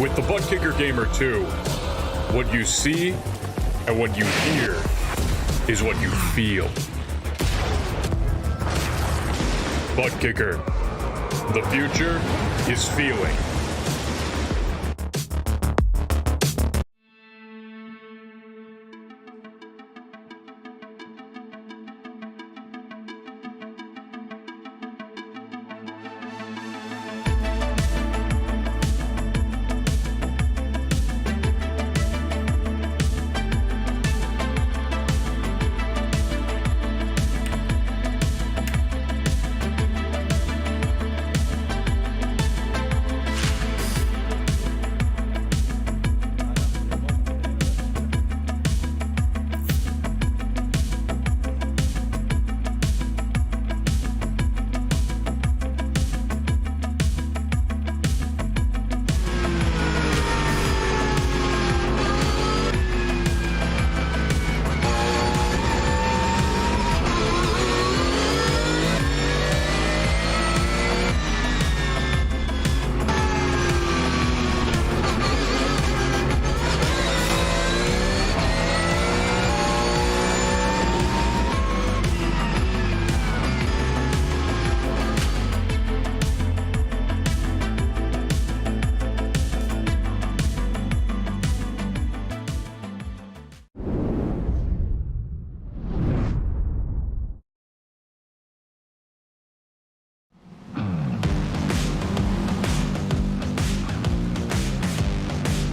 With the Butt Kicker Gamer 2, what you see and what you hear is what you feel. Butt Kicker. The future is feeling.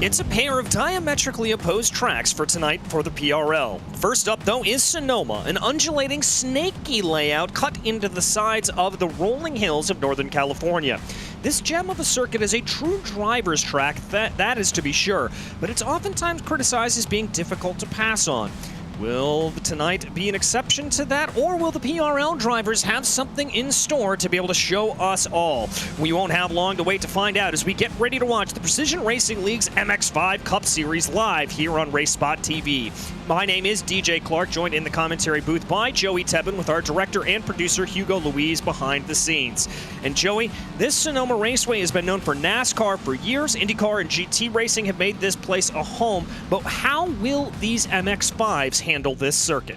It's a pair of diametrically opposed tracks for tonight for the PRL. First up, though, is Sonoma, an undulating, snaky layout cut into the sides of the rolling hills of Northern California. This gem of a circuit is a true driver's track, that is to be sure, but it's oftentimes criticized as being difficult to pass on. Will tonight be an exception to that, or will the PRL drivers have something in store to be able to show us all? We won't have long to wait to find out as we get ready to watch the Precision Racing League's MX-5 Cup Series live here on RaceSpotTV. My name is DJ Clark, joined in the commentary booth by Joey Tebben with our director and producer Hugo Louise behind the scenes. And Joey, this Sonoma Raceway has been known for NASCAR for years. IndyCar and GT Racing have made this place a home, but how will these MX-5s handle this circuit?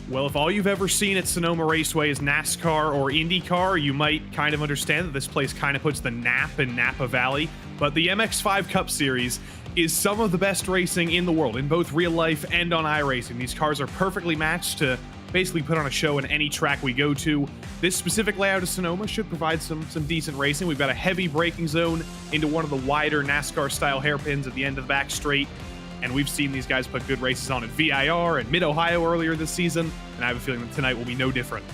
Well, if all you've ever seen at Sonoma Raceway is NASCAR or IndyCar, you might kind of understand that this place kind of puts the nap in Napa Valley. But the MX-5 Cup Series is some of the best racing in the world, in both real life and on iRacing. These cars are perfectly matched to basically put on a show in any track we go to. This specific layout of Sonoma should provide some decent racing. We've got a heavy braking zone into one of the wider NASCAR-style hairpins at the end of the back straight. And we've seen these guys put good races on at VIR and Mid-Ohio earlier this season, and I have a feeling that tonight will be no different.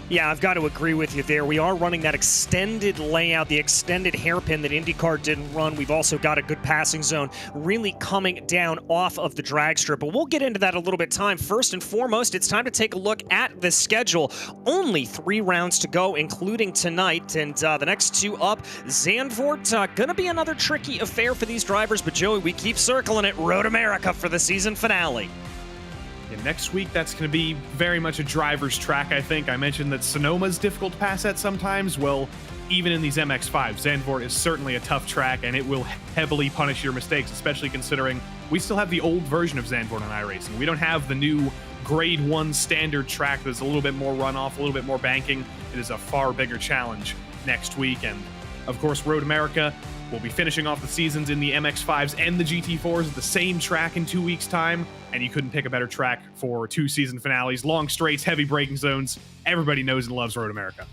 Yeah, I've got to agree with you there. We are running that extended layout, the extended hairpin that IndyCar didn't run. We've also got a good passing zone really coming down off of the drag strip, but we'll get into that a little bit time. First and foremost, it's time to take a look at the schedule. Only 3 rounds to go, including tonight, and the next 2 up. Zandvoort, gonna be another tricky affair for these drivers, but Joey, we keep circling it. Road America for the season finale. And next week, that's going to be very much a driver's track, I think. I mentioned that Sonoma's difficult to pass at sometimes. Well, even in these MX-5s, Zandvoort is certainly a tough track, and it will heavily punish your mistakes, especially considering we still have the old version of Zandvoort on iRacing. We don't have the new Grade 1 standard track that's a little bit more runoff, a little bit more banking. It is a far bigger challenge next week. And, of course, Road America will be finishing off the seasons in the MX-5s and the GT4s at the same track in 2 weeks' time. And you couldn't pick a better track for 2 season finales. Long straights, heavy braking zones. Everybody knows and loves Road America.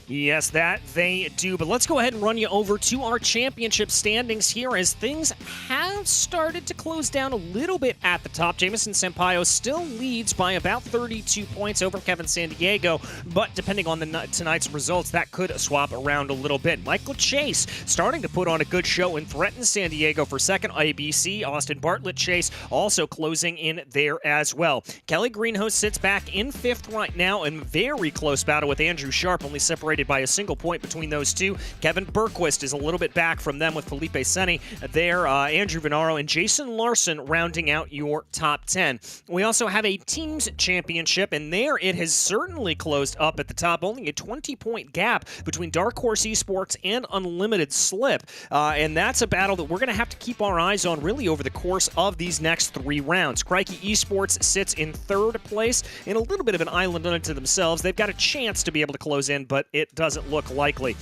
Yes, that they do. But let's go ahead and run you over to our championship standings here as things have started to close down a little bit at the top. Jamison Sampaio still leads by about 32 points over Kevin Sandiego, but depending on tonight's results, that could swap around a little bit. Michael Chase starting to put on a good show and threatens Sandiego for second. ABC, Austin Bartlett Chase also closing in there as well. Kelly Greenhouse sits back in 5th right now in very close battle with Andrew Sharp, only separated by a single point between those two. Kevin Berquist is a little bit back from them with Felipe Seni there. Andrew Arvinaro and Jason Larson rounding out your top 10. We also have a teams championship, and there it has certainly closed up at the top. Only a 20-point gap between Dark Horse Esports and Unlimited Slip. And that's a battle that we're going to have to keep our eyes on really over the course of these next 3 rounds. Crikey Esports sits in 3rd place in a little bit of an island unto themselves. They've got a chance to be able to close in, but it doesn't look likely.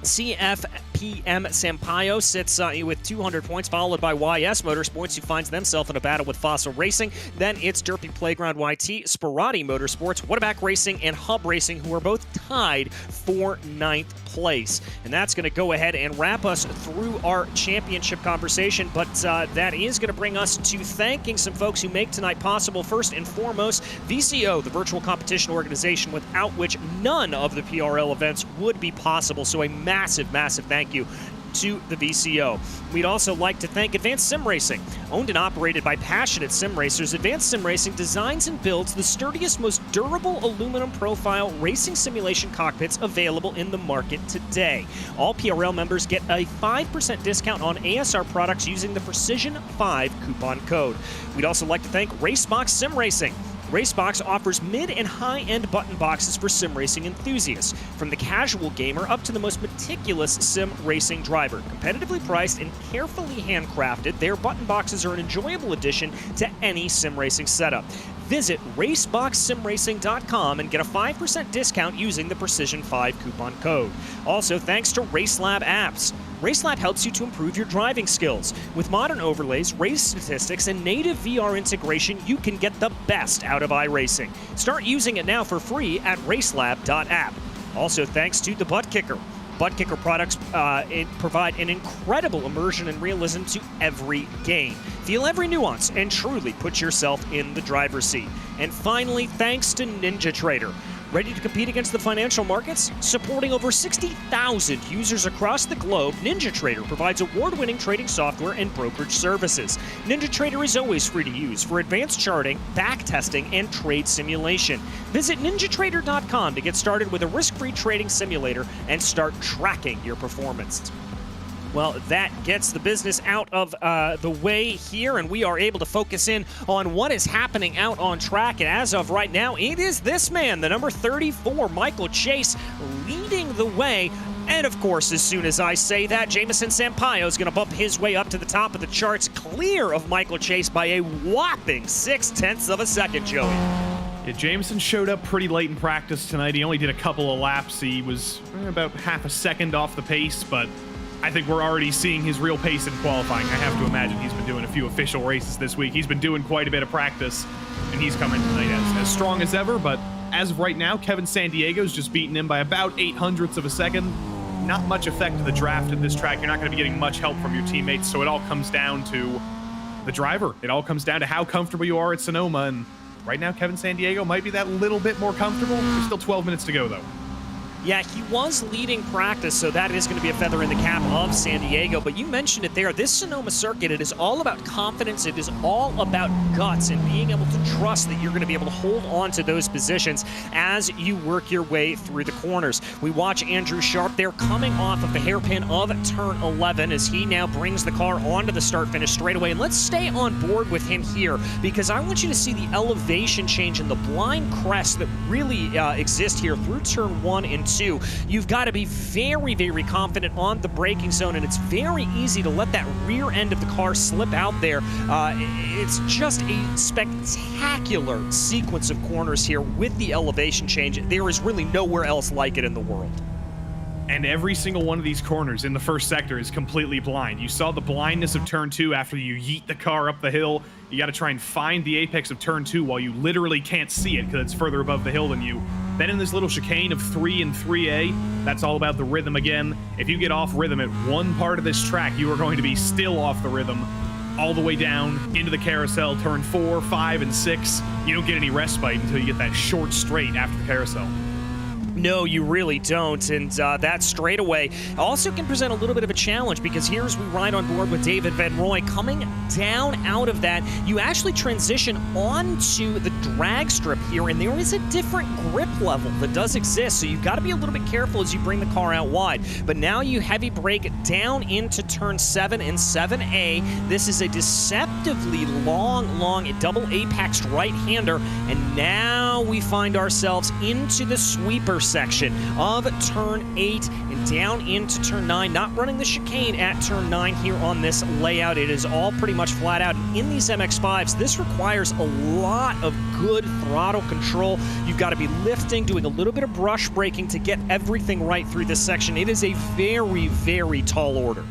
CFPM Sampaio sits with 200 points, followed by YS Motorsports, who finds themselves in a battle with Fossil Racing. Then it's Derpy Playground YT, Sperati Motorsports, Whataback Racing, and Hub Racing, who are both tied for 9th place. And that's going to go ahead and wrap us through our championship conversation, but that is going to bring us to thanking some folks who make tonight possible. First and foremost, VCO, the virtual competition organization without which none of the PRL events would be possible. So a massive, massive thank you to the VCO. We'd also like to thank Advanced Sim Racing. Owned and operated by passionate sim racers, Advanced Sim Racing designs and builds the sturdiest, most durable aluminum profile racing simulation cockpits available in the market today. All PRL members get a 5% discount on ASR products using the Precision5 coupon code. We'd also like to thank Racebox Sim Racing. Racebox offers mid and high-end button boxes for sim racing enthusiasts, from the casual gamer up to the most meticulous sim racing driver. Competitively priced and carefully handcrafted, their button boxes are an enjoyable addition to any sim racing setup. Visit raceboxsimracing.com and get a 5% discount using the Precision5 coupon code. Also, thanks to RaceLab Apps. RaceLab helps you to improve your driving skills. With modern overlays, race statistics, and native VR integration, you can get the best out of iRacing. Start using it now for free at racelab.app. Also, thanks to the Butt Kicker. Butt Kicker products provide an incredible immersion and realism to every game. Feel every nuance and truly put yourself in the driver's seat. And finally, thanks to NinjaTrader. Ready to compete against the financial markets? Supporting over 60,000 users across the globe, NinjaTrader provides award-winning trading software and brokerage services. NinjaTrader is always free to use for advanced charting, backtesting, and trade simulation. Visit ninjatrader.com to get started with a risk-free trading simulator and start tracking your performance. Well, that gets the business out of the way here, and we are able to focus in on what is happening out on track. And as of right now, it is this man, the number 34, Michael Chase, leading the way. And of course, as soon as I say that, Jameson Sampaio is going to bump his way up to the top of the charts, clear of Michael Chase by a whopping 0.6 of a second, Joey. Yeah, Jameson showed up pretty late in practice tonight. He only did a couple of laps. He was about half a second off the pace, but I think we're already seeing his real pace in qualifying. I have to imagine he's been doing a few official races this week. He's been doing quite a bit of practice, and he's coming tonight as strong as ever. But as of right now, Kevin Sandiego's just beaten him by about 0.08 of a second. Not much effect to the draft at this track. You're not going to be getting much help from your teammates, so it all comes down to the driver. It all comes down to how comfortable you are at Sonoma, and right now, Kevin Sandiego might be that little bit more comfortable. There's still 12 minutes to go, though. Yeah, he was leading practice, so that is going to be a feather in the cap of Sandiego. But you mentioned it there. This Sonoma circuit, it is all about confidence. It is all about guts and being able to trust that you're going to be able to hold on to those positions as you work your way through the corners. We watch Andrew Sharp there coming off of the hairpin of turn 11 as he now brings the car onto the start-finish straightaway. And let's stay on board with him here, because I want you to see the elevation change and the blind crest that really exist here through turn 1 and 2. You've got to be very, very confident on the braking zone, and it's very easy to let that rear end of the car slip out there. It's just a spectacular sequence of corners here with the elevation change. There is really nowhere else like it in the world. And every single one of these corners in the first sector is completely blind. You saw the blindness of turn 2 after you yeet the car up the hill. You got to try and find the apex of turn 2 while you literally can't see it because it's further above the hill than you. Then in this little chicane of 3 and 3A, that's all about the rhythm again. If you get off rhythm at one part of this track, you are going to be still off the rhythm all the way down into the carousel, turn 4, 5, and 6. You don't get any respite until you get that short straight after the carousel. No, you really don't, and that straightaway also can present a little bit of a challenge, because here as we ride on board with David Van Roy, coming down out of that, you actually transition onto the drag strip here, and there is a different grip level that does exist, so you've got to be a little bit careful as you bring the car out wide. But now you heavy brake down into turn 7 and 7A. This is a deceptively long double apex right-hander, and now we find ourselves into the sweeper section of turn 8 and down into turn 9, not running the chicane at turn 9 here on this layout. It is all pretty much flat out. In these MX-5s, this requires a lot of good throttle control. You've got to be lifting, doing a little bit of brush braking to get everything right through this section. It is a very tall order.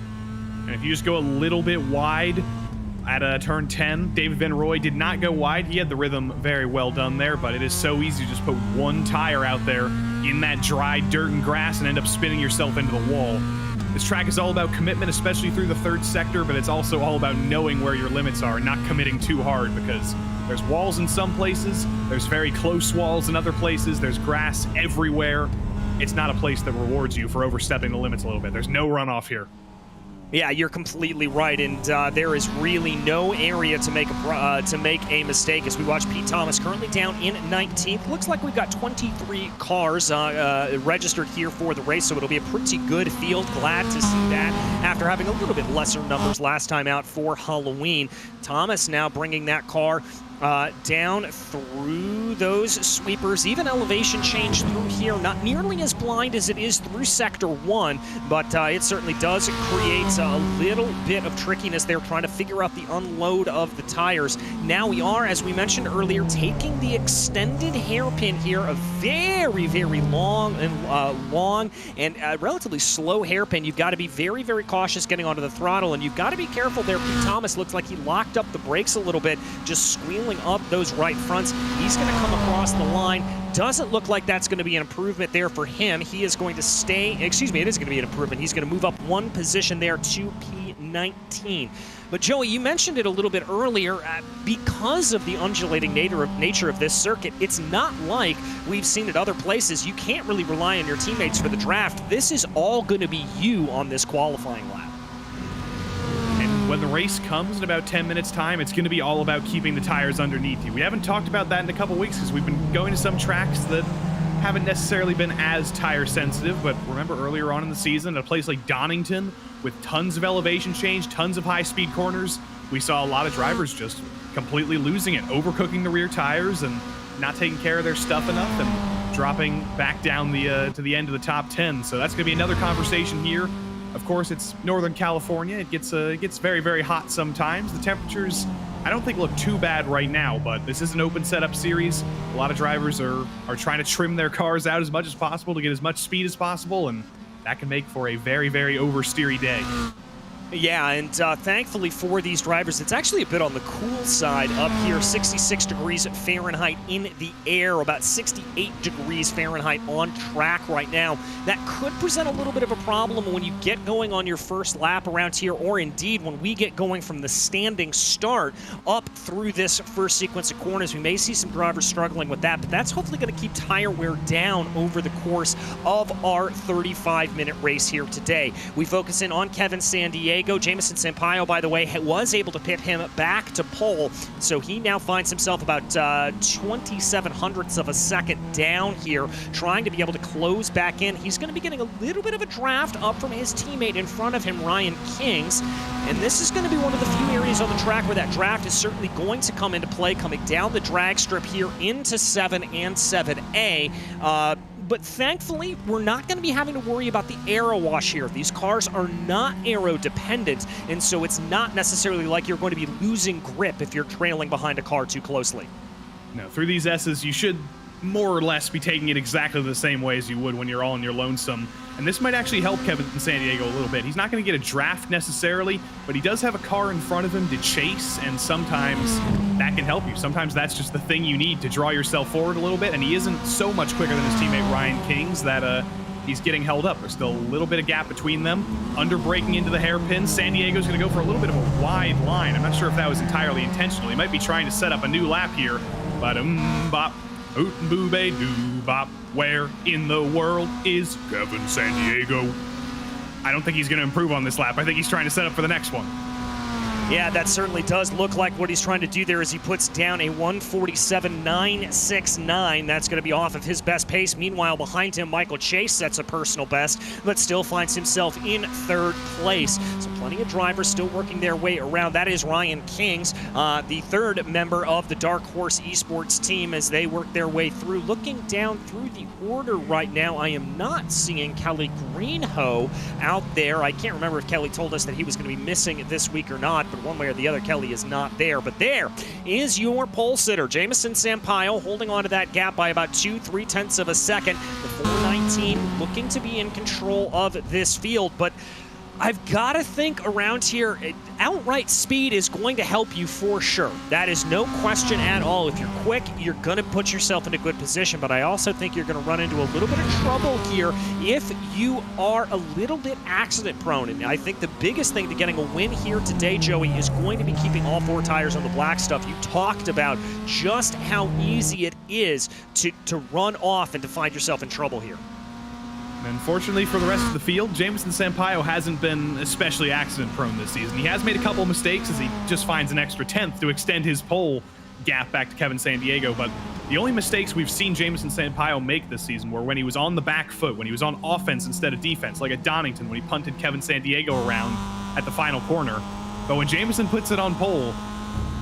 And if you just go a little bit wide at turn 10, David Van Roy did not go wide. He had the rhythm very well done there, but it is so easy to just put one tire out there in that dry dirt and grass and end up spinning yourself into the wall. This track is all about commitment, especially through the third sector, but it's also all about knowing where your limits are and not committing too hard, because there's walls in some places, there's very close walls in other places, there's grass everywhere. It's not a place that rewards you for overstepping the limits a little bit. There's no runoff here. Yeah, you're completely right, and there is really no area to make a mistake as we watch Pete Thomas currently down in 19th. Looks like we've got 23 cars registered here for the race, so it'll be a pretty good field. Glad to see that after having a little bit lesser numbers last time out for Halloween. Thomas now bringing that car down through those sweepers, even elevation change through here, not nearly as blind as it is through Sector 1, but it certainly does create a little bit of trickiness there, trying to figure out the unload of the tires. Now we are, as we mentioned earlier, taking the extended hairpin here, a very long and relatively slow hairpin. You've got to be very cautious getting onto the throttle, and you've got to be careful there. Pete Thomas looks like he locked up the brakes a little bit, just squealing up those right fronts. He's going to come across the line. Doesn't look like that's going to be an improvement there for him. He is going to stay, excuse me, it is going to be an improvement. He's going to move up one position there to P19. But Joey, you mentioned it a little bit earlier. Because of the undulating nature of this circuit, it's not like we've seen at other places. You can't really rely on your teammates for the draft. This is all going to be you on this qualifying lap. When the race comes in about 10 minutes time, it's going to be all about keeping the tires underneath you. We haven't talked about that in a couple weeks because we've been going to some tracks that haven't necessarily been as tire sensitive, but remember earlier on in the season, at a place like Donington, with tons of elevation change, tons of high-speed corners, we saw a lot of drivers just completely losing it, overcooking the rear tires and not taking care of their stuff enough and dropping back down to the end of the top 10. So that's going to be another conversation here. Of course, it's Northern California. It gets very hot sometimes. The temperatures, I don't think, look too bad right now, but this is an open setup series. A lot of drivers are trying to trim their cars out as much as possible to get as much speed as possible, and that can make for a very oversteery day. Yeah, and thankfully for these drivers, it's actually a bit on the cool side up here. 66 degrees Fahrenheit in the air, about 68 degrees Fahrenheit on track right now. That could present a little bit of a problem when you get going on your first lap around here, or indeed when we get going from the standing start up through this first sequence of corners. We may see some drivers struggling with that, but that's hopefully going to keep tire wear down over the course of our 35-minute race here today. We focus in on Kevin San Diego. Jamison Sampaio, by the way, was able to pit him back to pole, so he now finds himself about 27 hundredths of a second down here, trying to be able to close back in. He's going to be getting a little bit of a draft up from his teammate in front of him, Ryan Kings, and this is going to be one of the few areas on the track where that draft is certainly going to come into play, coming down the drag strip here into 7 and 7A. But thankfully, we're not going to be having to worry about the aero wash here. These cars are not aero dependent, and so it's not necessarily like you're going to be losing grip if you're trailing behind a car too closely. No, through these S's, you should more or less be taking it exactly the same way as you would when you're all in your lonesome. And this might actually help Kevin in San Diego a little bit. He's not going to get a draft necessarily, but he does have a car in front of him to chase, and sometimes that can help you. Sometimes that's just the thing you need to draw yourself forward a little bit, and he isn't so much quicker than his teammate Ryan Kings that he's getting held up. There's still a little bit of gap between them. Under braking into the hairpin, San Diego's going to go for a little bit of a wide line. I'm not sure if that was entirely intentional. He might be trying to set up a new lap here, but bop, oot boo bay doo bop. Where in the world is Kevin Sandiego? I don't think he's going to improve on this lap. I think he's trying to set up for the next one. Yeah, that certainly does look like what he's trying to do there as he puts down a 1:47.969. That's going to be off of his best pace. Meanwhile, behind him, Michael Chase sets a personal best, but still finds himself in third place. So plenty of drivers still working their way around. That is Ryan Kings, the third member of the Dark Horse Esports team, as they work their way through. Looking down through the order right now, I am not seeing Kelly Greenhoe out there. I can't remember if Kelly told us that he was going to be missing this week or not, but one way or the other, Kelly is not there. But there is your pole sitter, Jamison Sampaio, holding on to that gap by about 2/3 of a second. The 419 looking to be in control of this field, but I've got to think around here, outright speed is going to help you for sure. That is no question at all. If you're quick, you're going to put yourself in a good position, but I also think you're going to run into a little bit of trouble here if you are a little bit accident prone. And I think the biggest thing to getting a win here today, Joey, is going to be keeping all four tires on the black stuff. You talked about just how easy it is to run off and to find yourself in trouble here. Unfortunately for the rest of the field, Jamison Sampaio hasn't been especially accident-prone this season. He has made a couple of mistakes as he just finds an extra 10th to extend his pole gap back to Kevin Sandiego, but the only mistakes we've seen Jamison Sampaio make this season were when he was on the back foot, when he was on offense instead of defense, like at Donington when he punted Kevin Sandiego around at the final corner. But when Jamison puts it on pole,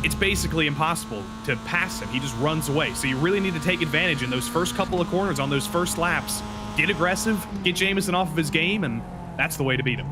it's basically impossible to pass him. He just runs away. So you really need to take advantage in those first couple of corners on those first laps. Get aggressive, get Jamison off of his game, and that's the way to beat him.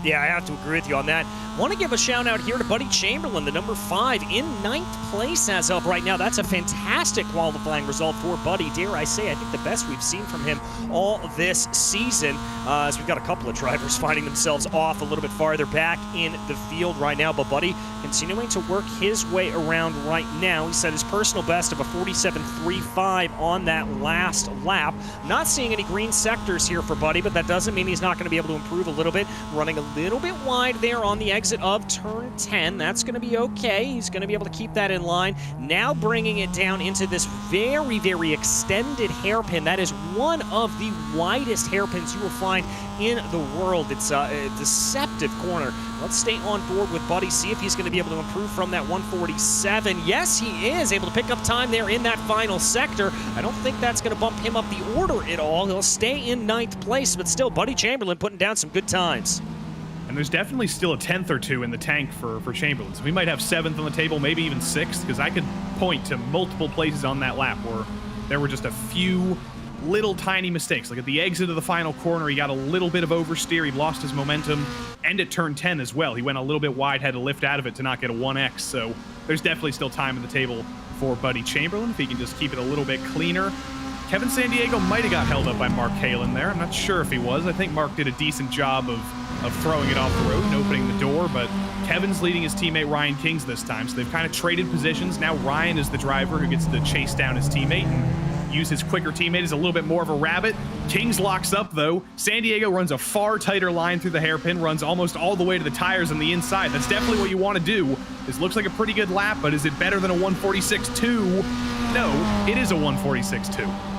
Yeah, I have to agree with you on that. Want to give a shout out here to Buddy Chamberlain, the number 5, in 9th place as of right now. That's a fantastic qualifying result for Buddy. Dare I say, I think the best we've seen from him all this season, as we've got a couple of drivers finding themselves off a little bit farther back in the field right now. But Buddy continuing to work his way around right now. He set his personal best of a 47.35 on that last lap. Not seeing any green sectors here for Buddy, but that doesn't mean he's not going to be able to improve a little bit. Running a little bit wide there on the exit of turn 10. That's going to be okay. He's going to be able to keep that in line. Now bringing it down into this very, very extended hairpin. That is one of the widest hairpins you will find in the world. It's a deceptive corner. Let's stay on board with Buddy, see if he's going to be able to improve from that 147. Yes, he is able to pick up time there in that final sector. I don't think that's going to bump him up the order at all. He'll stay in 9th place, but still, Buddy Chamberlain putting down some good times. And there's definitely still a 10th or two in the tank for Chamberlain. So we might have 7th on the table, maybe even 6th, because I could point to multiple places on that lap where there were just a few little tiny mistakes. Like at the exit of the final corner, he got a little bit of oversteer, he lost his momentum, and at turn 10 as well. He went a little bit wide, had to lift out of it to not get a 1X, so there's definitely still time on the table for Buddy Chamberlain if he can just keep it a little bit cleaner. Kevin Sandiego might have got held up by Mark Halen there. I'm not sure if he was. I think Mark did a decent job of throwing it off the road and opening the door, but Kevin's leading his teammate Ryan Kings this time, so they've kind of traded positions. Now Ryan is the driver who gets to chase down his teammate and use his quicker teammate as a little bit more of a rabbit. Kings locks up though. Sandiego runs a far tighter line through the hairpin, runs almost all the way to the tires on the inside. That's definitely what you want to do. This looks like a pretty good lap, but is it better than a 146.2? No, it is a 146.2.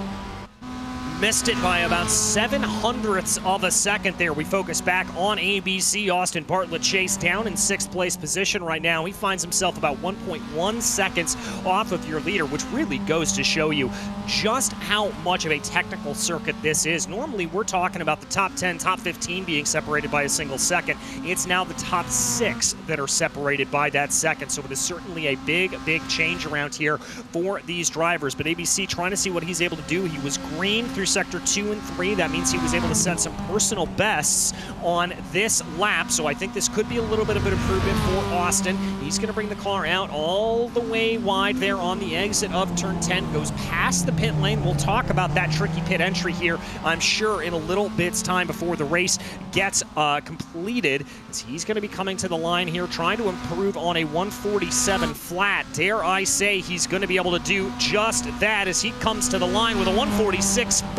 Missed it by about 0.07 of a second there. We focus back on ABC. Austin Bartlett chased down in 6th place position right now. He finds himself about 1.1 seconds off of your leader, which really goes to show you just how much of a technical circuit this is. Normally, we're talking about the top 10, top 15 being separated by a single second. It's now the top 6 that are separated by that second. So it is certainly a big, big change around here for these drivers. But ABC trying to see what he's able to do. He was green through sector 2 and 3. That means he was able to set some personal bests on this lap. So I think this could be a little bit of an improvement for Austin. He's going to bring the car out all the way wide there on the exit of turn 10. Goes past the pit lane. We'll talk about that tricky pit entry here, I'm sure, in a little bit's time before the race gets completed. As he's going to be coming to the line here, trying to improve on a 147 flat. Dare I say he's going to be able to do just that as he comes to the line with a 146.4,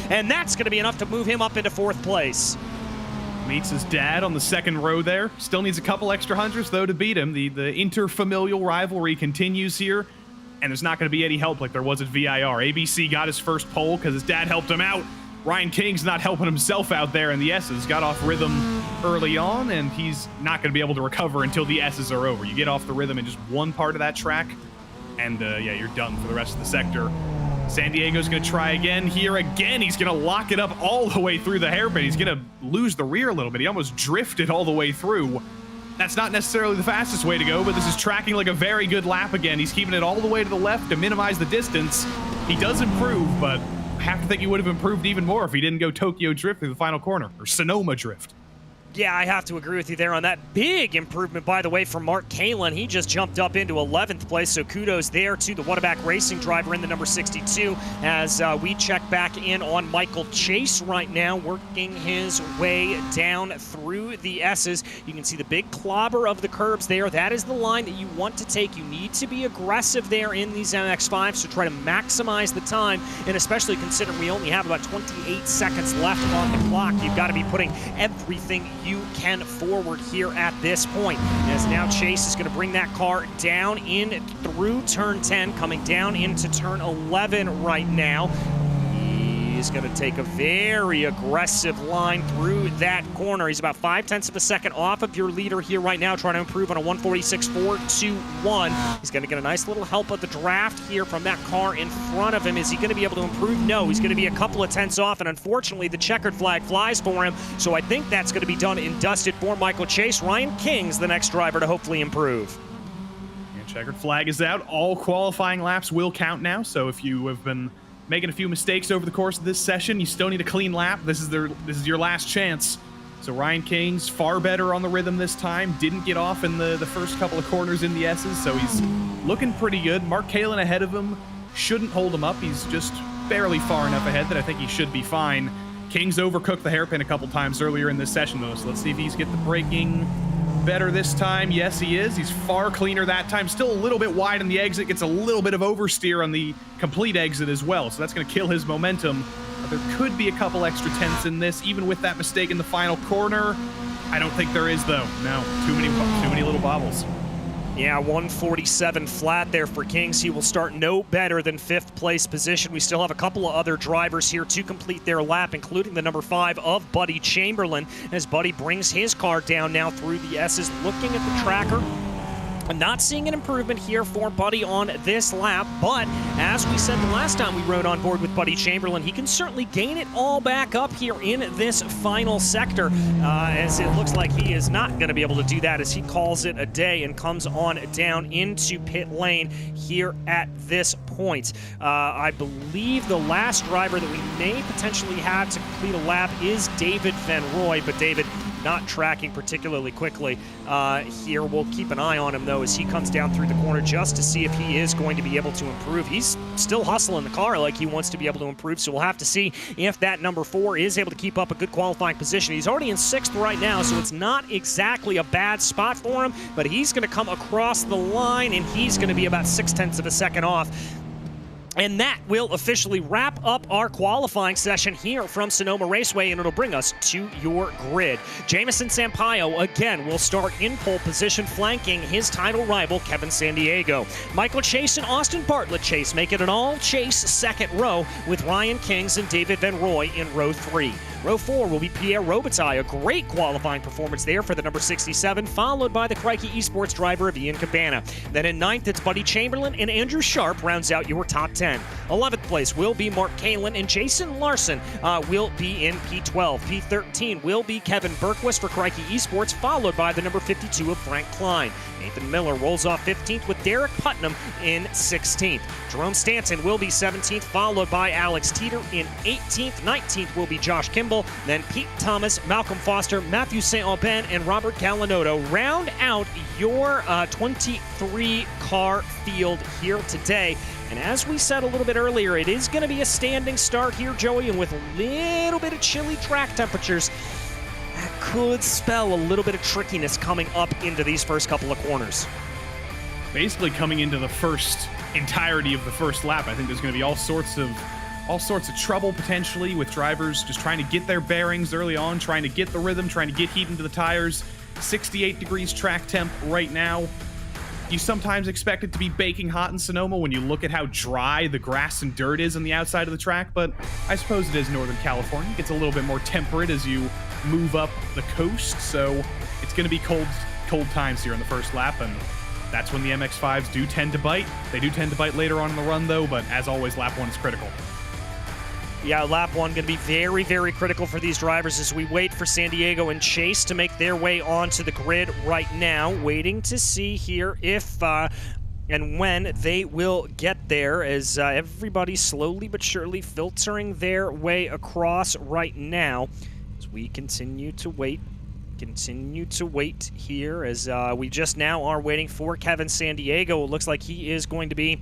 and that's going to be enough to move him up into 4th place. Meets his dad on the second row there. Still needs a couple extra hundreds, though, to beat him. The interfamilial rivalry continues here. and there's not going to be any help like there was at VIR. ABC got his first pole because his dad helped him out. Ryan King's not helping himself out there in the S's. Got off rhythm early on, and he's not going to be able to recover until the S's are over. You get off the rhythm in just one part of that track, and yeah, you're done for the rest of the sector. San Diego's going to try again. Here again, he's going to lock it up all the way through the hairpin. He's going to lose the rear a little bit. He almost drifted all the way through. That's not necessarily the fastest way to go, but this is tracking like a very good lap again. He's keeping it all the way to the left to minimize the distance. He does improve, but I have to think he would have improved even more if he didn't go Tokyo Drift through the final corner, or Sonoma Drift. Yeah, I have to agree with you there on that. Big improvement, by the way, from Mark Kalin. He just jumped up into 11th place, so kudos there to the Whataback Racing driver in the number 62 as we check back in on Michael Chase right now, working his way down through the S's. You can see the big clobber of the curbs there. That is the line that you want to take. You need to be aggressive there in these MX-5s to try to maximize the time, and especially considering we only have about 28 seconds left on the clock, you've got to be putting everything you can forward here at this point. As now Chase is going to bring that car down in through turn 10, coming down into turn 11 right now. He's going to take a very aggressive line through that corner. He's about 0.5 of a second off of your leader here right now, trying to improve on a 146.421. He's going to get a nice little help of the draft here from that car in front of him. Is he going to be able to improve? No, he's going to be a couple of tenths off, and unfortunately the checkered flag flies for him, so I think that's going to be done and dusted for Michael Chase. Ryan King's the next driver to hopefully improve. And checkered flag is out. All qualifying laps will count now, so if you have been making a few mistakes over the course of this session, you still need a clean lap. This is your last chance. So Ryan King's far better on the rhythm this time. Didn't get off in the first couple of corners in the S's, so he's looking pretty good. Mark Kalin ahead of him shouldn't hold him up. He's just barely far enough ahead that I think he should be fine. King's overcooked the hairpin a couple times earlier in this session, though, so let's see if he's get the braking better this time. Yes, he is. He's far cleaner that time. Still a little bit wide on the exit. Gets a little bit of oversteer on the complete exit as well, so that's going to kill his momentum. But there could be a couple extra tenths in this, even with that mistake in the final corner. I don't think there is, though. No, too many little bobbles. Yeah, 147 flat there for Kings. He will start no better than 5th place position. We still have a couple of other drivers here to complete their lap, including the number 5 of Buddy Chamberlain, as Buddy brings his car down now through the S's, looking at the tracker. I'm not seeing an improvement here for Buddy on this lap, but as we said the last time we rode on board with Buddy Chamberlain, he can certainly gain it all back up here in this final sector, as it looks like he is not going to be able to do that as he calls it a day and comes on down into pit lane here at this point. I believe the last driver that we may potentially have to complete a lap is David Van Roy, but David not tracking particularly quickly here. We'll keep an eye on him, though, as he comes down through the corner just to see if he is going to be able to improve. He's still hustling the car like he wants to be able to improve, so we'll have to see if that number 4 is able to keep up a good qualifying position. He's already in 6th right now, so it's not exactly a bad spot for him, but he's going to come across the line, and he's going to be about 0.6 of a second off. And that will officially wrap up our qualifying session here from Sonoma Raceway, and it'll bring us to your grid. Jamison Sampaio, again, will start in pole position, flanking his title rival, Kevin San Diego. Michael Chase and Austin Bartlett Chase make it an all-Chase second row, with Ryan Kings and David Van Roy in row 3. Row 4 will be Pierre Robitaille, a great qualifying performance there for the number 67, followed by the Crikey Esports driver of Ian Cabana. Then in 9th, it's Buddy Chamberlain and Andrew Sharp rounds out your top 10. 11th place will be Mark Kalin, and Jason Larson will be in P12. P13 will be Kevin Berquist for Crikey Esports, followed by the number 52 of Frank Klein. Nathan Miller rolls off 15th with Derek Putnam in 16th. Jerome Stanton will be 17th, followed by Alex Teeter in 18th. 19th will be Josh Kimball. Then Pete Thomas, Malcolm Foster, Matthew St. Aubin, and Robert Galanotto round out your 23-car field here today. And as we said a little bit earlier, it is going to be a standing start here, Joey, and with a little bit of chilly track temperatures, that could spell a little bit of trickiness coming up into these first couple of corners. Basically coming into the first entirety of the first lap, I think there's going to be all sorts of trouble potentially with drivers just trying to get their bearings early on, trying to get the rhythm, trying to get heat into the tires. 68 degrees track temp right now. you sometimes expect it to be baking hot in Sonoma when you look at how dry the grass and dirt is on the outside of the track, but I suppose it is Northern California. It gets a little bit more temperate as you move up the coast, so it's going to be cold times here in the first lap, and that's when the MX-5s do tend to bite. They do tend to bite later on in the run, though, but as always, lap 1 is critical. Yeah, lap 1 going to be very, very critical for these drivers as we wait for San Diego and Chase to make their way onto the grid right now, waiting to see here if and when they will get there, as everybody slowly but surely filtering their way across right now as we continue to wait here as we just now are waiting for Kevin San Diego. It looks like he is going to be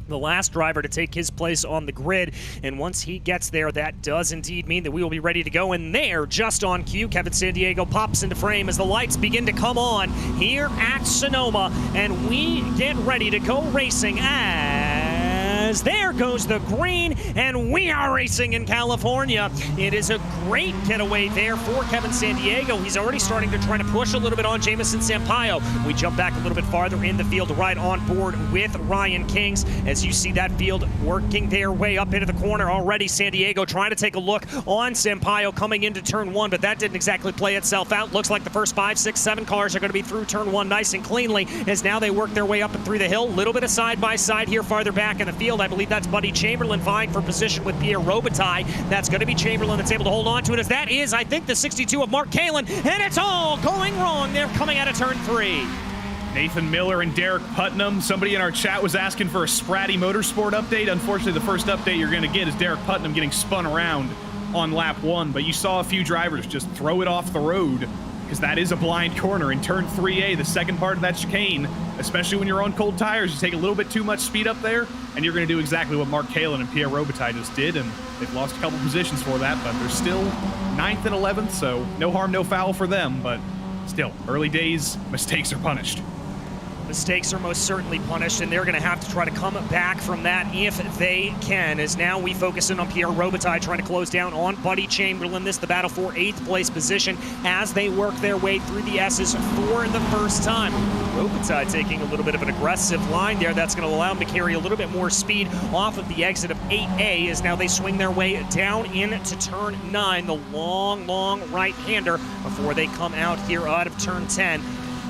the last driver to take his place on the grid, and once he gets there, that does indeed mean that we will be ready to go. And there, just on cue, Kevin San Diego pops into frame as the lights begin to come on here at Sonoma, and we get ready to go racing as there goes the green, and we are racing in California. It is a great getaway there for Kevin San Diego. He's already starting to try to push a little bit on Jamison Sampaio. We jump back a little bit farther in the field right on board with Ryan Kings as you see that field working their way up into the corner already. San Diego trying to take a look on Sampaio coming into turn 1, but that didn't exactly play itself out. Looks like the first 5, 6, 7 cars are going to be through turn 1 nice and cleanly as now they work their way up and through the hill. A little bit of side-by-side here farther back in the field. I believe that's Buddy Chamberlain vying for position with Pierre Robitaille. That's going to be Chamberlain that's able to hold on to it, as that is, I think, the 62 of Mark Kalin, and it's all going wrong. They're coming out of turn 3. Nathan Miller and Derek Putnam. Somebody in our chat was asking for a Spratty Motorsport update. Unfortunately, the first update you're going to get is Derek Putnam getting spun around on lap 1, but you saw a few drivers just throw it off the road because that is a blind corner in turn 3A, the second part of that chicane. Especially when you're on cold tires, you take a little bit too much speed up there, and you're going to do exactly what Mark Kalin and Pierre Robitaille just did, and they've lost a couple positions for that, but they're still 9th and 11th, so no harm, no foul for them, but still, early days, mistakes are punished. Mistakes are most certainly punished, and they're going to have to try to come back from that if they can, as now we focus in on Pierre Robitaille trying to close down on Buddy Chamberlain. This the battle for 8th place position as they work their way through the S's for the first time. Robitaille taking a little bit of an aggressive line there. That's going to allow him to carry a little bit more speed off of the exit of 8A as now they swing their way down into turn 9, the long right-hander before they come out here out of turn 10.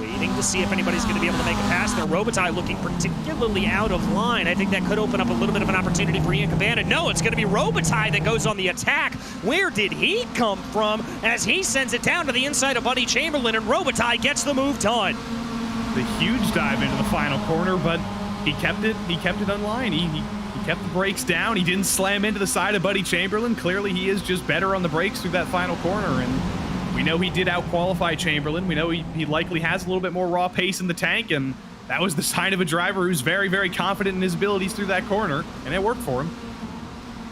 Waiting to see if anybody's going to be able to make a pass there. Robitaille looking particularly out of line. I think that could open up a little bit of an opportunity for Ian Cabana. No, it's going to be Robitaille that goes on the attack. Where did he come from as he sends it down to the inside of Buddy Chamberlain, and Robitaille gets the move done. The huge dive into the final corner, but he kept it on line. He kept the brakes down. He didn't slam into the side of Buddy Chamberlain. Clearly, he is just better on the brakes through that final corner, and we know he did out-qualify Chamberlain. We know he likely has a little bit more raw pace in the tank, and that was the sign of a driver who's very, very confident in his abilities through that corner, and it worked for him.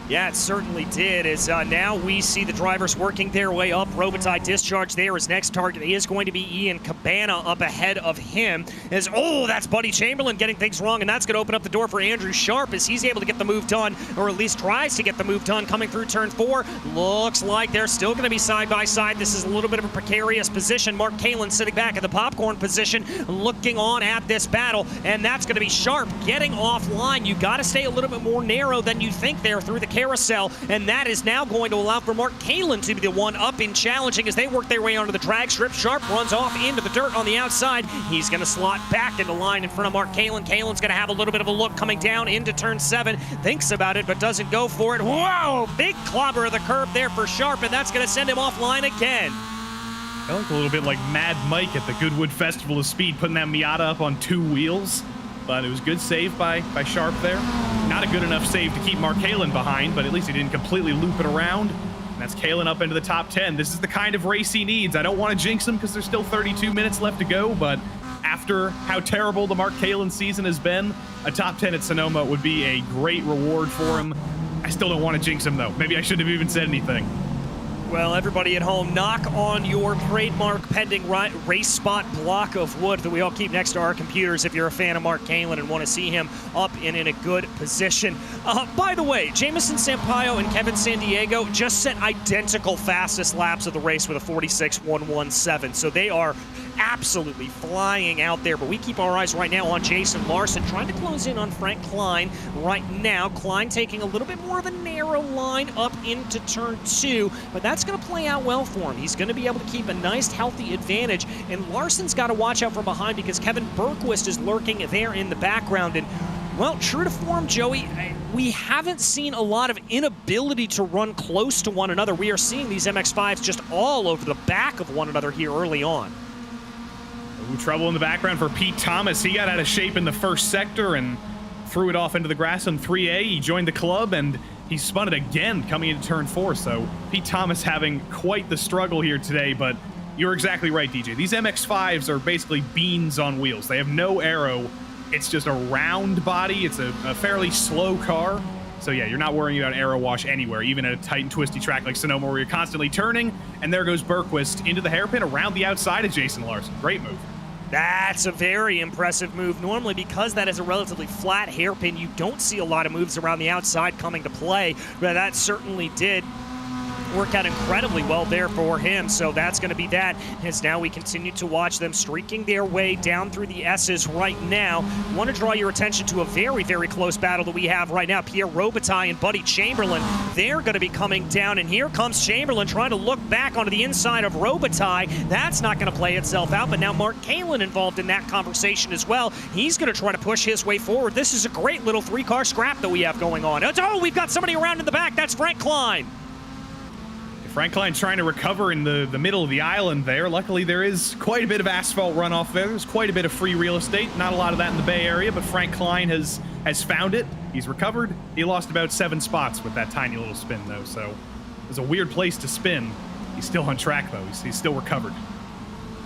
Yeah, it certainly did, as now we see the drivers working their way up. Robitaille discharged there. His next target is going to be Ian Cabana up ahead of him. That's Buddy Chamberlain getting things wrong, and that's going to open up the door for Andrew Sharp as he's able to get the move done, or at least tries to get the move done coming through turn 4. Looks like they're still going to be side-by-side. This is a little bit of a precarious position. Mark Kalin sitting back in the popcorn position, looking on at this battle, and that's going to be Sharp getting offline. You got to stay a little bit more narrow than you think there through the carousel, and that is now going to allow for Mark Kalin to be the one up in challenging as they work their way onto the drag strip. Sharp runs off into the dirt on the outside. He's going to slot back into line in front of Mark Kalin. Kalin's going to have a little bit of a look coming down into turn 7. Thinks about it, but doesn't go for it. Whoa! Big clobber of the curb there for Sharp, and that's going to send him offline again. I look a little bit like Mad Mike at the Goodwood Festival of Speed, putting that Miata up on 2 wheels. But it was good save by Sharp there. Not a good enough save to keep Mark Kalin behind, but at least he didn't completely loop it around. And that's Kalin up into the top 10. This is the kind of race he needs. I don't want to jinx him because there's still 32 minutes left to go, but after how terrible the Mark Kalin season has been, a top 10 at Sonoma would be a great reward for him. I still don't want to jinx him, though. Maybe I shouldn't have even said anything. Well, everybody at home, knock on your trademark pending race spot block of wood that we all keep next to our computers if you're a fan of Mark Kalin and want to see him up and in a good position. By the way, Jamison Sampaio and Kevin Sandiego just set identical fastest laps of the race with a 46.117. So they are absolutely flying out there, but we keep our eyes right now on Jason Larson, trying to close in on Frank Klein right now. Klein taking a little bit more of a narrow line up into turn 2, but that's going to play out well for him. He's going to be able to keep a nice, healthy advantage, and Larson's got to watch out from behind because Kevin Bergquist is lurking there in the background. And well, true to form, Joey, we haven't seen a lot of inability to run close to one another. We are seeing these MX-5s just all over the back of one another here early on. Ooh, trouble in the background for Pete Thomas. He got out of shape in the first sector and threw it off into the grass on 3A. He joined the club and he spun it again coming into turn 4. So Pete Thomas having quite the struggle here today, but you're exactly right, DJ. These MX-5s are basically beans on wheels. They have no aero. It's just a round body. It's a fairly slow car. So yeah, you're not worrying about aero wash anywhere, even at a tight and twisty track like Sonoma where you're constantly turning. And there goes Bergquist into the hairpin around the outside of Jason Larson. Great move. That's a very impressive move. Normally, because that is a relatively flat hairpin, you don't see a lot of moves around the outside coming to play, but that certainly did work out incredibly well there for him. So that's going to be that, as now we continue to watch them streaking their way down through the S's right now. I want to draw your attention to a very, very close battle that we have right now. Pierre Robitaille and Buddy Chamberlain, they're going to be coming down, and here comes Chamberlain trying to look back onto the inside of Robitaille. That's not going to play itself out, but now Mark Kalin involved in that conversation as well. He's going to try to push his way forward. This is a great little 3-car scrap that we have going on. Oh, we've got somebody around in the back. That's Frank Klein. Frank Klein trying to recover in the middle of the island there. Luckily, there is quite a bit of asphalt runoff there. There's quite a bit of free real estate. Not a lot of that in the Bay Area, but Frank Klein has found it. He's recovered. He lost about 7 spots with that tiny little spin, though, so it was a weird place to spin. He's still on track, though. He's still recovered.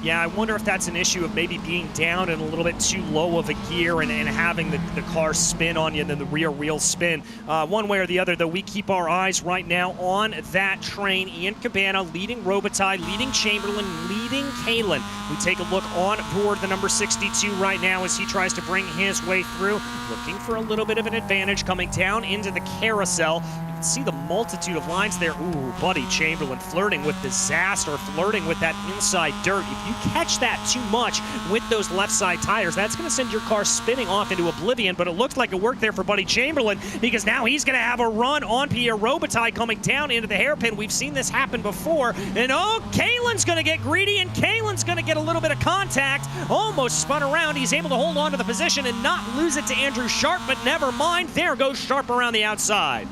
Yeah, I wonder if that's an issue of maybe being down in a little bit too low of a gear and having the car spin on you and then the rear wheel spin. One way or the other, though, we keep our eyes right now on that train. Ian Cabana leading Robitaille, leading Chamberlain, leading Kalin. We take a look on board the number 62 right now as he tries to bring his way through, looking for a little bit of an advantage coming down into the carousel. See the multitude of lines there. Ooh, Buddy Chamberlain flirting with disaster, flirting with that inside dirt. If you catch that too much with those left side tires, that's going to send your car spinning off into oblivion, but it looks like it worked there for Buddy Chamberlain because now he's going to have a run on Pierre Robitaille coming down into the hairpin. We've seen this happen before, and oh, Kalin's going to get greedy, and Kalin's going to get a little bit of contact. Almost spun around. He's able to hold on to the position and not lose it to Andrew Sharp, but never mind. There goes Sharp around the outside.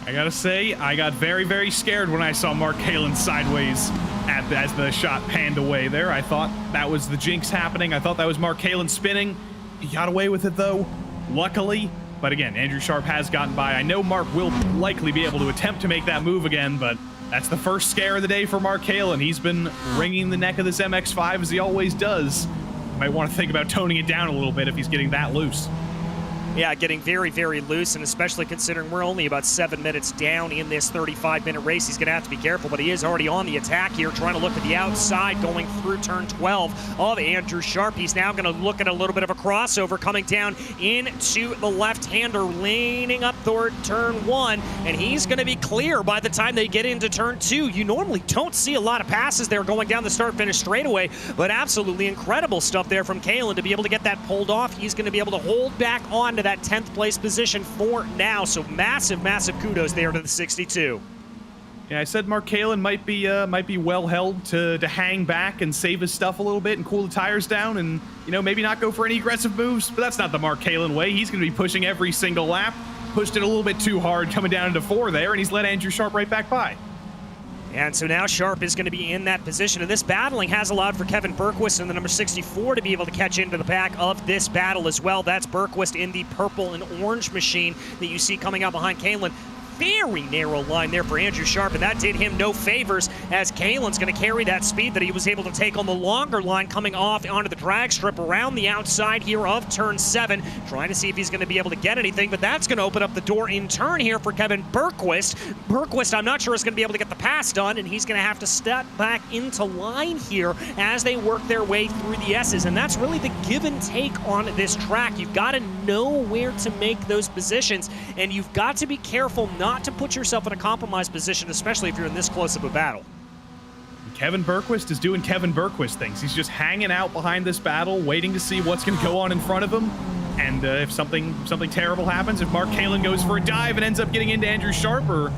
I gotta say, I got very, very scared when I saw Mark Kalin sideways as the shot panned away there. I thought that was the jinx happening. I thought that was Mark Kalin spinning. He got away with it, though, luckily. But again, Andrew Sharp has gotten by. I know Mark will likely be able to attempt to make that move again, but that's the first scare of the day for Mark Kalin. He's been wringing the neck of this MX-5 as he always does. Might want to think about toning it down a little bit if he's getting that loose. Yeah, getting very, very loose, and especially considering we're only about 7 minutes down in this 35-minute race, he's going to have to be careful, but he is already on the attack here, trying to look at the outside, going through turn 12 of Andrew Sharp. He's now going to look at a little bit of a crossover coming down into the left-hander, leaning up toward turn 1, and he's going to be clear by the time they get into turn 2. You normally don't see a lot of passes there going down the start-finish straightaway, but absolutely incredible stuff there from Kalin to be able to get that pulled off. He's going to be able to hold back on to that 10th place position for now. So massive, massive kudos there to the 62. Yeah, I said Mark Kalin might be well held to hang back and save his stuff a little bit and cool the tires down and, you know, maybe not go for any aggressive moves, but that's not the Mark Kalin way. He's going to be pushing every single lap. Pushed it a little bit too hard coming down into 4 there, and he's let Andrew Sharp right back by. And so now Sharp is going to be in that position, and this battling has allowed for Kevin Bergquist and the number 64 to be able to catch into the back of this battle as well. That's Bergquist in the purple and orange machine that you see coming out behind Kalin. very narrow line there for Andrew Sharp, and that did him no favors as Kalen's going to carry that speed that he was able to take on the longer line coming off onto the drag strip around the outside here of turn 7, trying to see if he's going to be able to get anything, but that's going to open up the door in turn here for Kevin Bergquist. Bergquist, I'm not sure, is going to be able to get the pass done, and he's going to have to step back into line here as they work their way through the S's, and that's really the give and take on this track. You've got to know where to make those positions, and you've got to be careful not to put yourself in a compromised position, especially if you're in this close of a battle. Kevin Bergquist is doing Kevin Bergquist things. He's just hanging out behind this battle, waiting to see what's going to go on in front of him. And if something terrible happens, if Mark Kalen goes for a dive and ends up getting into Andrew Sharp or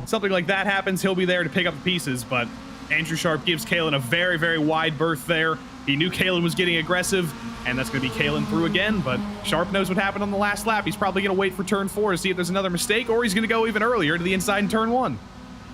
something like that happens, he'll be there to pick up the pieces. But Andrew Sharp gives Kalen a very, very wide berth there. He knew Kalen was getting aggressive, and that's going to be Kalen through again, but Sharp knows what happened on the last lap. He's probably going to wait for turn 4 to see if there's another mistake, or he's going to go even earlier to the inside in turn 1.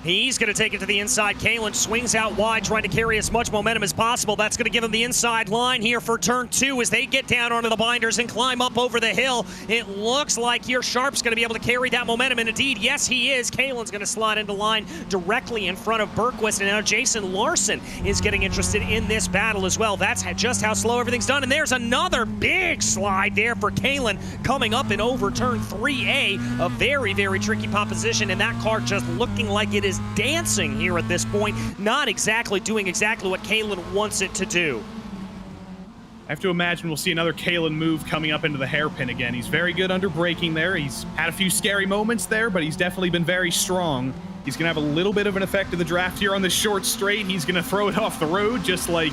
He's going to take it to the inside. Kalen swings out wide, trying to carry as much momentum as possible. That's going to give him the inside line here for turn 2 as they get down onto the binders and climb up over the hill. It looks like here Sharp's going to be able to carry that momentum, and indeed, yes, he is. Kalen's going to slide into line directly in front of Bergquist, and now Jason Larson is getting interested in this battle as well. That's just how slow everything's done, and there's another big slide there for Kalen coming up and over turn 3A. A very, very tricky proposition, and that car just looking like it is dancing here at this point, not exactly doing exactly what Kalen wants it to do. I have to imagine we'll see another Kalen move coming up into the hairpin again. He's very good under braking there. He's had a few scary moments there, but he's definitely been very strong. He's going to have a little bit of an effect of the draft here on this short straight. He's going to throw it off the road just like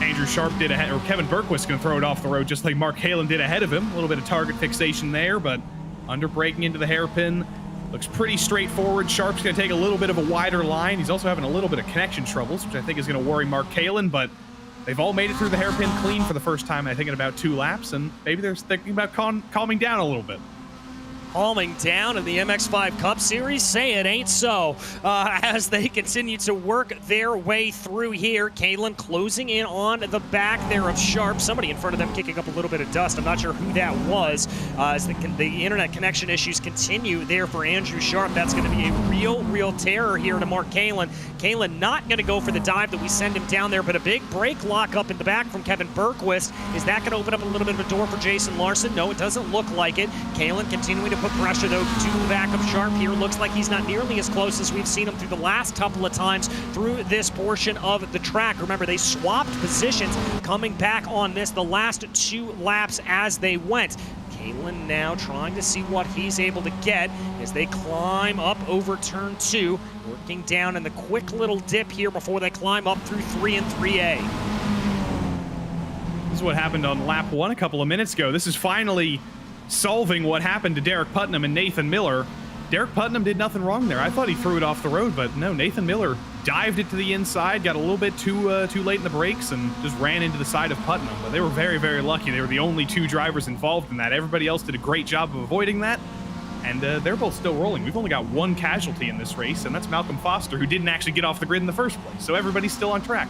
Andrew Sharp did ahead, or Kevin Bergquist going to throw it off the road just like Mark Kalen did ahead of him. A little bit of target fixation there, but under braking into the hairpin. Looks pretty straightforward. Sharp's going to take a little bit of a wider line. He's also having a little bit of connection troubles, which I think is going to worry Mark Kalen, but they've all made it through the hairpin clean for the first time, I think, in about 2 laps, and maybe they're thinking about calming down a little bit. Calming down in the MX-5 Cup Series? Say it ain't so. As they continue to work their way through here, Kalen closing in on the back there of Sharp. Somebody in front of them kicking up a little bit of dust. I'm not sure who that was. As the internet connection issues continue there for Andrew Sharp, that's going to be a real terror here to Mark Kalen. Kalen not going to go for the dive that we send him down there, but a big brake lock up in the back from Kevin Bergquist. Is that going to open up a little bit of a door for Jason Larson? No, it doesn't look like it. Kalen continuing to put pressure, though, to the back of Sharp here. Looks like he's not nearly as close as we've seen him through the last couple of times through this portion of the track. Remember, they swapped positions coming back on this the last 2 laps as they went. Kalen now trying to see what he's able to get as they climb up over turn 2, working down in the quick little dip here before they climb up through 3 and 3A. This is what happened on lap 1 a couple of minutes ago. This is finally solving what happened to Derek Putnam and Nathan Miller. Derek Putnam did nothing wrong there. I thought he threw it off the road, but no, Nathan Miller dived it to the inside, got a little bit too late in the brakes, and just ran into the side of Putnam. But they were very, very lucky. They were the only 2 drivers involved in that. Everybody else did a great job of avoiding that, and they're both still rolling. We've only got 1 casualty in this race, and that's Malcolm Foster, who didn't actually get off the grid in the first place. So everybody's still on track.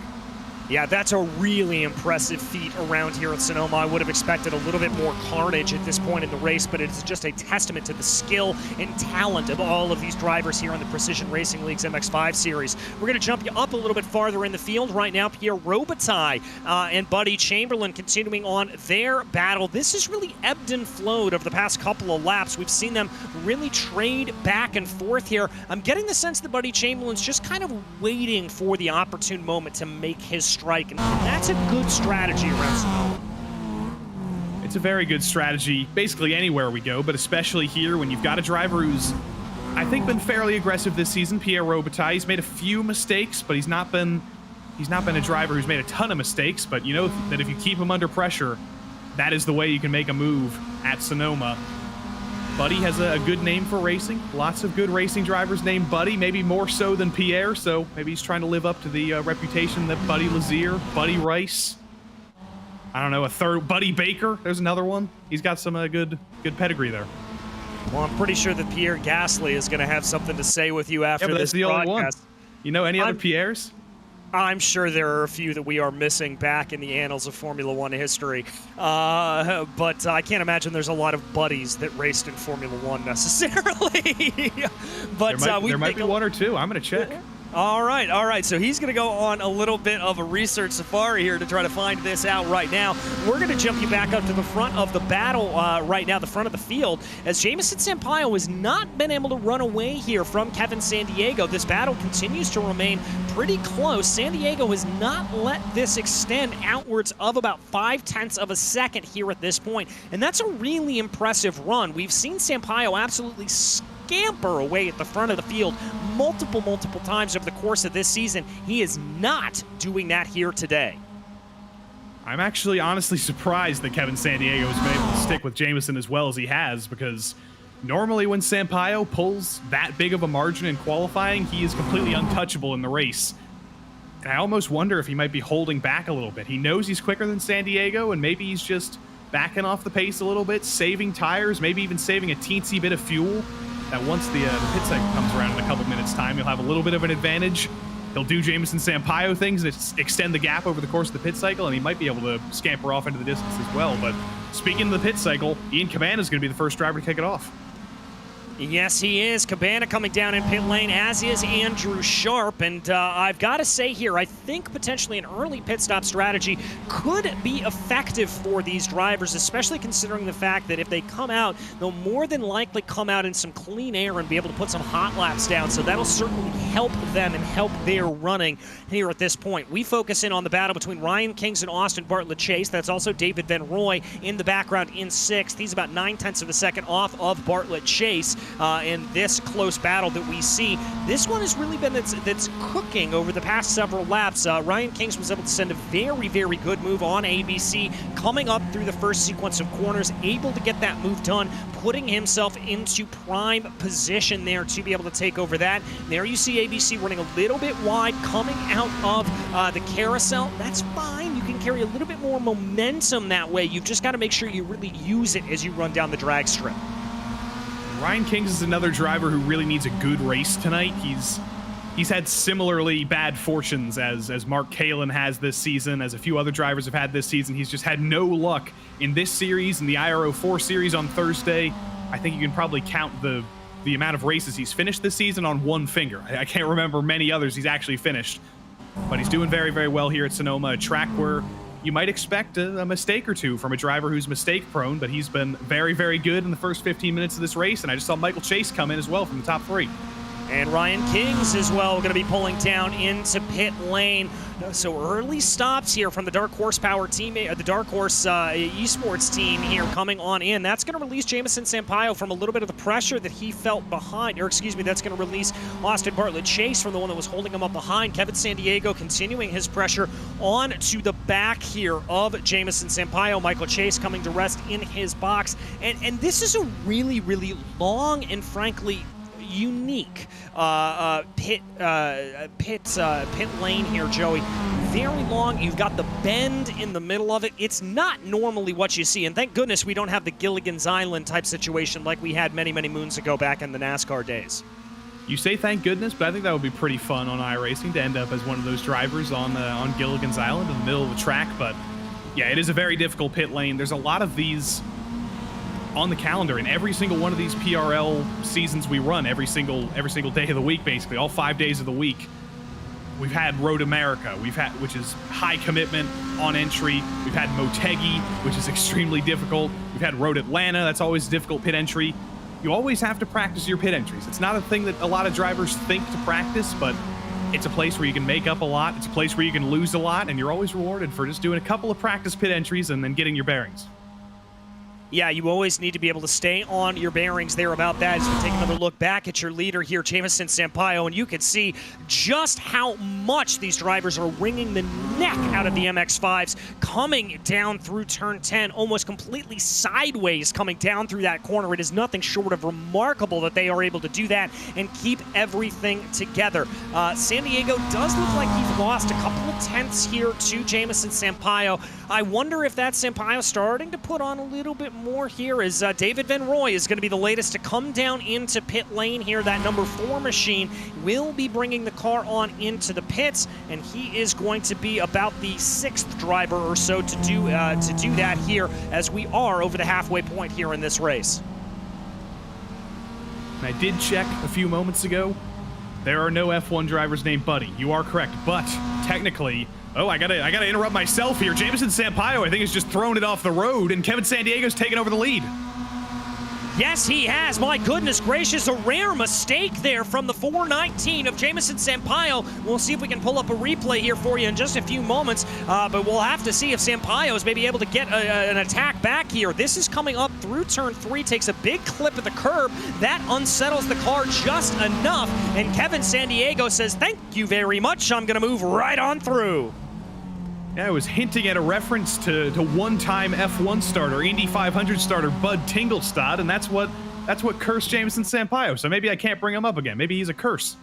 Yeah, that's a really impressive feat around here at Sonoma. I would have expected a little bit more carnage at this point in the race, but it's just a testament to the skill and talent of all of these drivers here on the Precision Racing League's MX-5 series. We're going to jump you up a little bit farther in the field right now. Pierre Robitaille and Buddy Chamberlain continuing on their battle. This has really ebbed and flowed over the past couple of laps. We've seen them really trade back and forth here. I'm getting the sense that Buddy Chamberlain's just kind of waiting for the opportune moment to make his strike, and that's a good strategy around Sonoma. It's a very good strategy basically anywhere we go, but especially here when you've got a driver who's, I think, been fairly aggressive this season, Pierre Robitaille. He's made a few mistakes, but he's not been a driver who's made a ton of mistakes, but you know that if you keep him under pressure, that is the way you can make a move at Sonoma. Buddy has a good name for racing. Lots of good racing drivers named Buddy, maybe more so than Pierre, so maybe he's trying to live up to the reputation that Buddy Lazier, Buddy Rice, I don't know, a third, Buddy Baker, there's another one. He's got some good pedigree there. Well, I'm pretty sure that Pierre Gasly is going to have something to say with you after but this that's the broadcast. only one. You know any other Pierres? I'm sure there are a few that we are missing back in the annals of Formula One history, but I can't imagine there's a lot of buddies that raced in Formula One necessarily. But there might be one or two. I'm going to check. All right. So he's going to go on a little bit of a research safari here to try to find this out right now. We're going to jump you back up to the front of the battle right now, the front of the field, as Jamison Sampaio has not been able to run away here from Kevin Sandiego. This battle continues to remain pretty close. Sandiego has not let this extend outwards of about 0.5 of a second here at this point, and that's a really impressive run. We've seen Sampaio absolutely scamper away at the front of the field multiple times over the course of this season. He is not doing that here today. I'm actually honestly surprised that Kevin Sandiego has been able to stick with Jamison as well as he has, because normally when Sampaio pulls that big of a margin in qualifying, he is completely untouchable in the race. And I almost wonder if he might be holding back a little bit. He knows he's quicker than Sandiego, and maybe he's just backing off the pace a little bit, saving tires, maybe even saving a teensy bit of fuel. That once the pit cycle comes around in a couple minutes' time, he'll have a little bit of an advantage. He'll do Jamison Sampaio things that extend the gap over the course of the pit cycle, and he might be able to scamper off into the distance as well. But speaking of the pit cycle, Ian Cabana is going to be the first driver to kick it off. Yes, he is. Cabana coming down in pit lane, as is Andrew Sharp. And I've got to say here, I think potentially an early pit stop strategy could be effective for these drivers, especially considering the fact that if they come out, they'll more than likely come out in some clean air and be able to put some hot laps down. So that'll certainly help them and help their running here at this point. We focus in on the battle between Ryan Kings and Austin Bartlett Chase. That's also David Van Roy in the background in 6th. He's about 0.9 of a second off of Bartlett Chase. In this close battle that we see. This one has really been that's cooking over the past several laps. Ryan Kings was able to send a very good move on ABC, coming up through the first sequence of corners, able to get that move done, putting himself into prime position there to be able to take over that. There you see ABC running a little bit wide, coming out of the carousel. That's fine. You can carry a little bit more momentum that way. You've just got to make sure you really use it as you run down the drag strip. Ryan Kings is another driver who really needs a good race tonight. He's had similarly bad fortunes as Mark Kalin has this season, as a few other drivers have had this season. He's just had no luck in this series, in the IRO4 series on Thursday. I think you can probably count the amount of races he's finished this season on one finger. I can't remember many others he's actually finished. But he's doing very well here at Sonoma, a track where you might expect a mistake or two from a driver who's mistake-prone, but he's been very good in the first 15 minutes of this race, and I just saw Michael Chase come in as well from the top 3. And Ryan Kings as well going to be pulling down into pit lane. So early stops here from the Dark Horsepower team, the Dark Horse Esports team here coming on in. That's going to release Jamison Sampaio from a little bit of the pressure that he felt behind, or excuse me, that's going to release Austin Bartlett Chase from the one that was holding him up behind. Kevin Sandiego continuing his pressure on to the back here of Jamison Sampaio. Michael Chase coming to rest in his box. And this is a really long and frankly unique pit lane here, Joey. Very long. You've got the bend in the middle of it. It's not normally what you see, and thank goodness we don't have the Gilligan's Island type situation like we had many moons ago back in the NASCAR days. You say thank goodness, but I think that would be pretty fun on iRacing to end up as one of those drivers on Gilligan's Island in the middle of the track. But yeah, it is a very difficult pit lane. There's a lot of these on the calendar in every single one of these PRL seasons we run every single day of the week, basically all 5 days of the week. We've had Road America, which is high commitment on entry. We've had Motegi, which is extremely difficult. We've had Road Atlanta, that's always a difficult pit entry. You always have to practice your pit entries. It's not a thing that a lot of drivers think to practice, but it's a place where you can make up a lot. It's a place where you can lose a lot, and you're always rewarded for just doing a couple of practice pit entries and then getting your bearings. Yeah, you always need to be able to stay on your bearings there about that. As we take another look back at your leader here, Jamison Sampaio, and you can see just how much these drivers are wringing the neck out of the MX-5s coming down through turn 10, almost completely sideways coming down through that corner. It is nothing short of remarkable that they are able to do that and keep everything together. Sandiego does look like he's lost a couple of tenths here to Jamison Sampaio. I wonder if that's Sampaio starting to put on a little bit more here as David Van Roy is going to be the latest to come down into pit lane here. That number 4 machine will be bringing the car on into the pits, and he is going to be about the 6th driver or so to do that here as we are over the halfway point here in this race. And I did check a few moments ago. There are no F1 drivers named Buddy. You are correct, but technically, I gotta interrupt myself here. Jameson Sampaio, I think, has just thrown it off the road, and Kevin Sandiego's taken over the lead. Yes, he has. My goodness gracious, a rare mistake there from the 419 of Jameson Sampaio. We'll see if we can pull up a replay here for you in just a few moments, but we'll have to see if Sampaio is maybe able to get an attack back here. This is coming up through turn 3, takes a big clip at the curb. That unsettles the car just enough, and Kevin Sandiego says, thank you very much. I'm going to move right on through. Yeah, I was hinting at a reference to one-time F1 starter, Indy 500 starter Bud Tinglestad, and that's what cursed Jameson Sampaio. So maybe I can't bring him up again. Maybe he's a curse.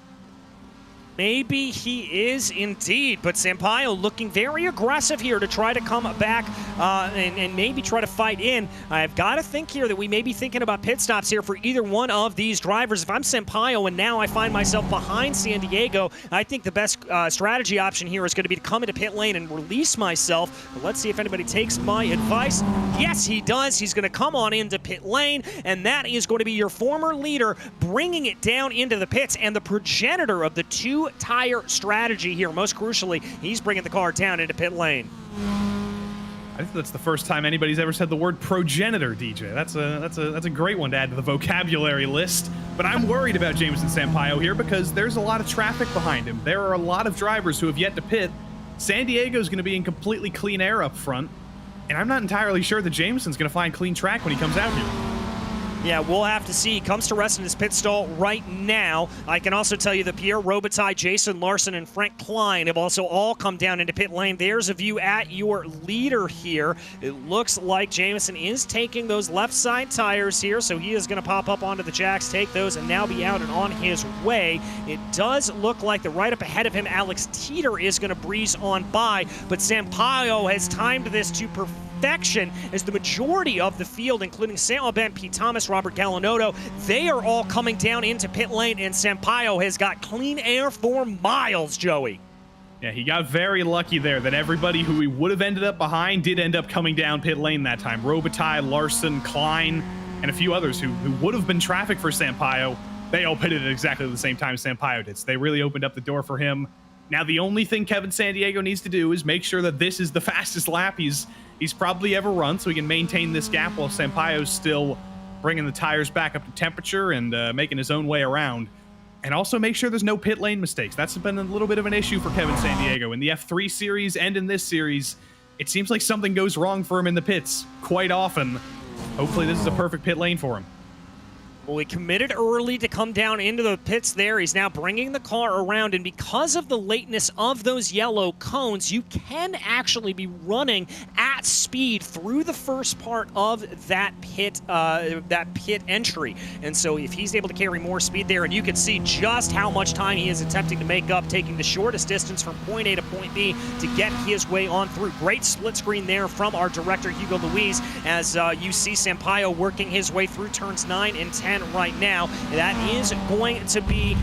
Maybe he is indeed, but Sampaio looking very aggressive here to try to come back and maybe try to fight in. I've got to think here that we may be thinking about pit stops here for either one of these drivers. If I'm Sampaio and now I find myself behind San Diego, I think the best strategy option here is going to be to come into pit lane and release myself. But let's see if anybody takes my advice. Yes, he does. He's going to come on into pit lane, and that is going to be your former leader bringing it down into the pits and the progenitor of the two-tire strategy here. Most crucially, he's bringing the car down into pit lane. I think that's the first time anybody's ever said the word progenitor, DJ. That's a great one to add to the vocabulary list. But I'm worried about Jameson Sampaio here because there's a lot of traffic behind him. There are a lot of drivers who have yet to pit. San Diego's going to be in completely clean air up front, and I'm not entirely sure that Jameson's going to find clean track when he comes out here. Yeah, we'll have to see. He comes to rest in his pit stall right now. I can also tell you that Pierre Robitaille, Jason Larson, and Frank Klein have also all come down into pit lane. There's a view at your leader here. It looks like Jameson is taking those left side tires here, so he is going to pop up onto the jacks, take those, and now be out and on his way. It does look like that right up ahead of him, Alex Teeter is going to breeze on by, but Sampaio has timed this to perfection as the majority of the field, including Saint-Aubin, Pete Thomas, Robert Gallinotto, they are all coming down into pit lane, and Sampaio has got clean air for miles, Joey. Yeah, he got very lucky there that everybody who he would have ended up behind did end up coming down pit lane that time. Robitaille, Larson, Klein, and a few others who would have been traffic for Sampaio. They all pitted at exactly the same time Sampaio did, so they really opened up the door for him. Now, the only thing Kevin Sandiego needs to do is make sure that this is the fastest lap he's probably ever run, so he can maintain this gap while Sampaio's still bringing the tires back up to temperature and making his own way around. And also make sure there's no pit lane mistakes. That's been a little bit of an issue for Kevin Sandiego. In the F3 series and in this series, it seems like something goes wrong for him in the pits quite often. Hopefully this is a perfect pit lane for him. Well, he committed early to come down into the pits there. He's now bringing the car around, and because of the lateness of those yellow cones, you can actually be running at speed through the first part of that pit entry. And so if he's able to carry more speed there, and you can see just how much time he is attempting to make up, taking the shortest distance from point A to point B to get his way on through. Great split screen there from our director, Hugo Luis, as you see Sampaio working his way through turns 9 and 10 right now. That is going to be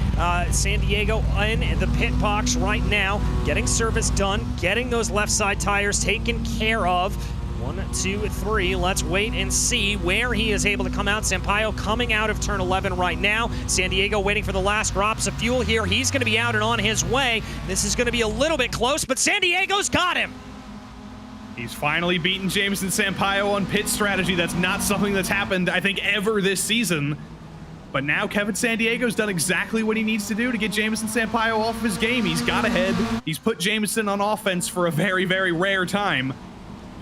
San Diego in the pit box right now, getting service done, getting those left side tires taken care of. 1, 2, 3. Let's wait and see where he is able to come out. Sampaio coming out of turn 11 right now. San Diego waiting for the last drops of fuel here. He's going to be out and on his way. This is going to be a little bit close, but San Diego's got him. He's finally beaten Jameson Sampaio on pit strategy. That's not something that's happened, I think, ever this season. But now Kevin Sandiego's done exactly what he needs to do to get Jameson Sampaio off of his game. He's got ahead. He's put Jameson on offense for a very, very rare time.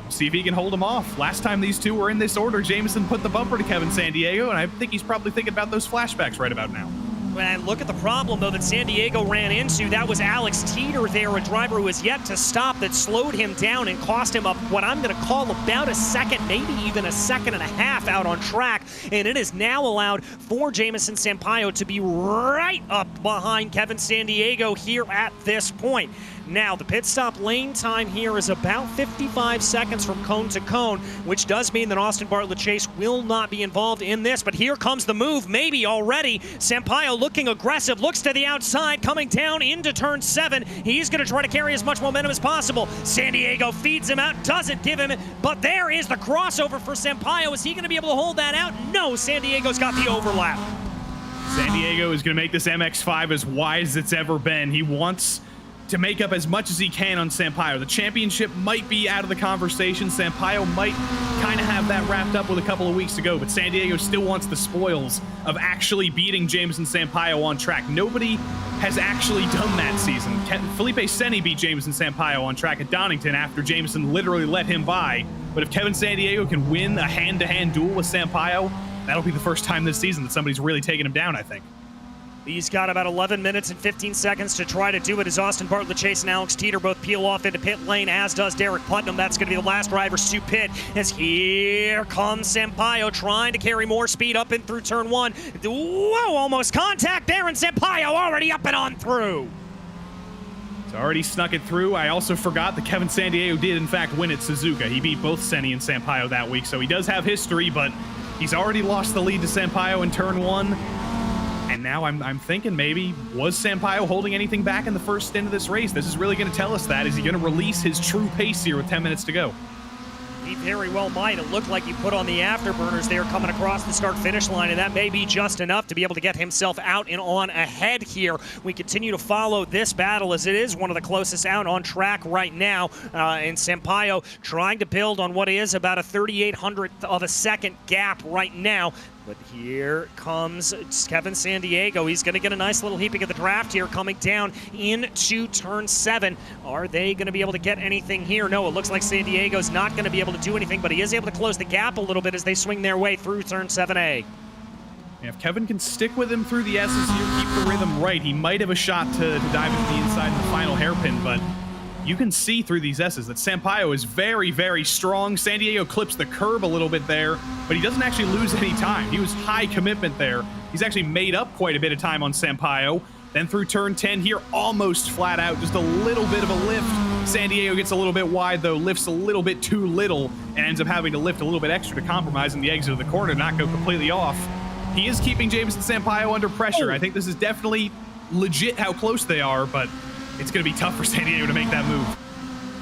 We'll see if he can hold him off. Last time these two were in this order, Jameson put the bumper to Kevin Sandiego, and I think he's probably thinking about those flashbacks right about now. And look at the problem, though, that San Diego ran into. That was Alex Teeter there, a driver who has yet to stop, that slowed him down and cost him up what I'm going to call about a second, maybe even a second and a half out on track. And it is now allowed for Jamison Sampaio to be right up behind Kevin San Diego here at this point. Now, the pit stop lane time here is about 55 seconds from cone to cone, which does mean that Austin Bartlett Chase will not be involved in this. But here comes the move, maybe already. Sampaio looking aggressive, looks to the outside, coming down into turn 7. He's going to try to carry as much momentum as possible. San Diego feeds him out, doesn't give him, but there is the crossover for Sampaio. Is he going to be able to hold that out? No, San Diego's got the overlap. San Diego is going to make this MX-5 as wide as it's ever been. He wants to make up as much as he can on Sampaio. The championship might be out of the conversation. Sampaio might kind of have that wrapped up with a couple of weeks to go, but San Diego still wants the spoils of actually beating Jamison Sampaio on track. Nobody has actually done that season. Felipe Senni beat Jamison Sampaio on track at Donington after Jamison literally let him by. But if Kevin San Diego can win a hand-to-hand duel with Sampaio, that'll be the first time this season that somebody's really taken him down, I think. He's got about 11 minutes and 15 seconds to try to do it as Austin Bartlett Chase and Alex Teeter both peel off into pit lane, as does Derek Putnam. That's going to be the last drivers to pit, as here comes Sampaio trying to carry more speed up and through turn 1. Whoa, almost contact there, and Sampaio already up and on through. He's already snuck it through. I also forgot that Kevin San Diego did, in fact, win at Suzuka. He beat both Senni and Sampaio that week, so he does have history, but he's already lost the lead to Sampaio in turn 1. And now I'm thinking maybe, was Sampaio holding anything back in the first stint of this race? This is really going to tell us that. Is he going to release his true pace here with 10 minutes to go? He very well might. It looked like he put on the afterburners there coming across the start-finish line, and that may be just enough to be able to get himself out and on ahead here. We continue to follow this battle as it is one of the closest out on track right now, and Sampaio trying to build on what is about a 3/800th of a second gap right now. But here comes Kevin San Diego. He's going to get a nice little heaping of the draft here coming down into turn 7. Are they going to be able to get anything here? No, it looks like San Diego's not going to be able to do anything, but he is able to close the gap a little bit as they swing their way through turn 7A. If Kevin can stick with him through the S's here, keep the rhythm right, he might have a shot to dive into the inside in the final hairpin, but you can see through these S's that Sampaio is very, very strong. San Diego clips the curb a little bit there, but he doesn't actually lose any time. He was high commitment there. He's actually made up quite a bit of time on Sampaio. Then through turn 10 here, almost flat out, just a little bit of a lift. San Diego gets a little bit wide, though, lifts a little bit too little, and ends up having to lift a little bit extra to compromise in the exit of the corner, not go completely off. He is keeping Jamison Sampaio under pressure. I think this is definitely legit how close they are, but it's going to be tough for San Diego to make that move.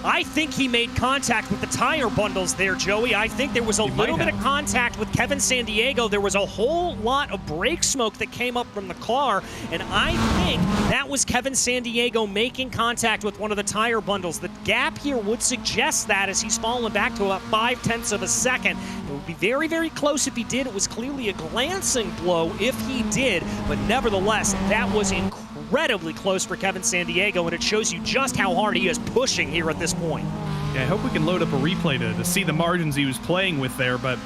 I think he made contact with the tire bundles there, Joey. I think there was a little bit of contact with Kevin San Diego. There was a whole lot of brake smoke that came up from the car, and I think that was Kevin San Diego making contact with one of the tire bundles. The gap here would suggest that, as he's fallen back to about 0.5 of a second. It would be very, very close if he did. It was clearly a glancing blow if he did, but nevertheless, that was incredibly close for Kevin San Diego, and it shows you just how hard he is pushing here at this point. Yeah, I hope we can load up a replay to see the margins he was playing with there, but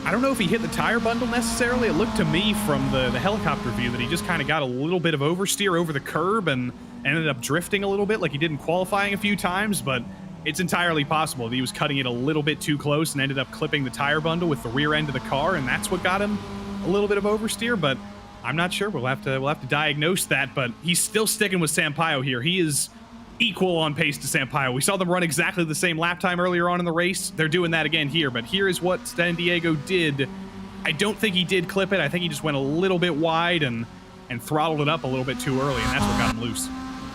I don't know if he hit the tire bundle necessarily. It looked to me from the helicopter view that he just kind of got a little bit of oversteer over the curb and ended up drifting a little bit like he did in qualifying a few times, but it's entirely possible that he was cutting it a little bit too close and ended up clipping the tire bundle with the rear end of the car, and that's what got him a little bit of oversteer, but I'm not sure. We'll have to diagnose that, but he's still sticking with Sampaio here. He is equal on pace to Sampaio. We saw them run exactly the same lap time earlier on in the race. They're doing that again here, but here is what San Diego did. I don't think he did clip it. I think he just went a little bit wide and throttled it up a little bit too early, and that's what got him loose.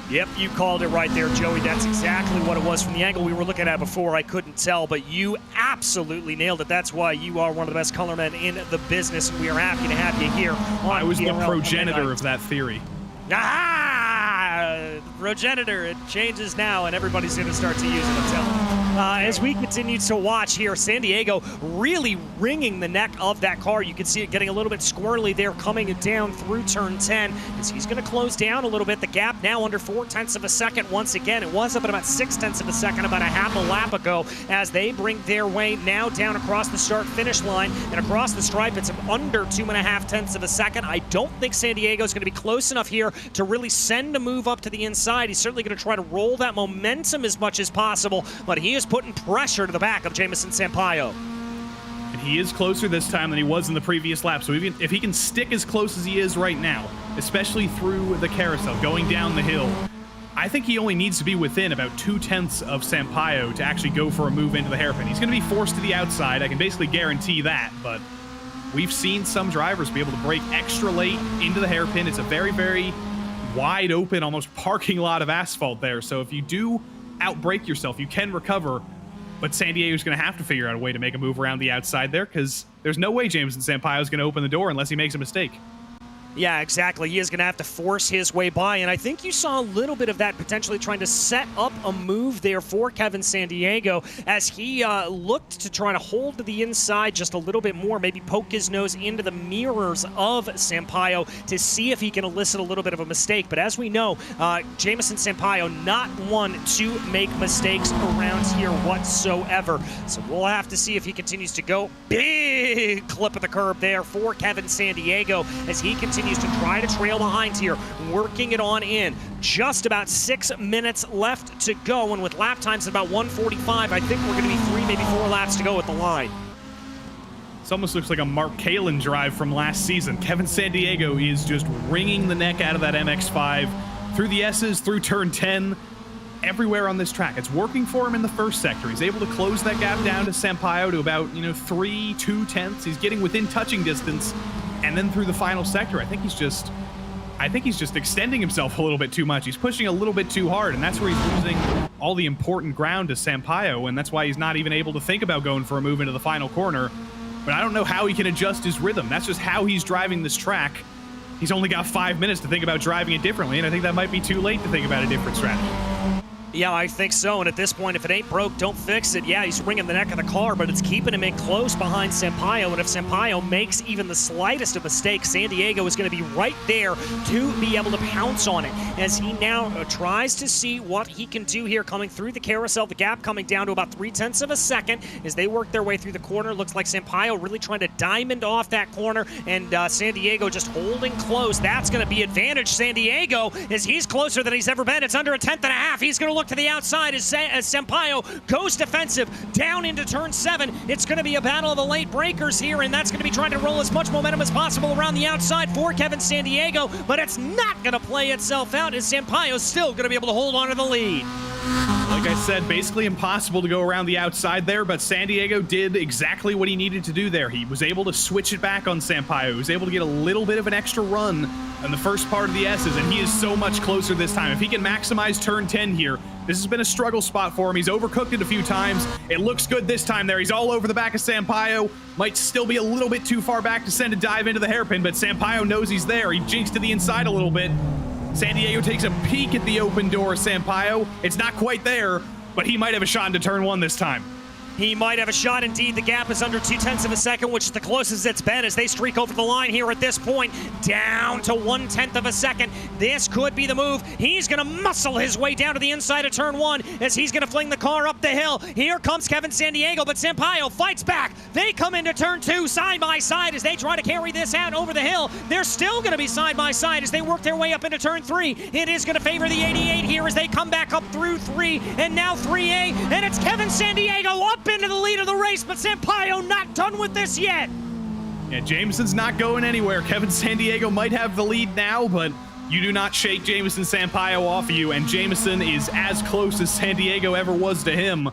Yep, you called it right there, Joey. That's exactly what it was. From the angle we were looking at before, I couldn't tell, but you absolutely nailed it. That's why you are one of the best colormen in the business, and we are happy to have you here on I was PRL the progenitor of that theory. Ah! progenitor. It changes now, and everybody's going to start to use it, I'm telling you. As we continue to watch here, San Diego really wringing the neck of that car. You can see it getting a little bit squirrely there coming down through turn 10 as he's going to close down a little bit. The gap now under 0.4 of a second once again. It was up at about 0.6 of a second about a half a lap ago as they bring their way now down across the start-finish line and across the stripe. It's under 2.5 of a second. I don't think San Diego's going to be close enough here to really send a move up to the inside. He's certainly going to try to roll that momentum as much as possible, but he is putting pressure to the back of Jamison Sampaio. And he is closer this time than he was in the previous lap. So even if he can stick as close as he is right now, especially through the carousel, going down the hill, I think he only needs to be within about 0.2 of Sampaio to actually go for a move into the hairpin. He's going to be forced to the outside. I can basically guarantee that, but we've seen some drivers be able to brake extra late into the hairpin. It's a very, very wide open, almost parking lot of asphalt there. So if you do outbrake yourself, you can recover. But San Diego's going to have to figure out a way to make a move around the outside there because there's no way Jamison Sampaio is going to open the door unless he makes a mistake. Yeah, exactly. He is going to have to force his way by, and I think you saw a little bit of that potentially trying to set up a move there for Kevin San Diego as he looked to try to hold to the inside just a little bit more, maybe poke his nose into the mirrors of Sampaio to see if he can elicit a little bit of a mistake. But as we know, Jamison Sampaio not one to make mistakes around here whatsoever. So we'll have to see if he continues to go. Big clip of the curb there for Kevin San Diego as he continues to try to trail behind here, working it on in. Just about 6 minutes left to go, and with lap times at about 1:45, I think we're going to be 3, maybe 4 laps to go at the line. This almost looks like a Mark Kalin drive from last season. Kevin San Diego is just wringing the neck out of that MX-5 through the S's, through turn 10, everywhere on this track. It's working for him in the first sector. He's able to close that gap down to Sampaio to about 3.2. He's getting within touching distance. And then through the final sector, I think he's just extending himself a little bit too much. He's pushing a little bit too hard, and that's where he's losing all the important ground to Sampaio, and that's why he's not even able to think about going for a move into the final corner. But I don't know how he can adjust his rhythm. That's just how he's driving this track. He's only got 5 minutes to think about driving it differently, and I think that might be too late to think about a different strategy. Yeah, I think so, and at this point, if it ain't broke, don't fix it. Yeah, he's wringing the neck of the car, but it's keeping him in close behind Sampaio, and if Sampaio makes even the slightest of mistake, San Diego is going to be right there to be able to pounce on it, as he now tries to see what he can do here coming through the carousel, the gap coming down to about 0.3 of a second as they work their way through the corner. Looks like Sampaio really trying to diamond off that corner, and San Diego just holding close. That's going to be advantage San Diego, as he's closer than he's ever been. It's under 1/10.5. He's going to look to the outside as Sampaio goes defensive down into turn 7. It's going to be a battle of the late breakers here, and that's going to be trying to roll as much momentum as possible around the outside for Kevin San Diego, but it's not going to play itself out as Sampaio's still going to be able to hold on to the lead. Like I said, basically impossible to go around the outside there, but San Diego did exactly what he needed to do there. He was able to switch it back on Sampaio. He was able to get a little bit of an extra run in the first part of the S's, and he is so much closer this time. If he can maximize turn 10 here, this has been a struggle spot for him. He's overcooked it a few times. It looks good this time there. He's all over the back of Sampaio. Might still be a little bit too far back to send a dive into the hairpin, but Sampaio knows he's there. He jinxed to the inside a little bit. San Diego takes a peek at the open door of Sampaio. It's not quite there, but he might have a shot into turn 1 this time. He might have a shot indeed. The gap is under 0.2 of a second, which is the closest it's been as they streak over the line here at this point, down to 1/10 of a second. This could be the move. He's going to muscle his way down to the inside of turn 1 as he's going to fling the car up the hill. Here comes Kevin San Diego, but Sampaio fights back. They come into turn 2 side by side as they try to carry this out over the hill. They're still going to be side by side as they work their way up into turn 3. It is going to favor the 88 here as they come back up through 3 and now 3A, and it's Kevin San Diego up into the lead of the race, but Sampaio not done with this yet. Yeah, Jameson's not going anywhere. Kevin San Diego might have the lead now, but you do not shake Jamison Sampaio off of you, and Jamison is as close as San Diego ever was to him.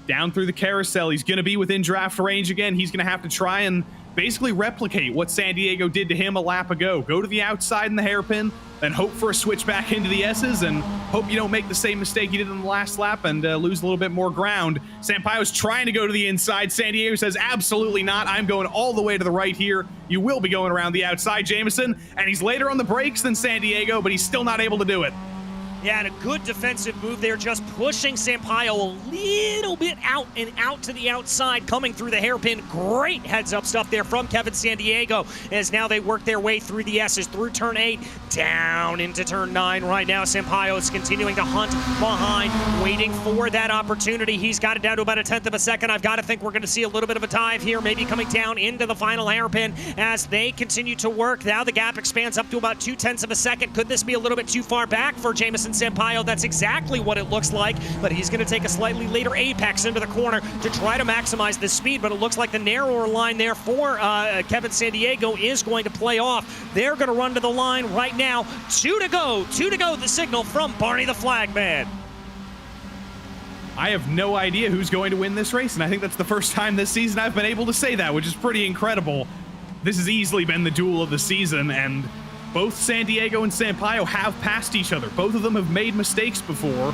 Down through the carousel, he's going to be within draft range again. He's going to have to try and basically replicate what San Diego did to him a lap ago. Go to the outside in the hairpin, then hope for a switch back into the S's, and hope you don't make the same mistake you did in the last lap and lose a little bit more ground. Sampaio's trying to go to the inside. San Diego says, absolutely not. I'm going all the way to the right here. You will be going around the outside, Jamison. And he's later on the brakes than San Diego, but he's still not able to do it. Yeah, and a good defensive move there, just pushing Sampaio a little bit out and out to the outside, coming through the hairpin. Great heads-up stuff there from Kevin Sandiego, as now they work their way through the S's, through turn 8, down into turn 9 right now. Sampaio is continuing to hunt behind, waiting for that opportunity. He's got it down to about a 1/10 of a second. I've got to think we're going to see a little bit of a dive here, maybe coming down into the final hairpin as they continue to work. Now the gap expands up to about 2/10 of a second. Could this be a little bit too far back for Jamison Sampaio? That's exactly what it looks like, but he's going to take a slightly later apex into the corner to try to maximize the speed, but it looks like the narrower line there for Kevin Sandiego is going to play off. They're going to run to the line right now. 2 to go, the signal from Barney the Flagman. I have no idea who's going to win this race, and I think that's the first time this season I've been able to say that, which is pretty incredible. This has easily been the duel of the season, and both Sandiego and Sampaio have passed each other. Both of them have made mistakes before.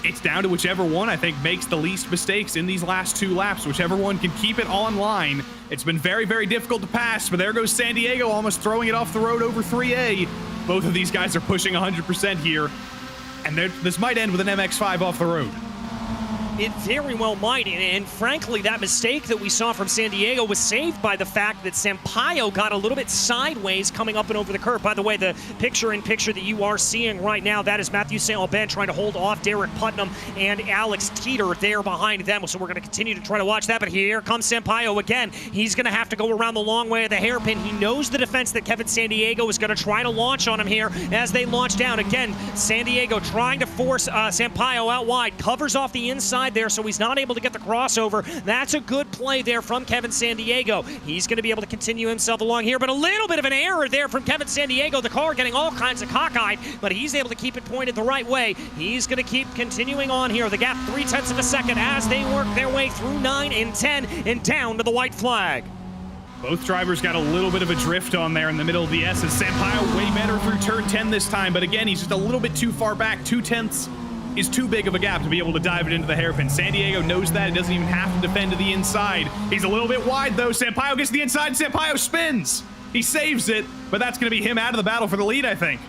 It's down to whichever one, I think, makes the least mistakes in these last 2 laps. Whichever one can keep it online. It's been very, very difficult to pass, but there goes Sandiego almost throwing it off the road over 3A. Both of these guys are pushing 100% here, and this might end with an MX-5 off the road. It very well might, and frankly, that mistake that we saw from Sandiego was saved by the fact that Sampaio got a little bit sideways coming up and over the curve. By the way, the picture-in-picture that you are seeing right now, that is Matthew St. Aubin trying to hold off Derek Putnam and Alex Teeter there behind them, so we're going to continue to try to watch that, but here comes Sampaio again. He's going to have to go around the long way of the hairpin. He knows the defense that Kevin Sandiego is going to try to launch on him here as they launch down. Again, Sandiego trying to force Sampaio out wide, covers off the inside there, so he's not able to get the crossover. That's a good play there from Kevin Sandiego. He's going to be able to continue himself along here, but a little bit of an error there from Kevin Sandiego. The car getting all kinds of cockeyed, but he's able to keep it pointed the right way. He's going to keep continuing on here. The gap 3/10 of a second as they work their way through 9 and 10 and down to the white flag. Both drivers got a little bit of a drift on there in the middle of the S's. Sampaio way better through turn 10 this time, but again, he's just a little bit too far back. 2/10 is too big of a gap to be able to dive it into the hairpin. Sandiego knows that. He doesn't even have to defend to the inside. He's a little bit wide, though. Sampaio gets to the inside. Sampaio spins. He saves it, but that's going to be him out of the battle for the lead, I think.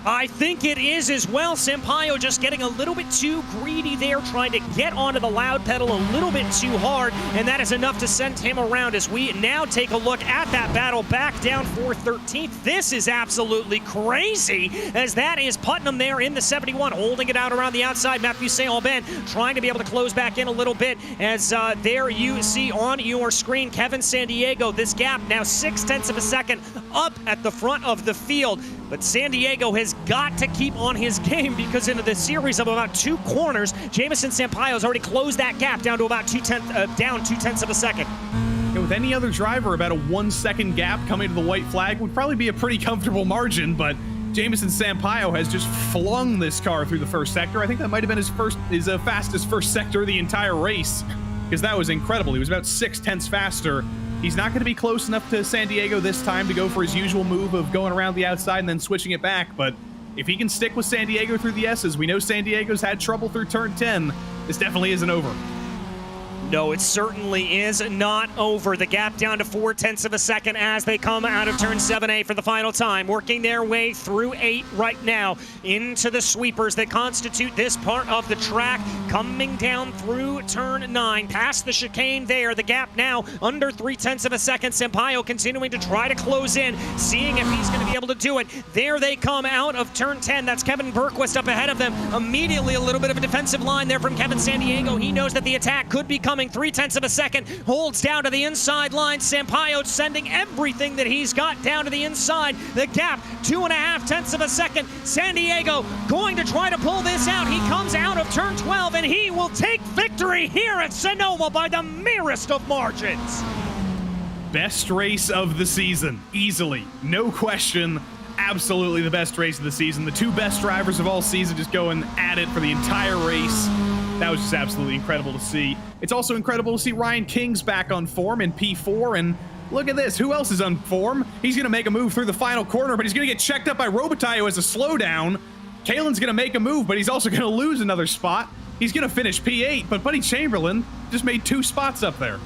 I think it is as well. Sampaio just getting a little bit too greedy there, trying to get onto the loud pedal a little bit too hard, and that is enough to send him around as we now take a look at that battle back down for 13th. This is absolutely crazy, as that is Putnam there in the 71, holding it out around the outside. Matthew St. Aubin trying to be able to close back in a little bit, as there you see on your screen Kevin Sandiego. This gap now 6/10 of a second up at the front of the field. But Sandiego has got to keep on his game, because in the series of about 2 corners, Jamison Sampaio has already closed that gap down to about 2/10 of a second. Yeah, with any other driver, about a 1-second gap coming to the white flag would probably be a pretty comfortable margin, but Jamison Sampaio has just flung this car through the first sector. I think that might have been his fastest first sector of the entire race, because that was incredible. He was about 6/10 faster. He's not going to be close enough to Sandiego this time to go for his usual move of going around the outside and then switching it back, but if he can stick with Sandiego through the S's, we know Sandiego's had trouble through turn 10. This definitely isn't over. No, it certainly is not over. The gap down to 4/10 of a second as they come out of turn 7A for the final time, working their way through 8 right now into the sweepers that constitute this part of the track, coming down through turn 9, past the chicane there. The gap now under 3/10 of a second. Sampaio continuing to try to close in, seeing if he's going to be able to do it. There they come out of turn 10. That's Kevin Berquist up ahead of them. Immediately a little bit of a defensive line there from Kevin Sandiego. He knows that the attack could be coming. 3/10 of a second, holds down to the inside line. Sampaio sending everything that he's got down to the inside. The gap, 2.5 of a second. Sandiego going to try to pull this out. He comes out of turn 12, and he will take victory here at Sonoma by the merest of margins. Best race of the season, easily, no question. Absolutely the best race of the season. The 2 best drivers of all season just going at it for the entire race. That was just absolutely incredible to see. It's also incredible to see Ryan King's back on form in P4, and look at this. Who else is on form? He's going to make a move through the final corner, but he's going to get checked up by Robitaille as a slowdown. Kalen's going to make a move, but he's also going to lose another spot. He's going to finish P8, but Buddy Chamberlain just made 2 spots up there.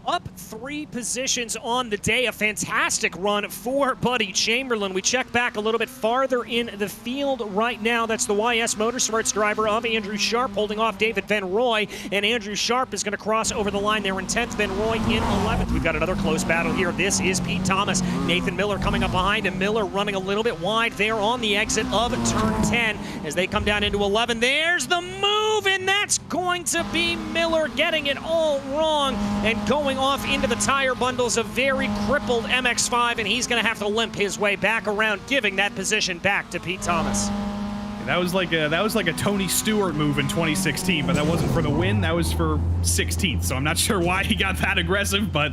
up 3 positions on the day. A fantastic run for Buddy Chamberlain. We check back a little bit farther in the field right now. That's the YS Motorsports driver of Andrew Sharp holding off David Van Roy, and Andrew Sharp is going to cross over the line there in 10th, Van Roy in 11th. We've got another close battle here. This is Pete Thomas. Nathan Miller coming up behind him. Miller running a little bit wide there on the exit of turn 10 as they come down into 11. There's the move, and that's going to be Miller getting it all wrong and going off into the tire bundles. A very crippled MX-5, and he's going to have to limp his way back around, giving that position back to Pete Thomas. That was like a Tony Stewart move in 2016, but that wasn't for the win. That was for 16th. So I'm not sure why he got that aggressive, but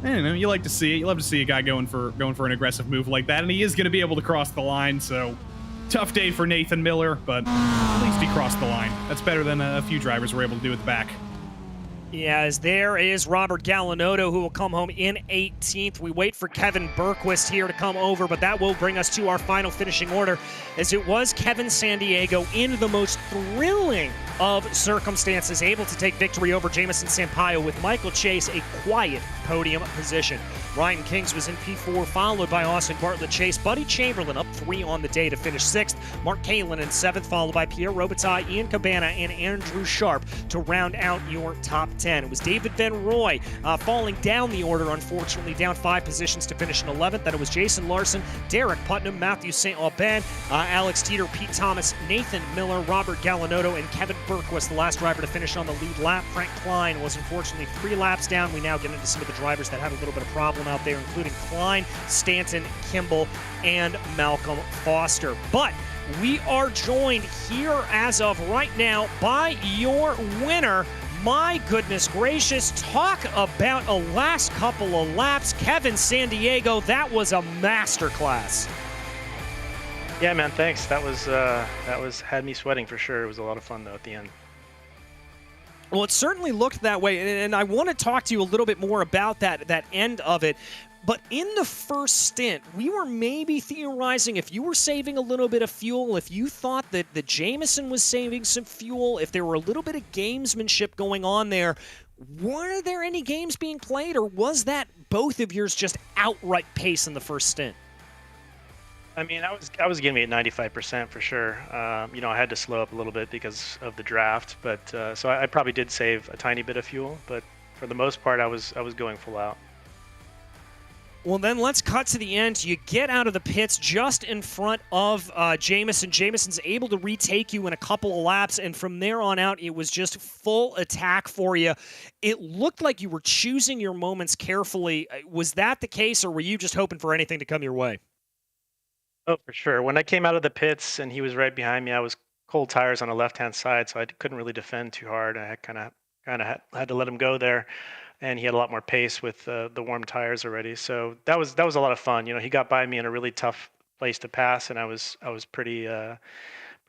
you know, you like to see it. You love to see a guy going for an aggressive move like that, and he is going to be able to cross the line. So tough day for Nathan Miller, but at least he crossed the line. That's better than a few drivers were able to do at the back. Yeah, as there is Robert Gallinotto, who will come home in 18th. We wait for Kevin Berquist here to come over, but that will bring us to our final finishing order, as it was Kevin Sandiego in the most thrilling of circumstances, able to take victory over Jamison Sampaio with Michael Chase a quiet podium position. Ryan Kings was in P4, followed by Austin Bartlett Chase. Buddy Chamberlain up 3 on the day to finish 6th. Mark Kalin in 7th, followed by Pierre Robitaille, Ian Cabana, and Andrew Sharp to round out your top 10. It was David Van Roy falling down the order, unfortunately, down 5 positions to finish in 11th. Then it was Jason Larson, Derek Putnam, Matthew St. Aubin, Alex Teeter, Pete Thomas, Nathan Miller, Robert Gallinotto, and Kevin Berquist, the last driver to finish on the lead lap. Frank Klein was unfortunately 3 laps down. We now get into some of the drivers that had a little bit of problem out there, including Klein, Stanton, Kimball, and Malcolm Foster. But we are joined here as of right now by your winner. My goodness gracious, talk about a last couple of laps. Kevin Sandiego, that was a masterclass. Yeah, man, thanks. That was had me sweating for sure. It was a lot of fun though at the end. Well, it certainly looked that way, and I want to talk to you a little bit more about that end of it. But in the first stint, we were maybe theorizing if you were saving a little bit of fuel, if you thought that the Jamison was saving some fuel, if there were a little bit of gamesmanship going on there. Were there any games being played, or was that both of yours just outright pace in the first stint? I mean, I was giving it 95% for sure. You know, I had to slow up a little bit because of the draft, but so I probably did save a tiny bit of fuel, but for the most part, I was going full out. Well, then let's cut to the end. You get out of the pits just in front of Jamison. Jamison's able to retake you in a couple of laps, and from there on out, it was just full attack for you. It looked like you were choosing your moments carefully. Was that the case, or were you just hoping for anything to come your way? Oh, for sure. When I came out of the pits and he was right behind me, I was cold tires on the left-hand side, so I couldn't really defend too hard. I kind of had to let him go there, and he had a lot more pace with the warm tires already. So that was a lot of fun. You know, he got by me in a really tough place to pass, and I was pretty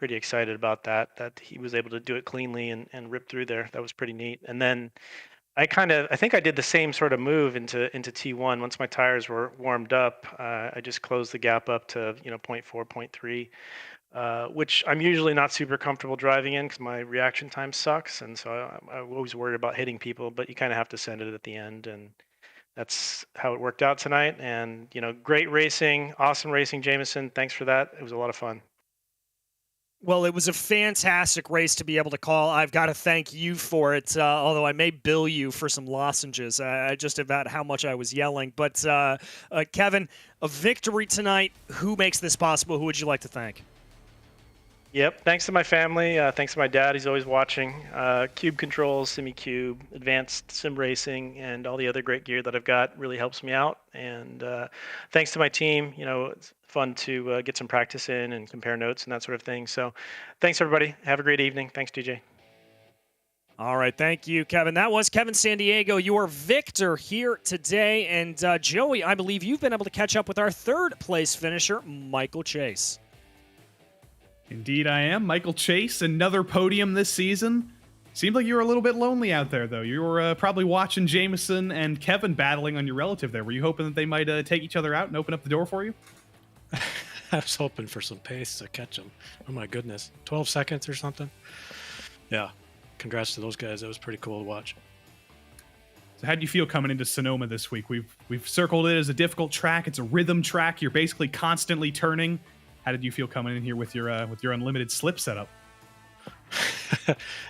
excited about that he was able to do it cleanly and rip through there. That was pretty neat. And then I think I did the same sort of move into T1. Once my tires were warmed up, I just closed the gap up to 0.4, 0.3, which I'm usually not super comfortable driving in because my reaction time sucks, and so I'm always worried about hitting people. But you kind of have to send it at the end, and that's how it worked out tonight. And great racing, awesome racing, Jamison. Thanks for that. It was a lot of fun. Well, it was a fantastic race to be able to call. I've got to thank you for it, although I may bill you for some lozenges just about how much I was yelling. But, Kevin, a victory tonight. Who makes this possible? Who would you like to thank? Yep, thanks to my family. Thanks to my dad. He's always watching. Cube Controls, SimiCube, Advanced Sim Racing, and all the other great gear that I've got really helps me out. And thanks to my team. It's fun to get some practice in and compare notes and that sort of thing. So thanks, everybody. Have a great evening. Thanks, DJ. All right, thank you, Kevin. That was Kevin Sandiego, your victor here today. And Joey, I believe you've been able to catch up with our third-place finisher, Michael Chase. Indeed I am. Michael Chase, another podium this season. Seemed like you were a little bit lonely out there, though. You were probably watching Jamison and Kevin battling on your relative there. Were you hoping that they might take each other out and open up the door for you? I was hoping for some pace to catch them. Oh my goodness, 12 seconds or something. Yeah, congrats to those guys. That was pretty cool to watch. So how do you feel coming into Sonoma this week? We've circled it as a difficult track. It's a rhythm track. You're basically constantly turning. How did you feel coming in here with your unlimited slip setup?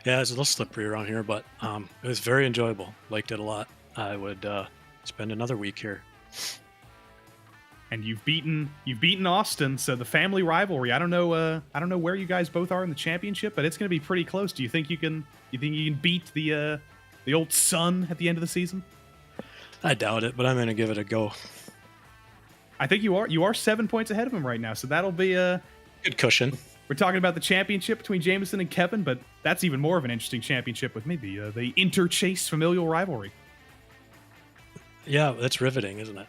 Yeah, it's a little slippery around here, but it was very enjoyable. Liked it a lot. I would spend another week here. And you've beaten Austin, so the family rivalry. I don't know where you guys both are in the championship, but it's going to be pretty close. Do you think you can beat the old son at the end of the season? I doubt it, but I'm going to give it a go. I think you are. You are 7 points ahead of him right now, so that'll be a good cushion. We're talking about the championship between Jameson and Kevin, but that's even more of an interesting championship with me, the inter-chase familial rivalry. Yeah, that's riveting, isn't it?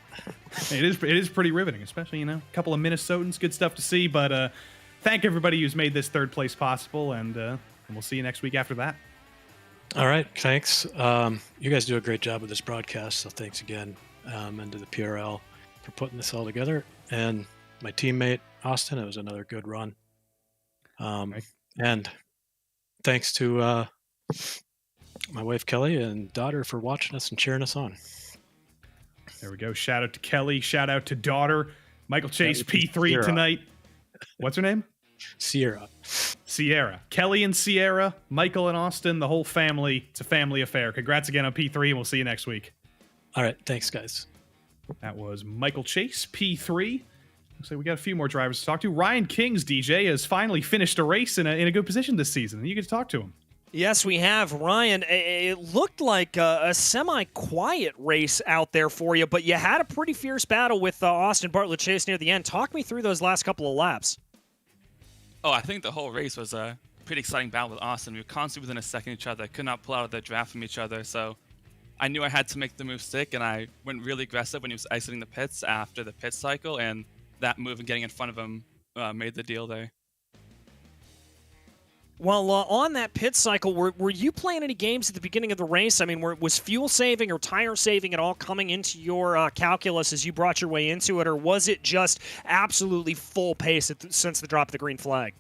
It is pretty riveting, especially, a couple of Minnesotans. Good stuff to see, but thank everybody who's made this third place possible, and we'll see you next week after that. All right, thanks. You guys do a great job with this broadcast, so thanks again, and to the PRL for putting this all together. And my teammate, Austin, it was another good run. And thanks to my wife, Kelly, and daughter for watching us and cheering us on. There we go. Shout out to Kelly. Shout out to daughter. Michael Chase, P3 Sierra. tonight. What's her name? Sierra. Kelly and Sierra, Michael and Austin, the whole family. It's a family affair. Congrats again on P3, and we'll see you next week. All right. Thanks, guys. That was Michael Chase, P3. Looks like we got a few more drivers to talk to. Ryan King's DJ has finally finished a race in a good position this season, and you get to talk to him. Yes, we have. Ryan, it looked like a semi-quiet race out there for you, but you had a pretty fierce battle with Austin Bartlett Chase near the end. Talk me through those last couple of laps. Oh, I think the whole race was a pretty exciting battle with Austin. We were constantly within a second of each other, could not pull out of the draft from each other, so I knew I had to make the move stick, and I went really aggressive when he was exiting the pits after the pit cycle, and that move and getting in front of him made the deal there. Well, on that pit cycle, were you playing any games at the beginning of the race? I mean, was fuel saving or tire saving at all coming into your calculus as you brought your way into it, or was it just absolutely full pace since the drop of the green flag?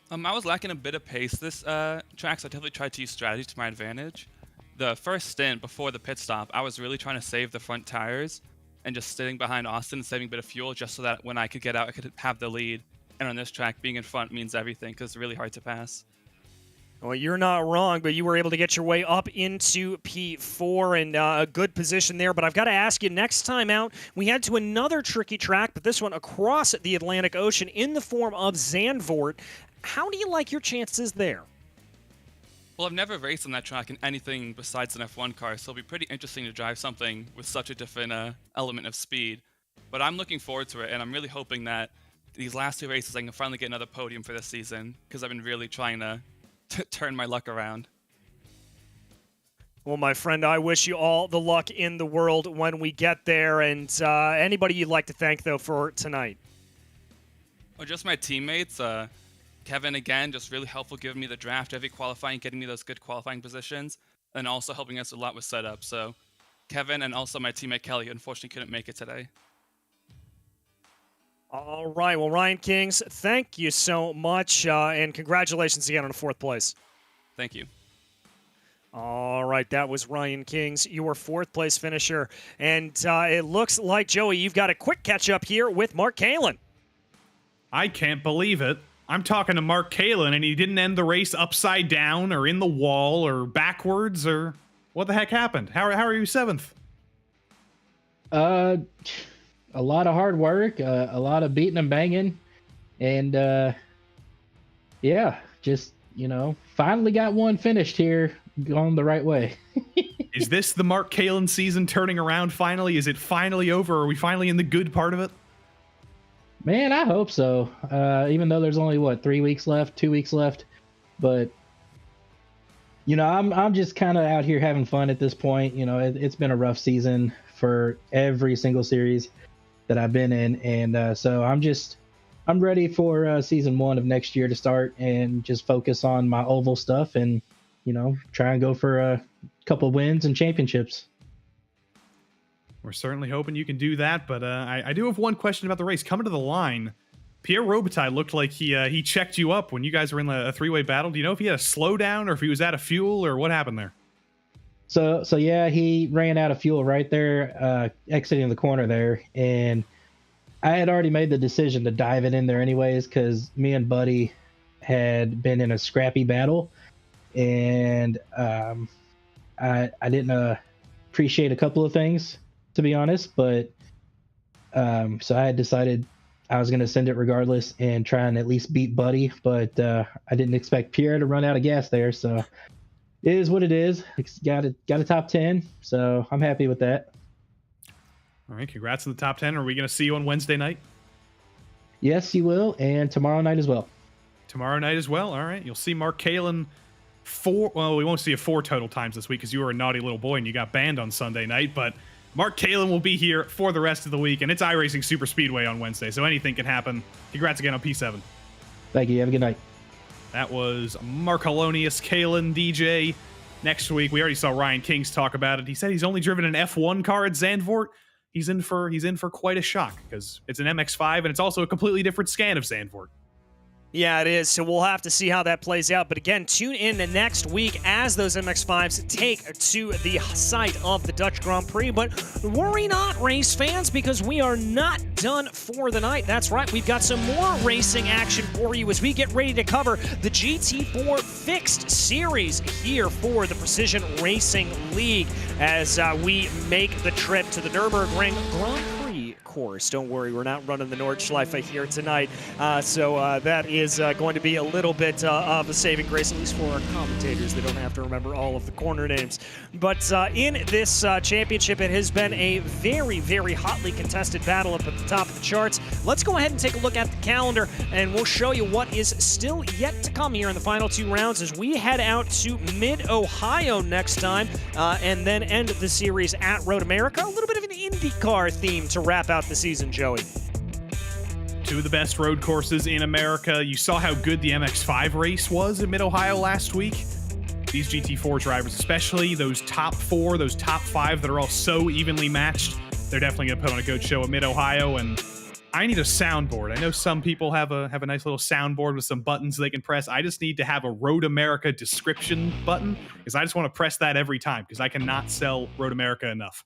I was lacking a bit of pace this track, so I definitely tried to use strategy to my advantage. The first stint before the pit stop, I was really trying to save the front tires and just sitting behind Austin and saving a bit of fuel just so that when I could get out, I could have the lead. And on this track, being in front means everything because it's really hard to pass. Well, you're not wrong, but you were able to get your way up into P4 and a good position there. But I've got to ask you, next time out, we head to another tricky track, but this one across the Atlantic Ocean in the form of Zandvoort. How do you like your chances there? Well, I've never raced on that track in anything besides an F1 car, so it'll be pretty interesting to drive something with such a different element of speed. But I'm looking forward to it, and I'm really hoping that these last two races I can finally get another podium for this season, because I've been really trying to turn my luck around. Well, my friend, I wish you all the luck in the world when we get there. And anybody you'd like to thank, though, for tonight? Well, just my teammates. Kevin, again, just really helpful giving me the draft, every qualifying, getting me those good qualifying positions, and also helping us a lot with setup. So Kevin and also my teammate Kelly unfortunately couldn't make it today. All right. Well, Ryan Kings, thank you so much, and congratulations again on the fourth place. Thank you. All right, that was Ryan Kings, your fourth place finisher. And it looks like, Joey, you've got a quick catch-up here with Mark Kalin. I can't believe it. I'm talking to Mark Kalin, and he didn't end the race upside down or in the wall or backwards, or what the heck happened? How are you seventh? A lot of hard work, a lot of beating and banging, and yeah, just, finally got one finished here, going the right way. Is this the Mark Kalin season turning around finally? Is it finally over? Are we finally in the good part of it? Man, I hope so. Even though there's only 2 weeks left, but I'm just kind of out here having fun at this point. It's been a rough season for every single series that I've been in, and so I'm ready for season 1 of next year to start and just focus on my oval stuff and try and go for a couple wins and championships. We're certainly hoping you can do that, but I do have one question about the race. Coming to the line, Pierre Robitaille looked like he checked you up when you guys were in a three-way battle. Do you know if he had a slowdown or if he was out of fuel or what happened there? So yeah, he ran out of fuel right there, exiting the corner there, and I had already made the decision to dive it in there anyways, because me and Buddy had been in a scrappy battle, and I didn't appreciate a couple of things, to be honest, but so I had decided I was going to send it regardless and try and at least beat Buddy, but I didn't expect Pierre to run out of gas there, so it is what it is. It's got a top 10, so I'm happy with that. All right, congrats on the top 10. Are we going to see you on Wednesday night? Yes, you will, and tomorrow night as well. Tomorrow night as well. All right, you'll see Mark Kalen we won't see you 4 total times this week because you were a naughty little boy and you got banned on Sunday night, but Mark Kalen will be here for the rest of the week, and it's iRacing Super Speedway on Wednesday, so anything can happen. Congrats again on P7. Thank you. Have a good night. That was Mark Helonius, Kalen, DJ. Next week, we already saw Ryan Kings talk about it. He said he's only driven an F1 car at Zandvoort. He's in for quite a shock because it's an MX-5 and it's also a completely different scan of Zandvoort. Yeah, it is. So we'll have to see how that plays out. But again, tune in the next week as those MX-5s take to the site of the Dutch Grand Prix. But worry not, race fans, because we are not done for the night. That's right. We've got some more racing action for you as we get ready to cover the GT4 Fixed Series here for the Precision Racing League as we make the trip to the Nürburgring Grand Prix course. Don't worry, we're not running the Nordschleife here tonight. So that is going to be a little bit of a saving grace, at least for our commentators. They don't have to remember all of the corner names. But in this championship, it has been a very, very hotly contested battle up at the top of the charts. Let's go ahead and take a look at the calendar, and we'll show you what is still yet to come here in the final 2 rounds as we head out to Mid-Ohio next time, and then end the series at Road America. A little bit of an IndyCar theme to wrap out the season, Joey. 2 of the best road courses in America. You saw how good the MX-5 race was in Mid-Ohio last week. These GT4 drivers, especially those top 4, those top 5 that are all so evenly matched, they're definitely going to put on a good show at Mid-Ohio. And I need a soundboard. I know some people have a nice little soundboard with some buttons they can press. I just need to have a Road America description button because I just want to press that every time because I cannot sell Road America enough.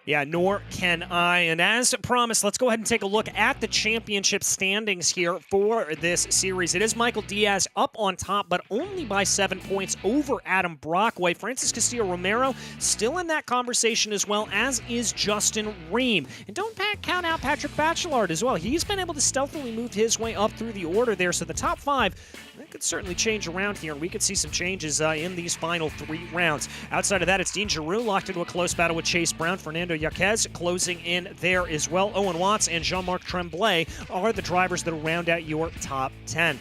Yeah, nor can I. And as promised, let's go ahead and take a look at the championship standings here for this series. It is Michael Diaz up on top, but only by 7 points over Adam Brockway. Francis Castillo-Romero still in that conversation as well, as is Justin Ream. And don't count out Patrick Bachelard as well. He's been able to stealthily move his way up through the order there. So the top 5, that could certainly change around here, and we could see some changes in these final 3 rounds. Outside of that, it's Dean Giroux locked into a close battle with Chase Brown. Fernando Yaquez closing in there as well. Owen Watts and Jean-Marc Tremblay are the drivers that round out your top 10.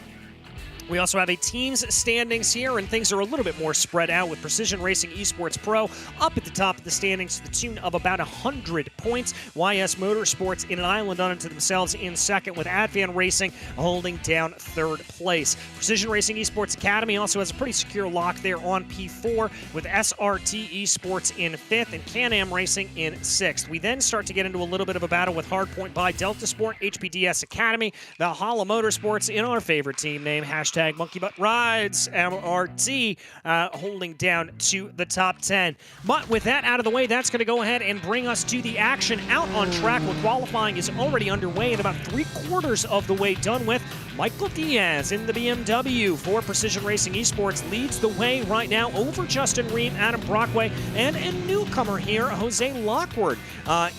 We also have a team's standings here, and things are a little bit more spread out with Precision Racing Esports Pro up at the top of the standings to the tune of about 100 points. YS Motorsports in an island unto themselves in second, with Advan Racing holding down 3rd place. Precision Racing Esports Academy also has a pretty secure lock there on P4, with SRT Esports in 5th and Can-Am Racing in 6th. We then start to get into a little bit of a battle with Hardpoint by Delta Sport, HPDS Academy, Valhalla Motorsports in our favorite team name, hashtag Monkey Butt Rides, MRT, holding down to the top 10. But with that out of the way, that's going to go ahead and bring us to the action out on track, where qualifying is already underway and about 3/4 of the way done with. Michael Diaz in the BMW for Precision Racing Esports leads the way right now over Justin Ream, Adam Brockway, and a newcomer here, Jose Lockwood.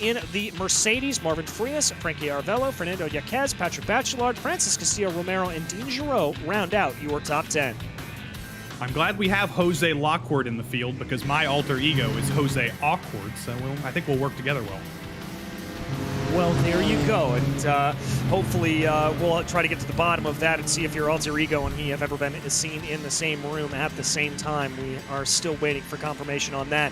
In the Mercedes, Marvin Frias, Frankie Arvello, Fernando Yaquez, Patrick Bachelard, Francis Castillo-Romero, and Dean Giroux round out your top 10. I'm glad we have Jose Lockwood in the field because my alter ego is Jose Awkward, so I think we'll work together well. Well, there you go, and hopefully we'll try to get to the bottom of that and see if your alter ego and he have ever been seen in the same room at the same time. We are still waiting for confirmation on that.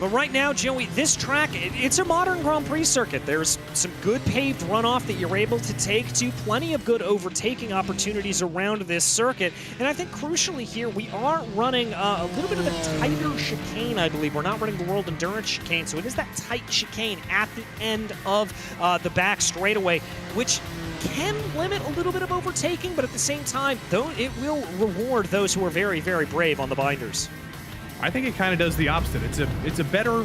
But right now, Joey, this track, it's a modern Grand Prix circuit. There's some good paved runoff that you're able to take to, plenty of good overtaking opportunities around this circuit. And I think crucially here, we are running a little bit of a tighter chicane, I believe. We're not running the World Endurance chicane, so it is that tight chicane at the end of the back straightaway, which can limit a little bit of overtaking, but at the same time, though, it will reward those who are very, very brave on the binders. I think it kind of does the opposite. It's a better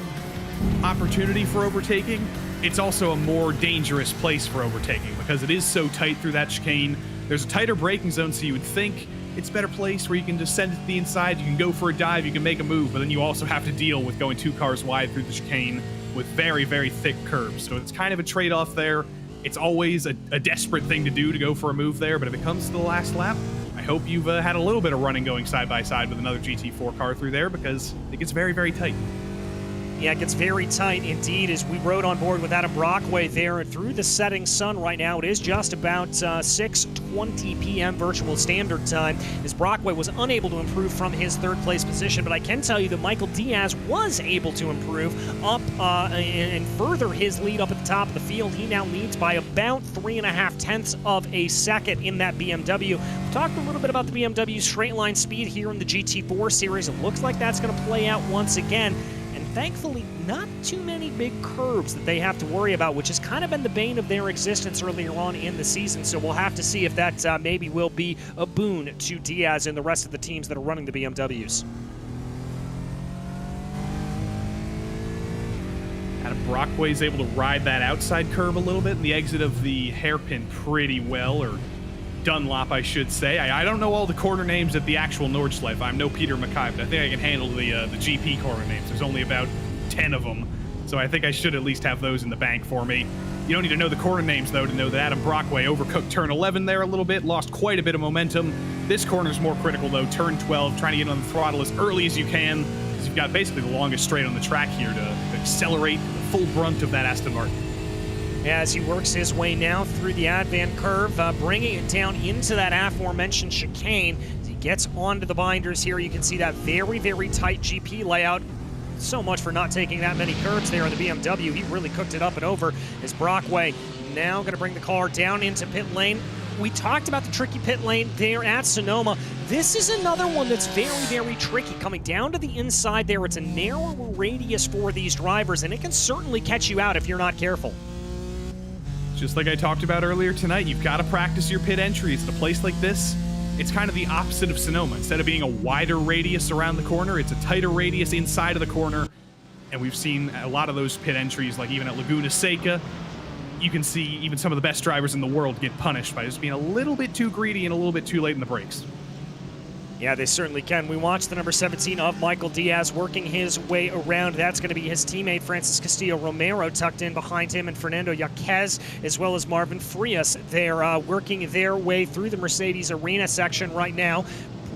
opportunity for overtaking. It's also a more dangerous place for overtaking because it is so tight through that chicane. There's a tighter braking zone, so you would think it's a better place where you can just send it to the inside, you can go for a dive, you can make a move, but then you also have to deal with going 2 cars wide through the chicane with very, very thick curbs. So it's kind of a trade-off there. It's always a desperate thing to do to go for a move there, but if it comes to the last lap, I hope you've had a little bit of running going side by side with another GT4 car through there because it gets very, very tight. Yeah, it gets very tight indeed as we rode on board with Adam Brockway there through the setting sun right now. It is just about 6:20 p.m. virtual standard time as Brockway was unable to improve from his 3rd place position, but I can tell you that Michael Diaz was able to improve up and further his lead up at the top of the field. He now leads by about 3.5 tenths of a second in that BMW. We talked a little bit about the BMW straight line speed here in the GT4 series. It looks like that's going to play out once again. Thankfully, not too many big curbs that they have to worry about, which has kind of been the bane of their existence earlier on in the season. So we'll have to see if that maybe will be a boon to Diaz and the rest of the teams that are running the BMWs. Adam Brockway's able to ride that outside curb a little bit and the exit of the hairpin pretty well, or Dunlop, I should say. I don't know all the corner names at the actual Nordschleife. I'm no Peter Mackay, but I think I can handle the GP corner names. There's only about 10 of them, so I think I should at least have those in the bank for me. You don't need to know the corner names, though, to know that Adam Brockway overcooked turn 11 there a little bit, lost quite a bit of momentum. This corner's more critical, though. Turn 12, trying to get on the throttle as early as you can, because you've got basically the longest straight on the track here to accelerate the full brunt of that Aston Martin. As he works his way now through the advent curve, bringing it down into that aforementioned chicane. As he gets onto the binders here, you can see that very, very tight GP layout. So much for not taking that many curbs there in the BMW. He really cooked it up and over as Brockway now going to bring the car down into pit lane. We talked about the tricky pit lane there at Sonoma. This is another one that's very, very tricky. Coming down to the inside there, it's a narrower radius for these drivers, and it can certainly catch you out if you're not careful. Just like I talked about earlier tonight, you've got to practice your pit entries. At a place like this, it's kind of the opposite of Sonoma. Instead of being a wider radius around the corner, it's a tighter radius inside of the corner. And we've seen a lot of those pit entries, like even at Laguna Seca, you can see even some of the best drivers in the world get punished by just being a little bit too greedy and a little bit too late in the brakes. Yeah, they certainly can. We watched the number 17 of Michael Diaz working his way around. That's going to be his teammate, Francis Castillo-Romero, tucked in behind him, and Fernando Yaquez, as well as Marvin Frias. They're working their way through the Mercedes Arena section right now,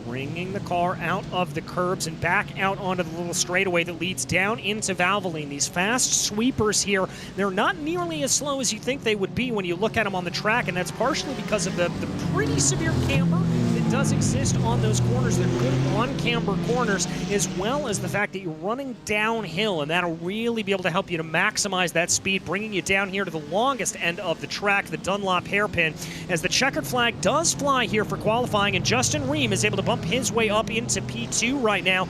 bringing the car out of the curbs and back out onto the little straightaway that leads down into Valvoline. These fast sweepers here, they're not nearly as slow as you think they would be when you look at them on the track, and that's partially because of the pretty severe camber that does exist on those corners. They're good on-camber corners, as well as the fact that you're running downhill, and that'll really be able to help you to maximize that speed, bringing you down here to the longest end of the track, the Dunlop hairpin, as the checkered flag does fly here for qualifying, and Justin Ream is able to bump his way up into P2 right now,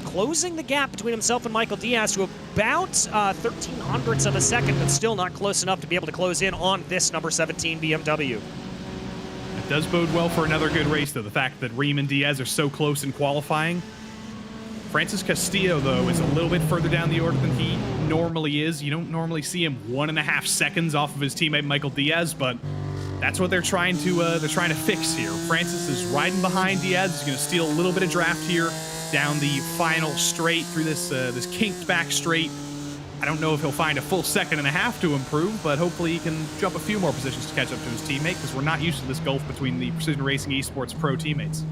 closing the gap between himself and Michael Diaz to about 13 hundredths of a second, but still not close enough to be able to close in on this number 17 BMW. It does bode well for another good race, though, the fact that Ream and Diaz are so close in qualifying. Francis Castillo, though, is a little bit further down the order than he normally is. You don't normally see him 1.5 seconds off of his teammate Michael Diaz, but that's what they're trying to fix here. Francis is riding behind Diaz. He's going to steal a little bit of draft here down the final straight through this kinked back straight. I don't know if he'll find a full 1.5 seconds to improve, but hopefully he can jump a few more positions to catch up to his teammate, because we're not used to this gulf between the Precision Racing Esports pro teammates.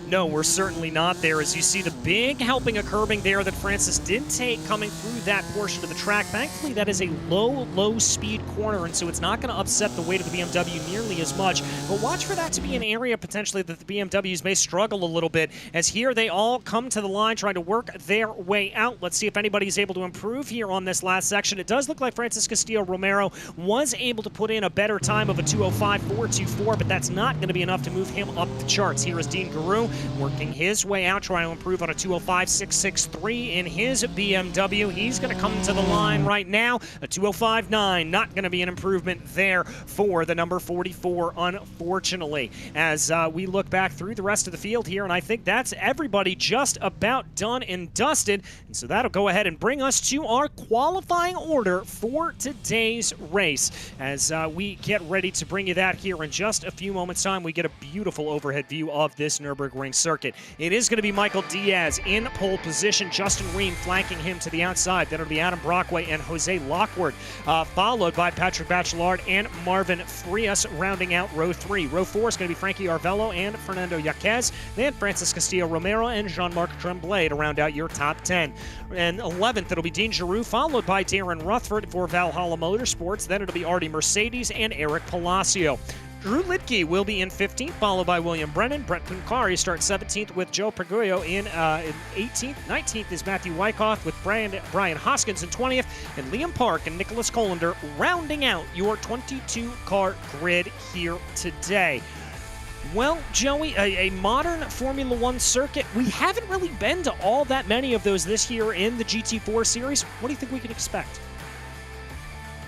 No, we're certainly not there, as you see the big helping of curbing there that Francis did take coming through that portion of the track. Thankfully, that is a low speed corner, and so it's not going to upset the weight of the BMW nearly as much. But watch for that to be an area potentially that the BMWs may struggle a little bit, as here they all come to the line trying to work their way out. Let's see if anybody's able to improve here on this last section. It does look like Francis Castillo-Romero was able to put in a better time of a 2:05.424, but that's not going to be enough to move him up the charts. Here is Dean Guru. working his way out, trying to improve on a 205.663 in his BMW. He's going to come to the line right now. A 205.9, not going to be an improvement there for the number 44, unfortunately. As we look back through the rest of the field here, and I think that's everybody just about done and dusted. And so that'll go ahead and bring us to our qualifying order for today's race. As we get ready to bring you that here in just a few moments' time, we get a beautiful overhead view of this Nürburgring circuit. It is going to be Michael Diaz in pole position, Justin Ream flanking him to the outside. Then it'll be Adam Brockway and Jose Lockwood, followed by Patrick Bachelard and Marvin Frias rounding out row 3. Row 4 is going to be Frankie Arvello and Fernando Yaquez, then Francis Castillo-Romero and Jean-Marc Tremblay to round out your top 10. And 11th, it'll be Dean Giroux, followed by Darren Rutherford for Valhalla Motorsports. Then it'll be Artie Mercedes and Eric Palacio. Drew Litke will be in 15th, followed by William Brennan. Brett Puncari starts 17th with Joe Perguyo in 18th. 19th is Matthew Wyckoff with Brian Hoskins in 20th. And Liam Park and Nicholas Colander rounding out your 22-car grid here today. Well, Joey, a modern Formula One circuit. We haven't really been to all that many of those this year in the GT4 series. What do you think we can expect?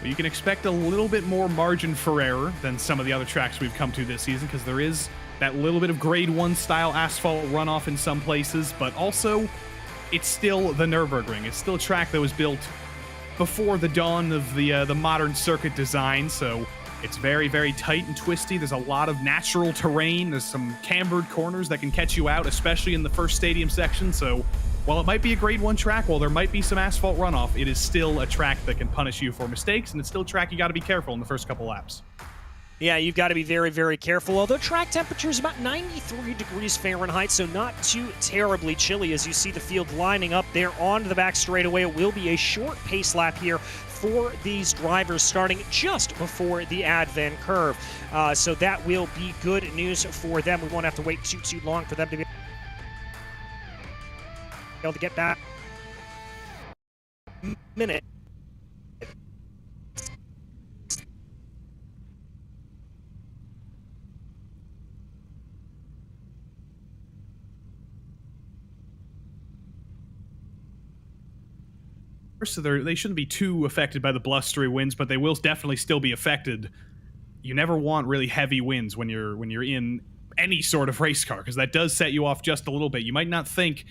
Well, you can expect a little bit more margin for error than some of the other tracks we've come to this season, because there is that little bit of grade 1 style asphalt runoff in some places, but also it's still the Nürburgring. It's still a track that was built before the dawn of the modern circuit design, so it's very, very tight and twisty. There's a lot of natural terrain. There's some cambered corners that can catch you out, especially in the first stadium section, so while it might be a grade 1 track, while there might be some asphalt runoff, it is still a track that can punish you for mistakes, and it's still a track you got to be careful in the first couple laps. Yeah, you've got to be very, very careful, although track temperature is about 93 degrees Fahrenheit, so not too terribly chilly as you see the field lining up there onto the back straightaway. It will be a short pace lap here for these drivers starting just before the advent curve. So that will be good news for them. We won't have to wait too long for them to be able to get that minute. So they shouldn't be too affected by the blustery winds, but they will definitely still be affected. You never want really heavy winds when you're in any sort of race car, because that does set you off just a little bit. You might not think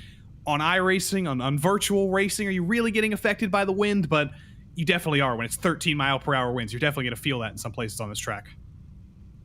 on iRacing, on virtual racing, are you really getting affected by the wind? But you definitely are when it's 13-mile-per-hour winds. You're definitely going to feel that in some places on this track.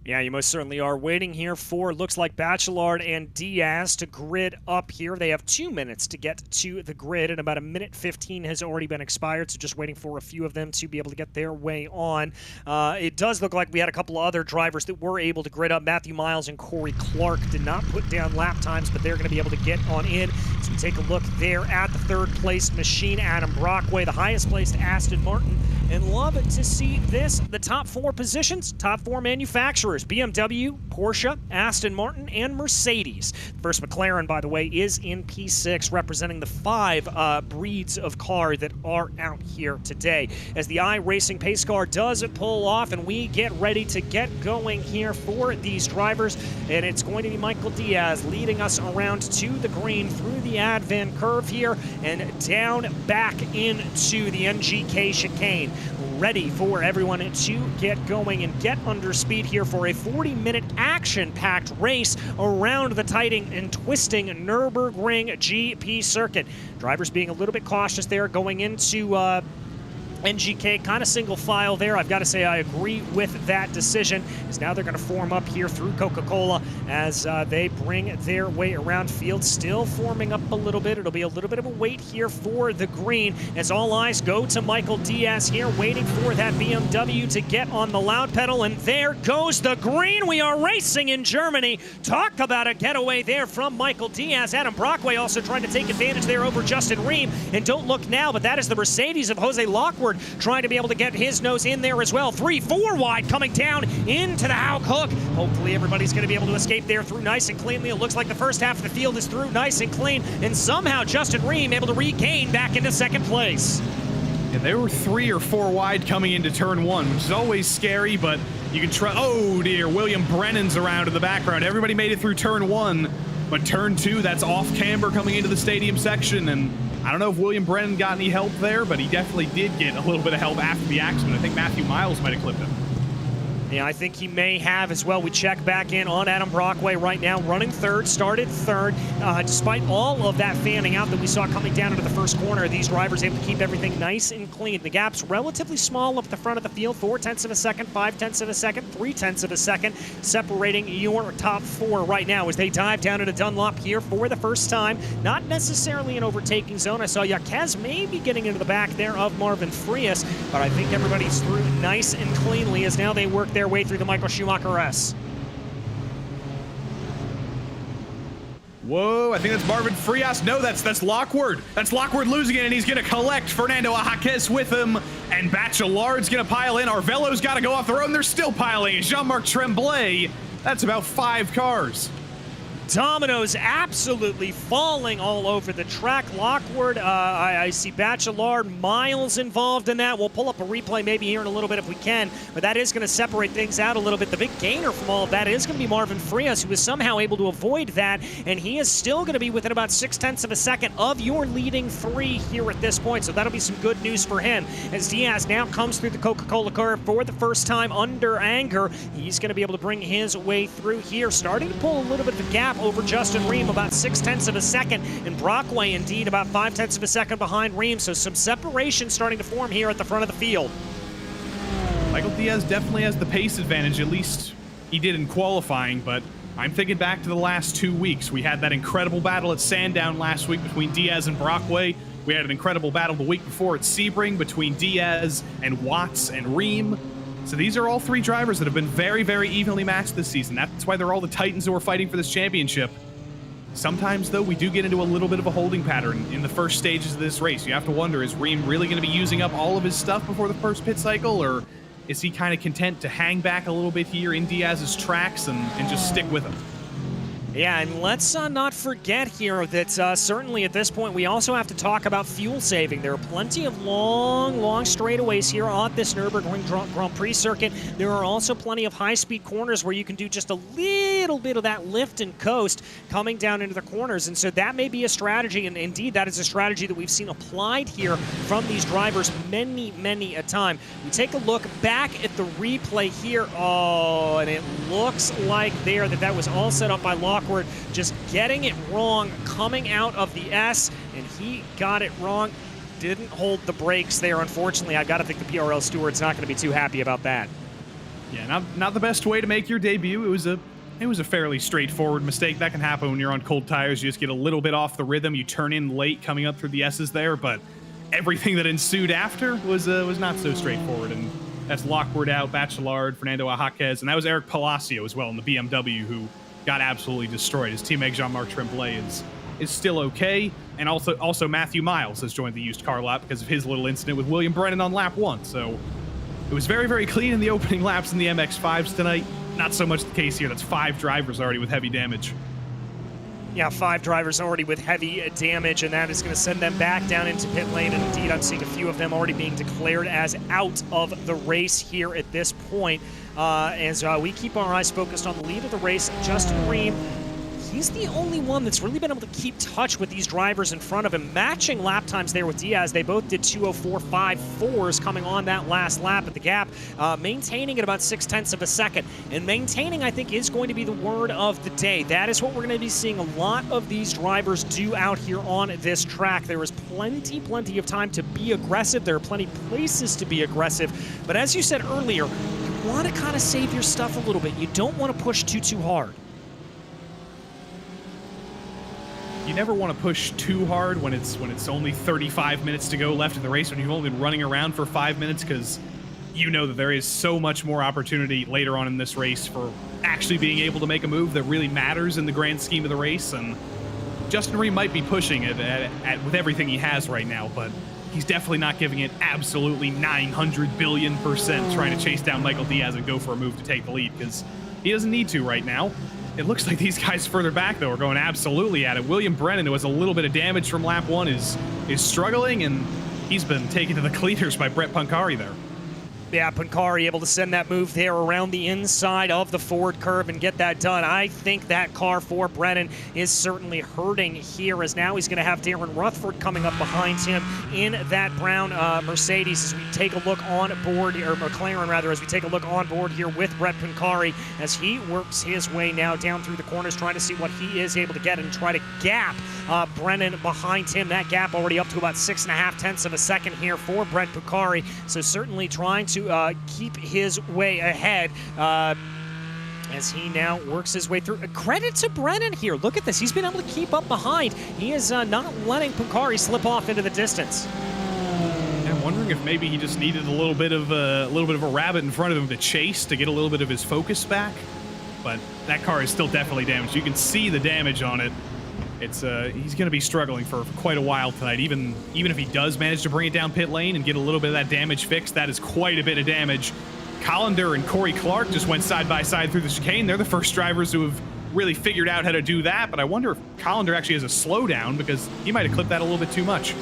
Yeah, you most certainly are. Waiting here for, looks like Bachelard and Diaz to grid up here. They have 2 minutes to get to the grid, and about 1:15 has already been expired, so just waiting for a few of them to be able to get their way on. It does look like we had a couple of other drivers that were able to grid up. Matthew Miles and Corey Clark did not put down lap times, but they're going to be able to get on in. So we take a look there at the third-place machine, Adam Brockway, the highest-placed Aston Martin. And love to see this, the top 4 positions, top 4 manufacturers, BMW, Porsche, Aston Martin, and Mercedes. First McLaren, by the way, is in P6, representing the 5 breeds of car that are out here today. As the iRacing pace car does pull off, and we get ready to get going here for these drivers, and it's going to be Michael Diaz leading us around to the green through the advent curve here, and down back into the NGK chicane. Ready for everyone to get going and get under speed here for a 40-minute action-packed race around the tightening and twisting Nürburgring GP circuit. Drivers being a little bit cautious there going into NGK, kind of single file there. I've got to say I agree with that decision, as now they're going to form up here through Coca-Cola as they bring their way around. Field still forming up a little bit. It'll be a little bit of a wait here for the green as all eyes go to Michael Diaz here, waiting for that BMW to get on the loud pedal, and there goes the green. We are racing in Germany. Talk about a getaway there from Michael Diaz. Adam Brockway also trying to take advantage there over Justin Ream, and don't look now, but that is the Mercedes of Jose Lockwood trying to be able to get his nose in there as well. 3-4 wide coming down into the Haug hook. Hopefully everybody's going to be able to escape there through nice and cleanly. It looks like the first half of the field is through nice and clean, and somehow Justin Ream able to regain back into second place. Yeah, they were 3 or 4 wide coming into turn 1, which is always scary, but you can try. Oh dear, William Brennan's around in the background. Everybody made it through turn 1. But turn 2, that's off camber coming into the stadium section, and I don't know if William Brennan got any help there, but he definitely did get a little bit of help after the accident. I think Matthew Miles might have clipped him. Yeah, I think he may have as well. We check back in on Adam Brockway right now, running third, started third. Despite all of that fanning out that we saw coming down into the first corner, these drivers able to keep everything nice and clean. The gap's relatively small up the front of the field, 0.4 of a second, 0.5 of a second, 0.3 of a second, separating your top 4 right now as they dive down into Dunlop here for the first time. Not necessarily an overtaking zone. I saw Yaquez maybe getting into the back there of Marvin Frias, but I think everybody's through nice and cleanly as now they work their way through the Michael Schumacher S. Whoa, I think that's Marvin Frias. No, that's Lockwood. That's Lockwood losing it, and he's going to collect Fernando Ajaquez with him. And Bachelard's going to pile in. Arvelo's got to go off the road, and they're still piling. Jean-Marc Tremblay, that's about 5 cars. Dominoes absolutely falling all over the track. Lockwood, I see Bachelard, Miles involved in that. We'll pull up a replay maybe here in a little bit if we can, but that is going to separate things out a little bit. The big gainer from all of that is going to be Marvin Frias, who is somehow able to avoid that, and he is still going to be within about 0.6 of a second of your leading 3 here at this point, so that'll be some good news for him. As Diaz now comes through the Coca-Cola curve for the first time under anger, he's going to be able to bring his way through here, starting to pull a little bit of a gap over Justin Ream, about 0.6 of a second, and Brockway indeed about 0.5 of a second behind Ream, so some separation starting to form here at the front of the field. Michael Diaz definitely has the pace advantage, at least he did in qualifying, but I'm thinking back to the last 2 weeks. We had that incredible battle at Sandown last week between Diaz and Brockway. We had an incredible battle the week before at Sebring between Diaz and Watts and Ream. So these are all 3 drivers that have been very, very evenly matched this season. That's why they're all the Titans who are fighting for this championship. Sometimes, though, we do get into a little bit of a holding pattern in the first stages of this race. You have to wonder, is Ream really going to be using up all of his stuff before the first pit cycle, or is he kind of content to hang back a little bit here in Diaz's tracks and just stick with him? Yeah, and let's not forget here that certainly at this point we also have to talk about fuel saving. There are plenty of long straightaways here on this Nürburgring Grand Prix circuit. There are also plenty of high-speed corners where you can do just a little bit of that lift and coast coming down into the corners, and so that may be a strategy, and indeed that is a strategy that we've seen applied here from these drivers many a time. We take a look back at the replay here. Oh, and it looks like that was all set up by Lockwood, just getting it wrong coming out of the S, and he got it wrong. Didn't hold the brakes there, unfortunately. I've got to think the PRL steward's not going to be too happy about that. Yeah, not the best way to make your debut. It was a fairly straightforward mistake. That can happen when you're on cold tires. You just get a little bit off the rhythm. You turn in late coming up through the S's there, but everything that ensued after was not so straightforward. And that's Lockwood out, Bachelard, Fernando Ajaquez, and that was Eric Palacio as well in the BMW, who got absolutely destroyed. His teammate Jean-Marc Tremblay is still okay, and also Matthew Miles has joined the used car lap because of his little incident with William Brennan on lap 1. So it was very, very clean in the opening laps in the MX-5s tonight. Not so much the case here. That's 5 drivers already with heavy damage. Yeah, 5 drivers already with heavy damage, and that is going to send them back down into pit lane. And indeed, I'm seeing a few of them already being declared as out of the race here at this point. As we keep our eyes focused on the lead of the race, Justin Ream, he's the only one that's really been able to keep touch with these drivers in front of him, matching lap times there with Diaz. They both did 2:04.54s coming on that last lap at the gap, maintaining at about 0.6 of a second. And maintaining, I think, is going to be the word of the day. That is what we're going to be seeing a lot of these drivers do out here on this track. There is plenty of time to be aggressive. There are plenty places to be aggressive. But as you said earlier, you want to kind of save your stuff a little bit. You don't want to push too hard. You never want to push too hard when it's only 35 minutes to go left in the race, when you've only been running around for 5 minutes, because you know that there is so much more opportunity later on in this race for actually being able to make a move that really matters in the grand scheme of the race. And Justin Ream might be pushing it with everything he has right now, but he's definitely not giving it absolutely 900 billion% trying to chase down Michael Diaz and go for a move to take the lead, because he doesn't need to right now. It looks like these guys further back, though, are going absolutely at it. William Brennan, who has a little bit of damage from lap 1, is struggling, and he's been taken to the cleaners by Brett Pancari there. Yeah, Pancari able to send that move there around the inside of the forward curve and get that done. I think that car for Brennan is certainly hurting here, as now he's going to have Darren Rutherford coming up behind him in that brown Mercedes as we take a look on board, or McLaren rather, as we take a look on board here with Brett Pancari as he works his way now down through the corners, trying to see what he is able to get and try to gap Brennan behind him. That gap already up to about 6.5 tenths of a second here for Brett Pancari, so certainly trying to keep his way ahead as he now works his way through. Credit to Brennan here. Look at this. He's been able to keep up behind. He is not letting Pancari slip off into the distance. I'm wondering if maybe he just needed a little bit of a rabbit in front of him to chase to get a little bit of his focus back. But that car is still definitely damaged. You can see the damage on it. It's he's going to be struggling for quite a while tonight. Even if he does manage to bring it down pit lane and get a little bit of that damage fixed, that is quite a bit of damage. Collender and Corey Clark just went side by side through the chicane. They're the first drivers who have really figured out how to do that, but I wonder if Collender actually has a slowdown, because he might have clipped that a little bit too much.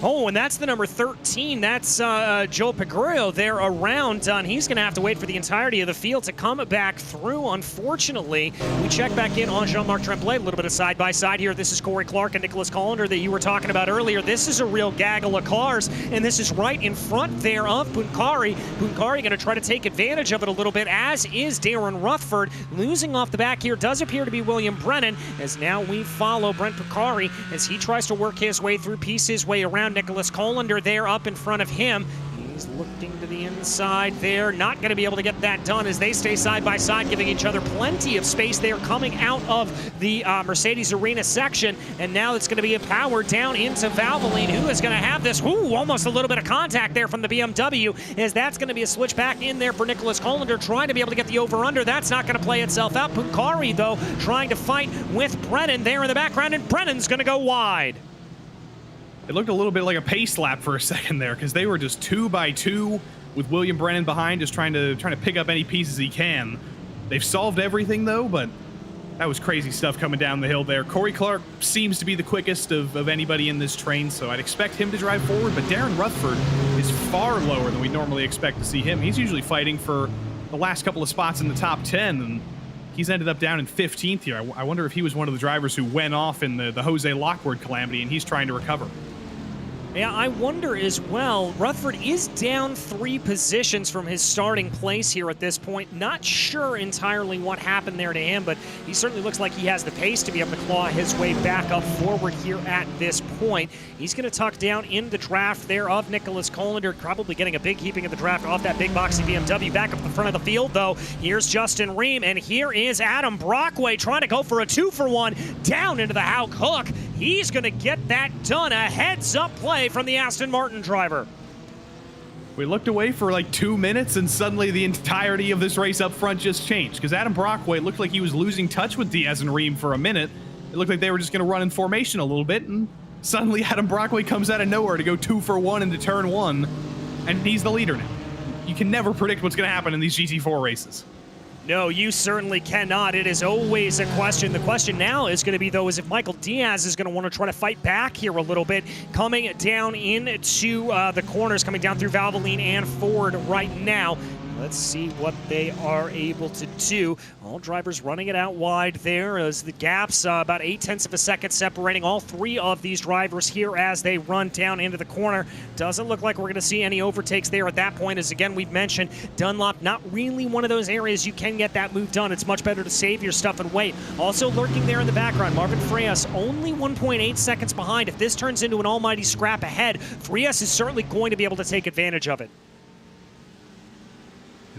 Oh, and that's the number 13. That's Joe Pegrio there around. And he's going to have to wait for the entirety of the field to come back through, unfortunately. We check back in on Jean-Marc Tremblay. A little bit of side-by-side here. This is Corey Clark and Nicholas Collender that you were talking about earlier. This is a real gaggle of cars, and this is right in front there of Pancari. Pancari going to try to take advantage of it a little bit, as is Darren Rutherford. Losing off the back here does appear to be William Brennan, as now we follow Brent Pancari as he tries to work his way through, piece his way around. Nicholas Collender there up in front of him. He's looking to the inside there. Not going to be able to get that done as they stay side by side, giving each other plenty of space there coming out of the Mercedes Arena section. And now it's going to be a power down into Valvoline, who is going to have this. Ooh, almost a little bit of contact there from the BMW, as that's going to be a switch back in there for Nicholas Collender, trying to be able to get the over-under. That's not going to play itself out. Pancari, though, trying to fight with Brennan there in the background, and Brennan's going to go wide. It looked a little bit like a pace lap for a second there, because they were just 2 by 2 with William Brennan behind, just trying to pick up any pieces he can. They've solved everything though, but that was crazy stuff coming down the hill there. Corey Clark seems to be the quickest of anybody in this train, so I'd expect him to drive forward, but Darren Rutherford is far lower than we normally expect to see him. He's usually fighting for the last couple of spots in the top 10, and he's ended up down in 15th here. I wonder if he was one of the drivers who went off in the Jose Lockwood calamity, and he's trying to recover. Yeah, I wonder as well. Rutherford is down 3 positions from his starting place here at this point. Not sure entirely what happened there to him, but he certainly looks like he has the pace to be able to claw his way back up forward here at this point. He's going to tuck down in the draft there of Nicholas Collender, probably getting a big heaping of the draft off that big boxy BMW. Back up the front of the field, though, here's Justin Ream, and here is Adam Brockway trying to go for a 2-for-1 down into the Hauk hook. He's going to get that done. A heads-up play from the Aston Martin driver. We looked away for like 2 minutes, and suddenly the entirety of this race up front just changed, because Adam Brockway looked like he was losing touch with Diaz and Ream for a minute. It looked like they were just going to run in formation a little bit, and suddenly Adam Brockway comes out of nowhere to go 2-for-1 into turn 1, and he's the leader now. You can never predict what's going to happen in these GT4 races. No, you certainly cannot. It is always a question. The question now is going to be, though, is if Michael Diaz is going to want to try to fight back here a little bit, coming down into the corners, coming down through Valvoline and Ford right now. Let's see what they are able to do. All drivers running it out wide there as the gaps about 0.8 of a second separating all 3 of these drivers here as they run down into the corner. Doesn't look like we're going to see any overtakes there at that point, as again we've mentioned, Dunlop not really one of those areas you can get that move done. It's much better to save your stuff and wait. Also lurking there in the background, Marvin Frias only 1.8 seconds behind. If this turns into an almighty scrap ahead, Frias is certainly going to be able to take advantage of it.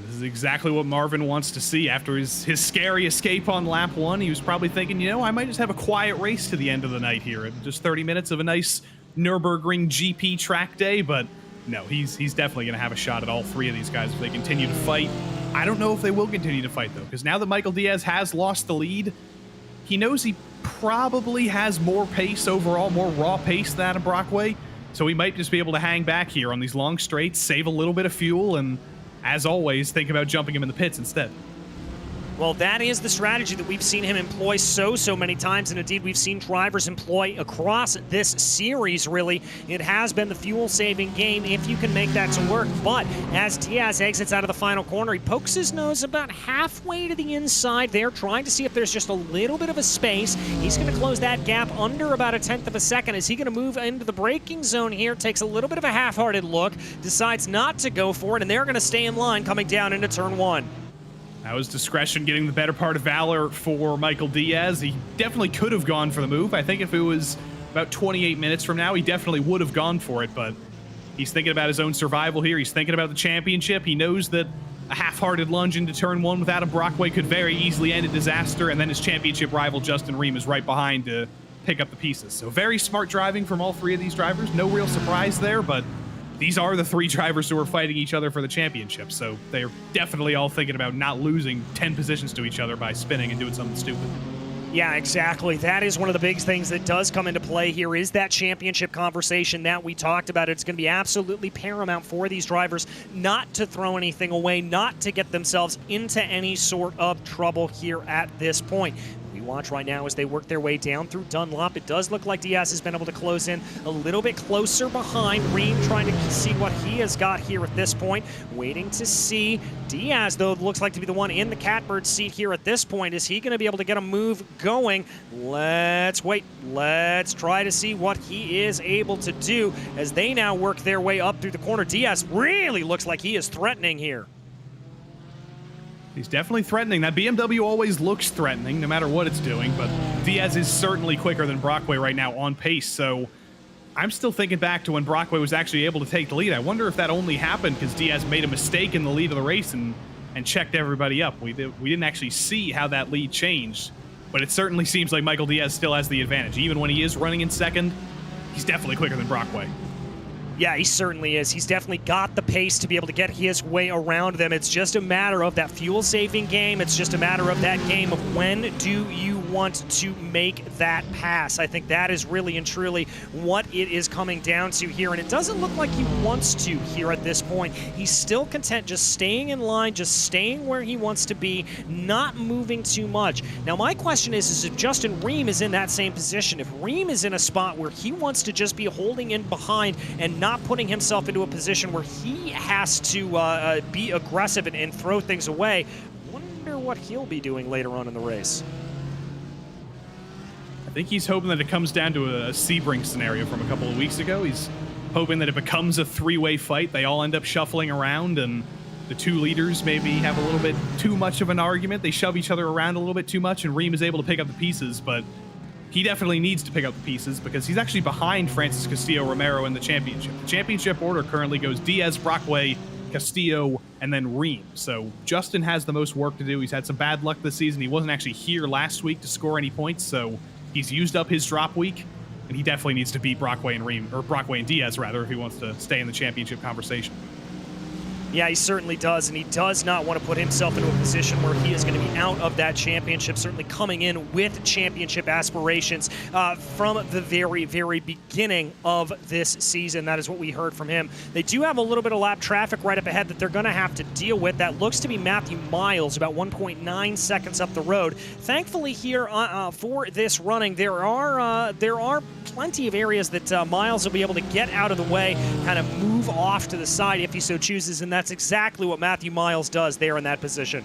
This is exactly what Marvin wants to see after his scary escape on lap 1. He was probably thinking, you know, I might just have a quiet race to the end of the night here. Just 30 minutes of a nice Nürburgring GP track day, but no, he's definitely going to have a shot at all 3 of these guys if they continue to fight. I don't know if they will continue to fight, though, because now that Michael Diaz has lost the lead, he knows he probably has more pace overall, more raw pace than Adam Brockway, so he might just be able to hang back here on these long straights, save a little bit of fuel, and as always, think about jumping him in the pits instead. Well, that is the strategy that we've seen him employ so many times, and indeed we've seen drivers employ across this series, really. It has been the fuel-saving game if you can make that to work, but as Diaz exits out of the final corner, he pokes his nose about halfway to the inside there, trying to see if there's just a little bit of a space. He's going to close that gap under about a tenth of a second. Is he going to move into the braking zone here? Takes a little bit of a half-hearted look, decides not to go for it, and they're going to stay in line coming down into turn 1. That was discretion getting the better part of valor for Michael Diaz. He definitely could have gone for the move. I think if it was about 28 minutes from now, he definitely would have gone for it, but he's thinking about his own survival here. He's thinking about the championship. He knows that a half-hearted lunge into turn 1 with Adam Brockway could very easily end in disaster, and then his championship rival Justin Ream is right behind to pick up the pieces. So very smart driving from all 3 of these drivers. No real surprise there, but these are the 3 drivers who are fighting each other for the championship, so they're definitely all thinking about not losing 10 positions to each other by spinning and doing something stupid. Yeah, exactly. That is one of the big things that does come into play here is that championship conversation that we talked about. It's going to be absolutely paramount for these drivers not to throw anything away, not to get themselves into any sort of trouble here at this point. We watch right now as they work their way down through Dunlop. It does look like Diaz has been able to close in a little bit closer behind. Ream trying to see what he has got here at this point. Waiting to see. Diaz, though, looks like to be the one in the catbird seat here at this point. Is he going to be able to get a move going? Let's wait. Let's try to see what he is able to do as they now work their way up through the corner. Diaz really looks like he is threatening here. He's definitely threatening. That BMW always looks threatening, no matter what it's doing, but Diaz is certainly quicker than Brockway right now on pace, so I'm still thinking back to when Brockway was actually able to take the lead. I wonder if that only happened because Diaz made a mistake in the lead of the race and checked everybody up. We didn't actually see how that lead changed, but it certainly seems like Michael Diaz still has the advantage. Even when he is running in second, he's definitely quicker than Brockway. Yeah, he certainly is. He's definitely got the pace to be able to get his way around them. It's just a matter of that fuel-saving game. It's just a matter of that game of when do you want to make that pass. I think that is really and truly what it is coming down to here, and it doesn't look like he wants to here at this point. He's still content just staying in line, just staying where he wants to be, not moving too much. Now, my question is if Justin Ream is in that same position, if Ream is in a spot where he wants to just be holding in behind and not putting himself into a position where he has to be aggressive and throw things away, wonder what he'll be doing later on in the race. I think he's hoping that it comes down to a Sebring scenario from a couple of weeks ago. He's hoping that it becomes a 3-way fight. They all end up shuffling around, and the 2 leaders maybe have a little bit too much of an argument. They shove each other around a little bit too much, and Ream is able to pick up the pieces, but he definitely needs to pick up the pieces because he's actually behind Francis Castillo-Romero in the championship. The championship order currently goes Diaz, Brockway, Castillo, and then Ream. So Justin has the most work to do. He's had some bad luck this season. He wasn't actually here last week to score any points, so he's used up his drop week, and he definitely needs to beat Brockway and Ream, or Brockway and Diaz rather, if he wants to stay in the championship conversation. Yeah, he certainly does, and he does not want to put himself into a position where he is going to be out of that championship, certainly coming in with championship aspirations from the very, very beginning of this season. That is what we heard from him. They do have a little bit of lap traffic right up ahead that they're going to have to deal with. That looks to be Matthew Miles, about 1.9 seconds up the road. Thankfully here for this running, there are plenty of areas that Miles will be able to get out of the way, kind of move off to the side if he so chooses, and that's exactly what Matthew Miles does there in that position.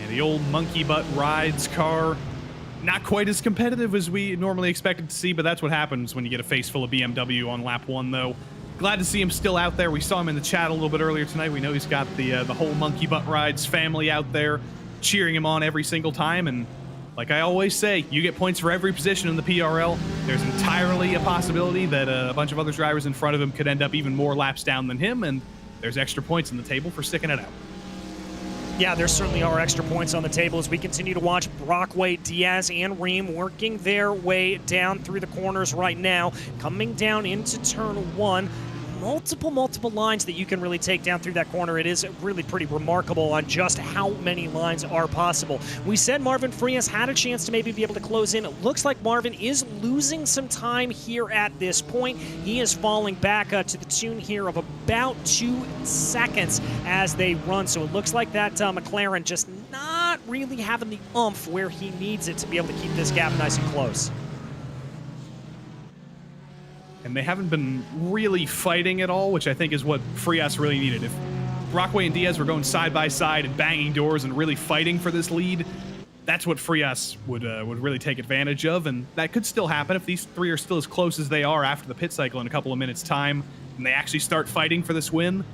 Yeah, the old monkey butt rides car, not quite as competitive as we normally expected to see, but that's what happens when you get a face full of BMW on lap 1, though. Glad to see him still out there. We saw him in the chat a little bit earlier tonight. We know he's got the whole monkey butt rides family out there cheering him on every single time, and like I always say, you get points for every position in the PRL. There's entirely a possibility that a bunch of other drivers in front of him could end up even more laps down than him, and there's extra points on the table for sticking it out. Yeah, there certainly are extra points on the table as we continue to watch Brockway, Diaz, and Ream working their way down through the corners right now, coming down into turn 1. Multiple lines that you can really take down through that corner. It is really pretty remarkable on just how many lines are possible. We said Marvin Frias had a chance to maybe be able to close in. It looks like Marvin is losing some time here at this point. He is falling back to the tune here of about 2 seconds as they run. So it looks like that McLaren just not really having the oomph where he needs it to be able to keep this gap nice and close. And they haven't been really fighting at all, which I think is what Frias really needed. If Brockway and Diaz were going side by side and banging doors and really fighting for this lead, that's what Frias would really take advantage of, and that could still happen if these three are still as close as they are after the pit cycle in a couple of minutes' time, and they actually start fighting for this win.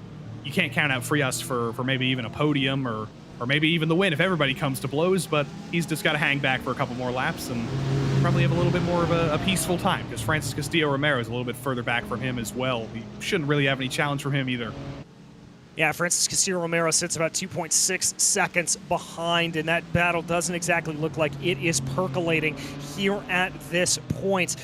You can't count out Frias for maybe even a podium or maybe even the win if everybody comes to blows, but he's just got to hang back for a couple more laps and probably have a little bit more of a peaceful time, because Francis Castillo-Romero is a little bit further back from him as well. He shouldn't really have any challenge from him either. Yeah, Francis Castillo-Romero sits about 2.6 seconds behind, and that battle doesn't exactly look like it is percolating here at this point.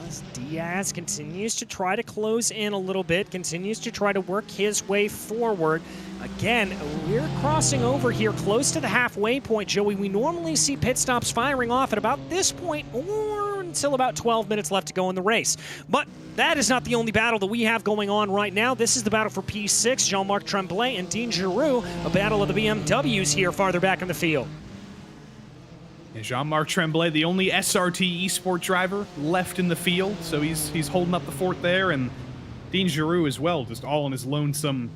As Diaz continues to try to close in a little bit, continues to try to work his way forward. Again, we're crossing over here close to the halfway point, Joey. We normally see pit stops firing off at about this point or until about 12 minutes left to go in the race. But that is not the only battle that we have going on right now. This is the battle for P6, Jean-Marc Tremblay and Dean Giroux, a battle of the BMWs here farther back in the field. And Jean-Marc Tremblay, the only SRT eSport driver left in the field, so he's holding up the fort there, and Dean Giroux as well, just all on his lonesome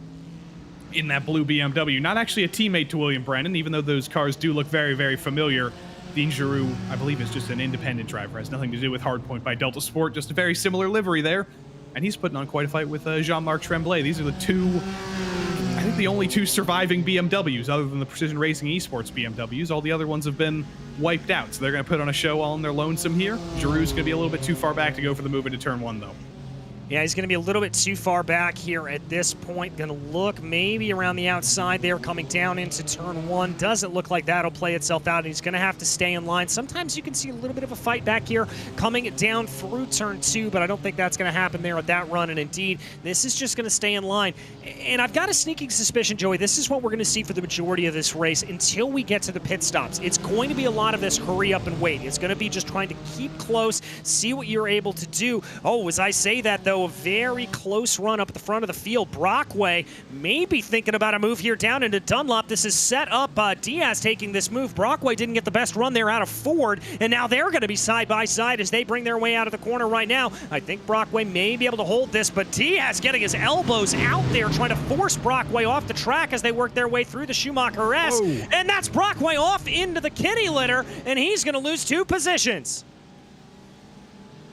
in that blue BMW. Not actually a teammate to William Brennan, even though those cars do look very, very familiar. Dean Giroux, I believe, is just an independent driver. Has nothing to do with Hardpoint by Delta Sport, just a very similar livery there. And he's putting on quite a fight with Jean-Marc Tremblay. These are the two, I think the only two surviving BMWs, other than the Precision Racing Esports BMWs. All the other ones have been wiped out, so they're going to put on a show all on their lonesome here. Giroux's going to be a little bit too far back to go for the move into turn one, though. Yeah, he's going to be a little bit too far back here at this point. Going to look maybe around the outside there, coming down into turn one. Doesn't look like that'll play itself out, and he's going to have to stay in line. Sometimes you can see a little bit of a fight back here coming down through turn two, but I don't think that's going to happen there at that run, and indeed, this is just going to stay in line. And I've got a sneaking suspicion, Joey, this is what we're going to see for the majority of this race until we get to the pit stops. It's going to be a lot of this hurry up and wait. It's going to be just trying to keep close, see what you're able to do. Oh, as I say that, though, a very close run up at the front of the field. Brockway maybe thinking about a move here down into Dunlop. This is set up. Diaz taking this move. Brockway didn't get the best run there out of Ford, and now they're going to be side by side as they bring their way out of the corner right now. I think Brockway may be able to hold this, but Diaz getting his elbows out there, trying to force Brockway off the track as they work their way through the Schumacher S. Whoa. And that's Brockway off into the kitty litter, and he's going to lose 2 positions.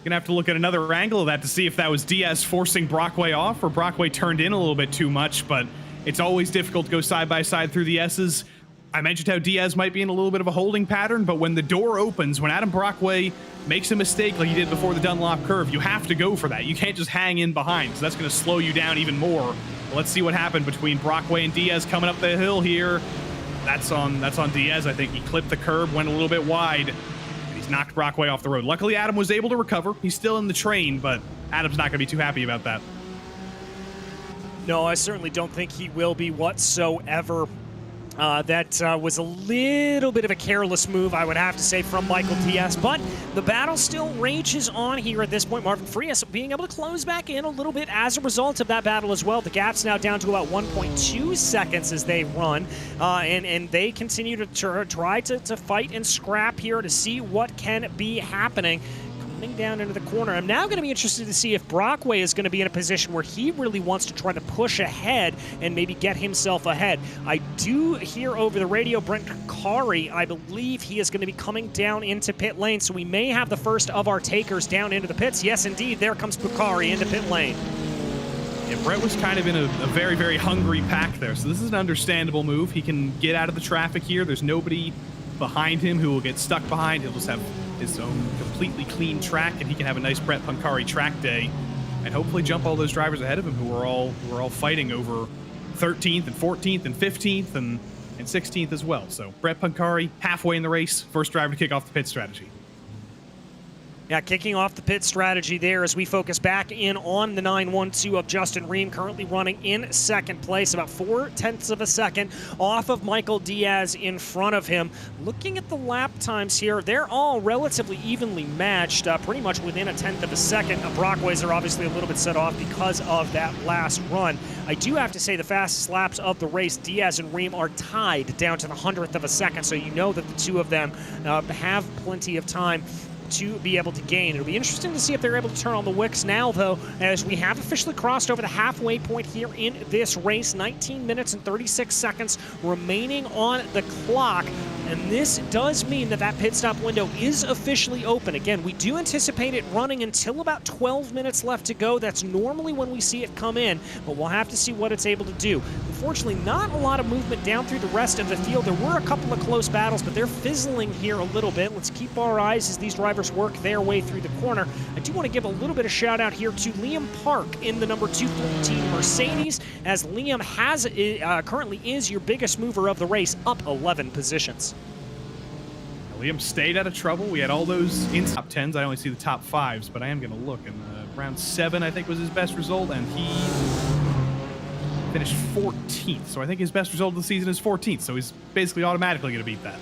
Gonna have to look at another angle of that to see if that was Diaz forcing Brockway off or Brockway turned in a little bit too much, but it's always difficult to go side by side through the S's. I mentioned how Diaz might be in a little bit of a holding pattern, but when the door opens, when Adam Brockway makes a mistake like he did before the Dunlop curve, you have to go for that. You can't just hang in behind, so that's gonna slow you down even more. Well, let's see what happened between Brockway and Diaz coming up the hill here. That's on Diaz. I think he clipped the curb, went a little bit wide. Knocked Brockway off the road. Luckily, Adam was able to recover. He's still in the train, but Adam's not going to be too happy about that. No, I certainly don't think he will be whatsoever. That was a little bit of a careless move, I would have to say, from Michael Diaz, but the battle still rages on here at this point. Marvin Frias being able to close back in a little bit as a result of that battle as well. The gap's now down to about 1.2 seconds as they run, and they continue to try to fight and scrap here to see what can be happening. Coming down into the corner. I'm now going to be interested to see if Brockway is going to be in a position where he really wants to try to push ahead and maybe get himself ahead. I do hear over the radio Brent Kari, I believe he is going to be coming down into pit lane, so we may have the first of our takers down into the pits. Yes, indeed, there comes Pukari into pit lane. Yeah, Brett was kind of in a very, very hungry pack there, so this is an understandable move. He can get out of the traffic here. There's nobody behind him who will get stuck behind. He'll just have his own completely clean track, and he can have a nice Brett Pancari track day and hopefully jump all those drivers ahead of him who are all fighting over 13th and 14th and 15th and 16th as well. So Brett Pancari halfway in the race, first driver to kick off the pit strategy. Yeah, kicking off the pit strategy there as we focus back in on the 912 of Justin Ream, currently running in second place, about 0.4 of a second off of Michael Diaz in front of him. Looking at the lap times here, they're all relatively evenly matched, pretty much within 1/10 of a second. Brockway's are obviously a little bit set off because of that last run. I do have to say the fastest laps of the race, Diaz and Ream, are tied down to the 100th of a second, so you know that the two of them have plenty of time to be able to gain. It'll be interesting to see if they're able to turn on the wicks now, though, as we have officially crossed over the halfway point here in this race. 19 minutes and 36 seconds remaining on the clock, and this does mean that that pit stop window is officially open. Again, we do anticipate it running until about 12 minutes left to go. That's normally when we see it come in, but we'll have to see what it's able to do. Unfortunately, not a lot of movement down through the rest of the field. There were a couple of close battles, but they're fizzling here a little bit. Let's keep our eyes as these drivers work their way through the corner. I do want to give a little bit of shout out here to Liam Park in the number 214 Mercedes, as Liam has currently is your biggest mover of the race, up 11 positions. Liam stayed out of trouble. We had all those in top 10s. I only see the top 5s, but I am going to look. And round 7, I think, was his best result, and he finished 14th. So I think his best result of the season is 14th. So he's basically automatically going to beat that.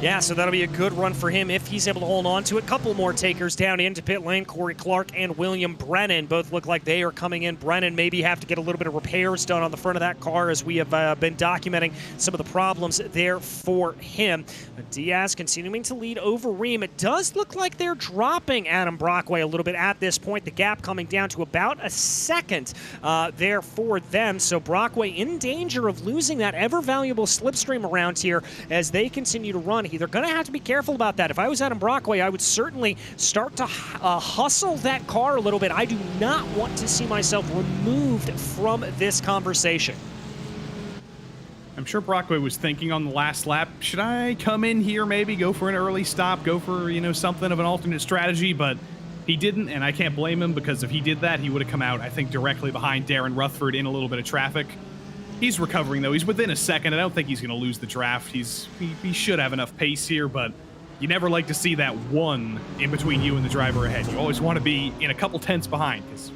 Yeah, so that'll be a good run for him if he's able to hold on to it. Couple more takers down into pit lane. Corey Clark and William Brennan both look like they are coming in. Brennan maybe have to get a little bit of repairs done on the front of that car, as we have been documenting some of the problems there for him. Diaz continuing to lead over Ream. It does look like they're dropping Adam Brockway a little bit at this point. The gap coming down to about a second there for them. So Brockway in danger of losing that ever valuable slipstream around here as they continue to run. They're going to have to be careful about that. If I was Adam Brockway, I would certainly start to hustle that car a little bit. I do not want to see myself removed from this conversation. I'm sure Brockway was thinking on the last lap, should I come in here, maybe go for an early stop, go for, something of an alternate strategy, but he didn't, and I can't blame him, because if he did that, he would have come out, I think, directly behind Darren Rutherford in a little bit of traffic. He's recovering, though. He's within a second. I don't think he's going to lose the draft. He should have enough pace here, but you never like to see that one in between you and the driver ahead. You always want to be in a couple tenths behind, because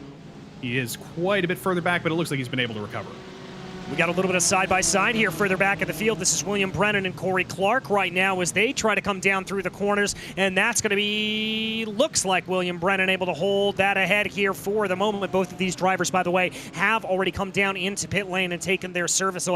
he is quite a bit further back, but it looks like he's been able to recover. We got a little bit of side-by-side here further back in the field. This is William Brennan and Corey Clark right now as they try to come down through the corners, and that's going to be, looks like William Brennan able to hold that ahead here for the moment. Both of these drivers, by the way, have already come down into pit lane and taken their service, though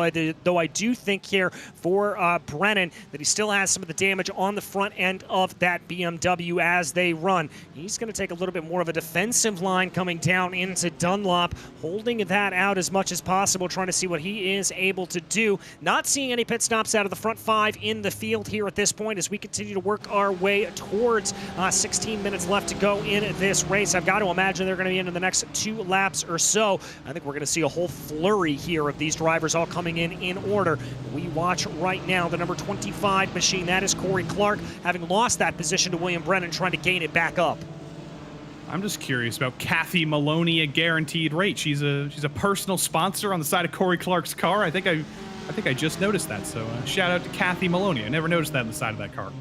I do think here for Brennan that he still has some of the damage on the front end of that BMW as they run. He's going to take a little bit more of a defensive line coming down into Dunlop, holding that out as much as possible, trying to see what he is able to do. Not seeing any pit stops out of the front 5 in the field here at this point as we continue to work our way towards 16 minutes left to go in this race. I've got to imagine they're going to be into the next 2 laps or so. I think we're going to see a whole flurry here of these drivers all coming in order. We watch right now the number 25 machine. That is Corey Clark, having lost that position to William Brennan, trying to gain it back up. I'm just curious about Kathy Maloney at Guaranteed Rate. She's a personal sponsor on the side of Corey Clark's car. I think I just noticed that. So shout out to Kathy Maloney. I never noticed that on the side of that car.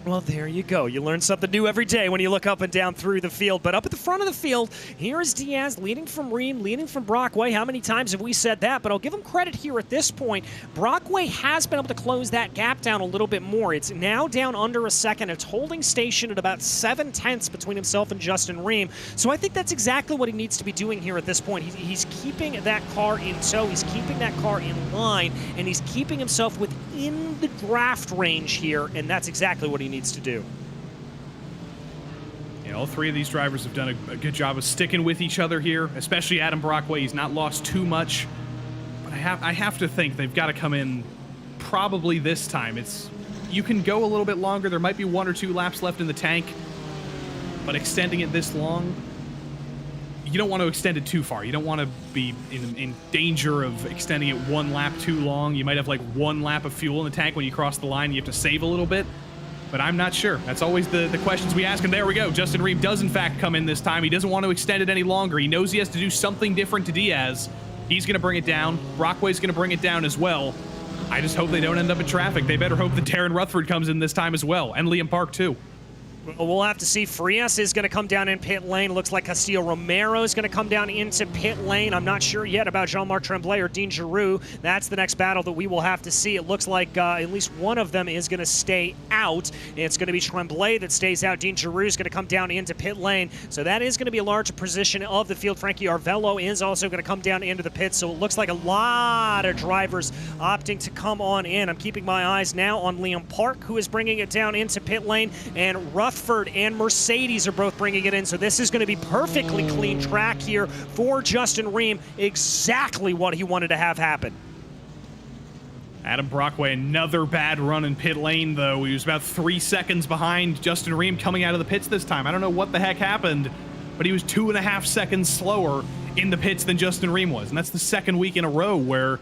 Well, there you go. You learn something new every day when you look up and down through the field. But up at the front of the field, here is Diaz leading from Ream, leading from Brockway. How many times have we said that? But I'll give him credit here at this point. Brockway has been able to close that gap down a little bit more. It's now down under a second. It's holding station at about 7/10 between himself and Justin Ream. So I think that's exactly what he needs to be doing here at this point. He's keeping that car in tow. He's keeping that car in line, and he's keeping himself within the draft range here, and that's exactly what he needs to do. Yeah, all 3 of these drivers have done a good job of sticking with each other here, especially Adam Brockway. He's not lost too much, but I have to think they've got to come in probably this time. You can go a little bit longer. There might be 1 or 2 laps left in the tank, but extending it this long, you don't want to extend it too far. You don't want to be in danger of extending it 1 lap too long. You might have like 1 lap of fuel in the tank when you cross the line. You have to save a little bit. But I'm not sure. That's always the questions we ask. And there we go. Justin Ream does, in fact, come in this time. He doesn't want to extend it any longer. He knows he has to do something different to Diaz. He's going to bring it down. Brockway's going to bring it down as well. I just hope they don't end up in traffic. They better hope that Darren Rutherford comes in this time as well, and Liam Park too. Well, we'll have to see. Frias is going to come down in pit lane. Looks like Castillo Romero is going to come down into pit lane. I'm not sure yet about Jean-Marc Tremblay or Dean Giroux. That's the next battle that we will have to see. It looks like at least one of them is going to stay out. It's going to be Tremblay that stays out. Dean Giroux is going to come down into pit lane. So that is going to be a large position of the field. Frankie Arvello is also going to come down into the pit. So it looks like a lot of drivers opting to come on in. I'm keeping my eyes now on Liam Park, who is bringing it down into pit lane, and Rutherford and Mercedes are both bringing it in. So this is going to be perfectly clean track here for Justin Ream. Exactly what he wanted to have happen. Adam Brockway, another bad run in pit lane, though. He was about 3 seconds behind Justin Ream coming out of the pits this time. I don't know what the heck happened, but he was 2.5 seconds slower in the pits than Justin Ream was. And that's the second week in a row where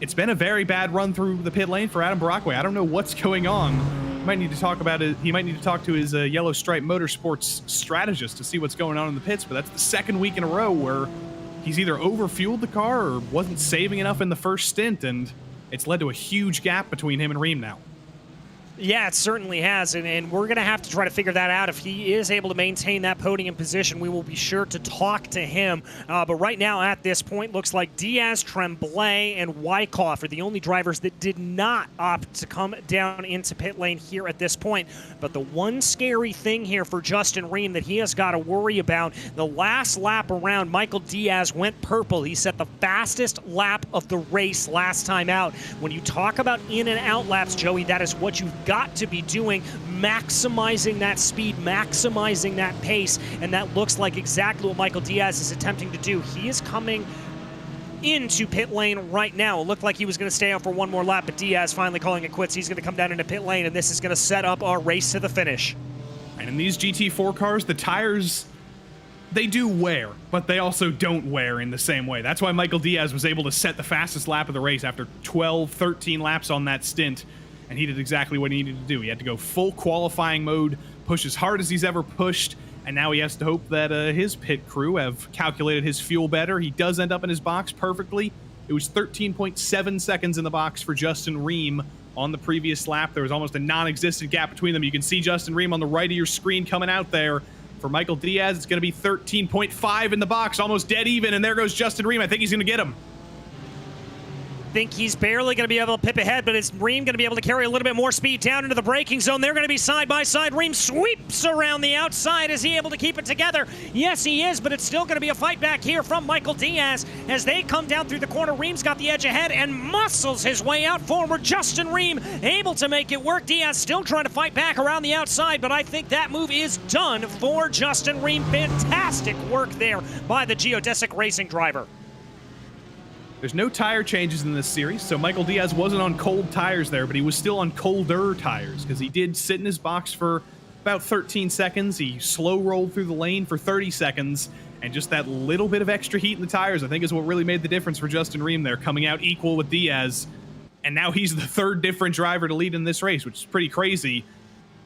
it's been a very bad run through the pit lane for Adam Brockway. I don't know what's going on. He might need to talk to his Yellow Stripe Motorsports strategist to see what's going on in the pits, but that's the second week in a row where he's either overfueled the car or wasn't saving enough in the first stint, and it's led to a huge gap between him and Ream now. Yeah, it certainly has, and we're going to have to try to figure that out. If he is able to maintain that podium position, we will be sure to talk to him. But right now, at this point, looks like Diaz, Tremblay, and Wyckoff are the only drivers that did not opt to come down into pit lane here at this point. But the one scary thing here for Justin Ream that he has got to worry about, the last lap around, Michael Diaz went purple. He set the fastest lap of the race last time out. When you talk about in and out laps, Joey, that is what you've got to be doing, maximizing that speed, maximizing that pace, and that looks like exactly what Michael Diaz is attempting to do. He is coming into pit lane right now. It looked like he was going to stay out for one more lap, but Diaz finally calling it quits. He's going to come down into pit lane, and this is going to set up our race to the finish. And in these GT4 cars, the tires, they do wear, but they also don't wear in the same way. That's why Michael Diaz was able to set the fastest lap of the race after 12, 13 laps on that stint. And he did exactly what he needed to do. He had to go full qualifying mode, push as hard as he's ever pushed, and now he has to hope that his pit crew have calculated his fuel better. He does end up in his box perfectly. It was 13.7 seconds in the box for Justin Ream on the previous lap. There was almost a non-existent gap between them. You can see Justin Ream on the right of your screen coming out there. For Michael Diaz, it's going to be 13.5 in the box, almost dead even, and there goes Justin Ream. I think he's going to get him. Think he's barely going to be able to pip ahead, but is Ream going to be able to carry a little bit more speed down into the braking zone? They're going to be side by side. Ream sweeps around the outside. Is he able to keep it together? Yes, he is, but it's still going to be a fight back here from Michael Diaz as they come down through the corner. Ream's got the edge ahead and muscles his way out forward. Justin Ream able to make it work. Diaz still trying to fight back around the outside, but I think that move is done for Justin Ream. Fantastic work there by the Geodesic Racing driver. There's no tire changes in this series, so Michael Diaz wasn't on cold tires there, but he was still on colder tires because he did sit in his box for about 13 seconds. He slow rolled through the lane for 30 seconds, and just that little bit of extra heat in the tires, I think, is what really made the difference for Justin Ream there, coming out equal with Diaz. And now he's the third different driver to lead in this race, which is pretty crazy.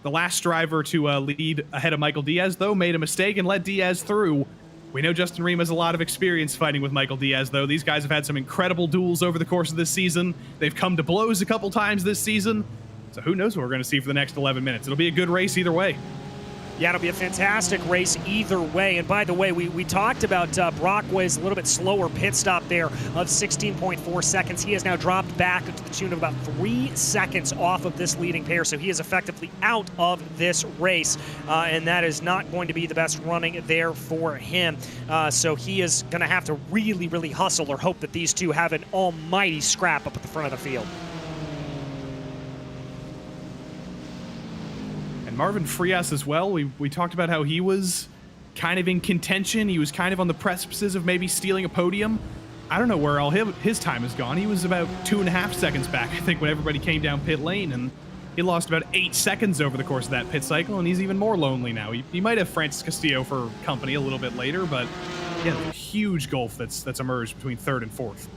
The last driver to lead ahead of Michael Diaz, though, made a mistake and let Diaz through. We know Justin Ream has a lot of experience fighting with Michael Diaz, though. These guys have had some incredible duels over the course of this season. They've come to blows a couple times this season. So who knows what we're going to see for the next 11 minutes. It'll be a good race either way. Yeah, it'll be a fantastic race either way. And by the way, we talked about Brockway's a little bit slower pit stop there of 16.4 seconds. He has now dropped back to the tune of about 3 seconds off of this leading pair. So he is effectively out of this race. And that is not going to be the best running there for him. So he is going to have to really, really hustle or hope that these two have an almighty scrap up at the front of the field. Marvin Frias as well. We talked about how he was kind of in contention. He was kind of on the precipices of maybe stealing a podium. I don't know where all his time has gone. He was about 2.5 seconds back, I think, when everybody came down pit lane, and he lost about 8 seconds over the course of that pit cycle, and he's even more lonely now. He might have Francis Castillo for company a little bit later, but yeah, a huge gulf that's emerged between third and fourth.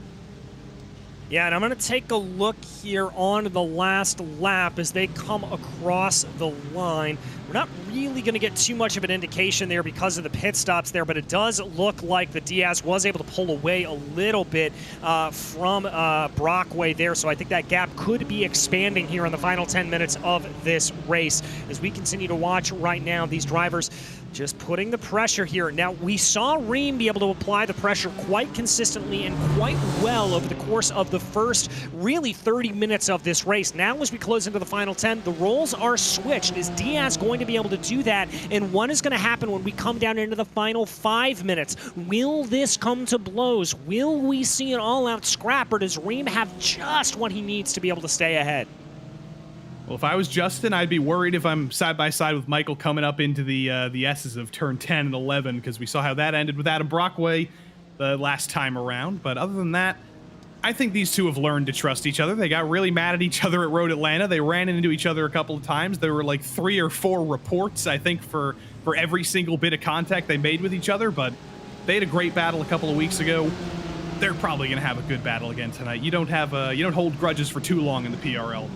Yeah, and I'm going to take a look here on the last lap as they come across the line. We're not really going to get too much of an indication there because of the pit stops there, but it does look like the Diaz was able to pull away a little bit from Brockway there, so I think that gap could be expanding here in the final 10 minutes of this race. As we continue to watch right now, these drivers just putting the pressure here. Now, we saw Ream be able to apply the pressure quite consistently and quite well over the course of the first, really 30 minutes of this race. Now, as we close into the final 10, the roles are switched. Is Diaz going to be able to do that? And what is going to happen when we come down into the final 5 minutes? Will this come to blows? Will we see an all-out scrap, or does Ream have just what he needs to be able to stay ahead? Well, if I was Justin, I'd be worried if I'm side by side with Michael coming up into the S's of turn 10 and 11, because we saw how that ended with Adam Brockway the last time around. But other than that, I think these two have learned to trust each other. They got really mad at each other at Road Atlanta. They ran into each other a couple of times. There were like 3 or 4 reports, I think, for every single bit of contact they made with each other. But they had a great battle a couple of weeks ago. They're probably going to have a good battle again tonight. You don't hold grudges for too long in the PRL.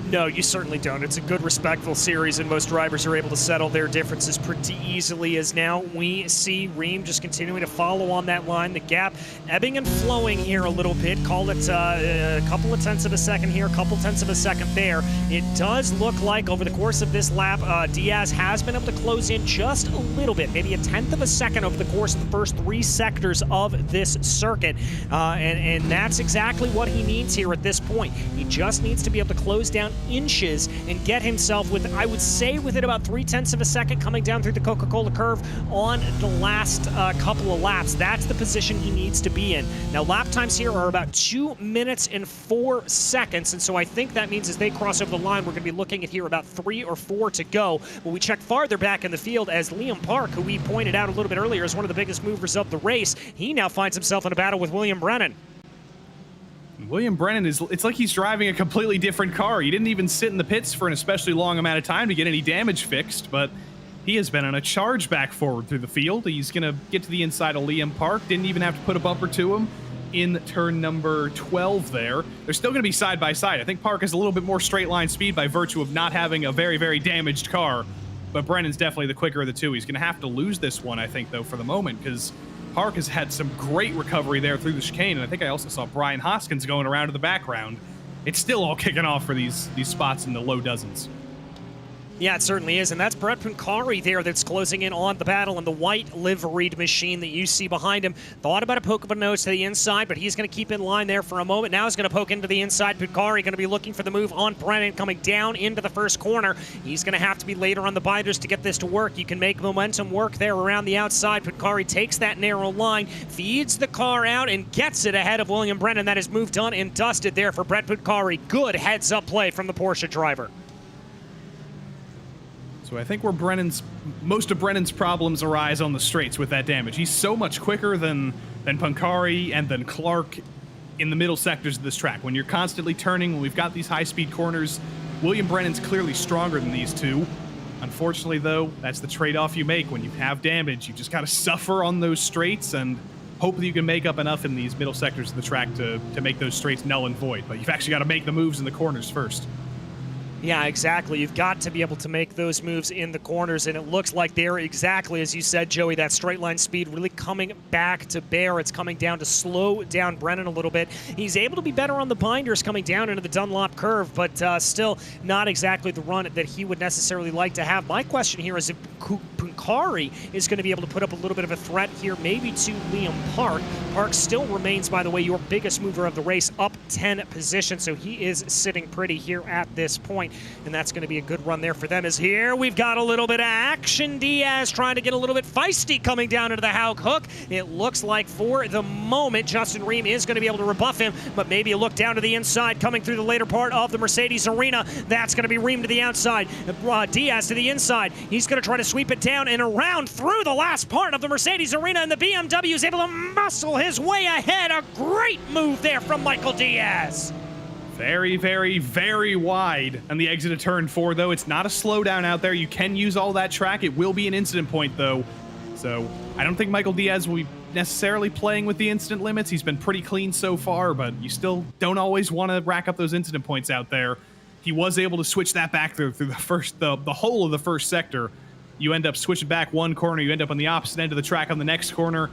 No, you certainly don't. It's a good, respectful series, and most drivers are able to settle their differences pretty easily, as now we see Ream just continuing to follow on that line. The gap ebbing and flowing here a little bit. Call it a couple of tenths of a second here, a couple tenths of a second there. It does look like over the course of this lap, Diaz has been able to close in just a little bit, maybe a tenth of a second over the course of the first 3 sectors of this circuit. And that's exactly what he needs here at this point. He just needs to be able to close down inches and get himself with, I would say, within about 3/10 of a second coming down through the Coca-Cola curve on the last couple of laps. That's the position he needs to be in. Now, lap times here are about 2 minutes and 4 seconds, and so I think that means as they cross over the line, we're going to be looking at here about 3 or 4 to go. When we check farther back in the field, as Liam Park, who we pointed out a little bit earlier as one of the biggest movers of the race, he now finds himself in a battle with William Brennan. William Brennan it's like he's driving a completely different car. He didn't even sit in the pits for an especially long amount of time to get any damage fixed, but he has been on a charge back forward through the field. He's going to get to the inside of Liam Park. Didn't even have to put a bumper to him in turn number 12 there. They're still going to be side by side. I think Park has a little bit more straight line speed by virtue of not having a very, very damaged car, but Brennan's definitely the quicker of the two. He's going to have to lose this one, I think, though, for the moment, because Park has had some great recovery there through the chicane, and I think I also saw Brian Hoskins going around in the background. It's still all kicking off for these spots in the low dozens. Yeah, it certainly is, and that's Brett Punkari there that's closing in on the battle in the white liveried machine that you see behind him. Thought about a poke of a nose to the inside, but he's going to keep in line there for a moment. Now he's going to poke into the inside. Punkari going to be looking for the move on Brennan coming down into the first corner. He's going to have to be later on the binders to get this to work. You can make momentum work there around the outside. Punkari takes that narrow line, feeds the car out, and gets it ahead of William Brennan. That is moved done and dusted there for Brett Punkari. Good heads-up play from the Porsche driver. So I think where most of Brennan's problems arise on the straights with that damage. He's so much quicker than Punkari and than Clark in the middle sectors of this track. When you're constantly turning, when we've got these high-speed corners, William Brennan's clearly stronger than these two. Unfortunately, though, that's the trade-off you make when you have damage. You just got to suffer on those straights and hope that you can make up enough in these middle sectors of the track to make those straights null and void. But you've actually got to make the moves in the corners first. Yeah, exactly. You've got to be able to make those moves in the corners, and it looks like they're exactly, as you said, Joey, that straight line speed really coming back to bear. It's coming down to slow down Brennan a little bit. He's able to be better on the binders coming down into the Dunlop curve, but still not exactly the run that he would necessarily like to have. My question here is if Punkari is going to be able to put up a little bit of a threat here, maybe to Liam Park. Park still remains, by the way, your biggest mover of the race, up 10 positions, so he is sitting pretty here at this point. And that's going to be a good run there for them. As here we've got a little bit of action. Diaz trying to get a little bit feisty coming down into the Hauk hook. It looks like for the moment Justin Ream is going to be able to rebuff him, but maybe a look down to the inside coming through the later part of the Mercedes arena. That's going to be Ream to the outside. Diaz to the inside. He's going to try to sweep it down and around through the last part of the Mercedes arena, and the BMW is able to muscle his way ahead. A great move there from Michael Diaz. Very, very, very wide on the exit of turn 4, though. It's not a slowdown out there. You can use all that track. It will be an incident point, though. So I don't think Michael Diaz will be necessarily playing with the incident limits. He's been pretty clean so far, but you still don't always want to rack up those incident points out there. He was able to switch that back through the whole of the first sector. You end up switching back one corner, you end up on the opposite end of the track on the next corner,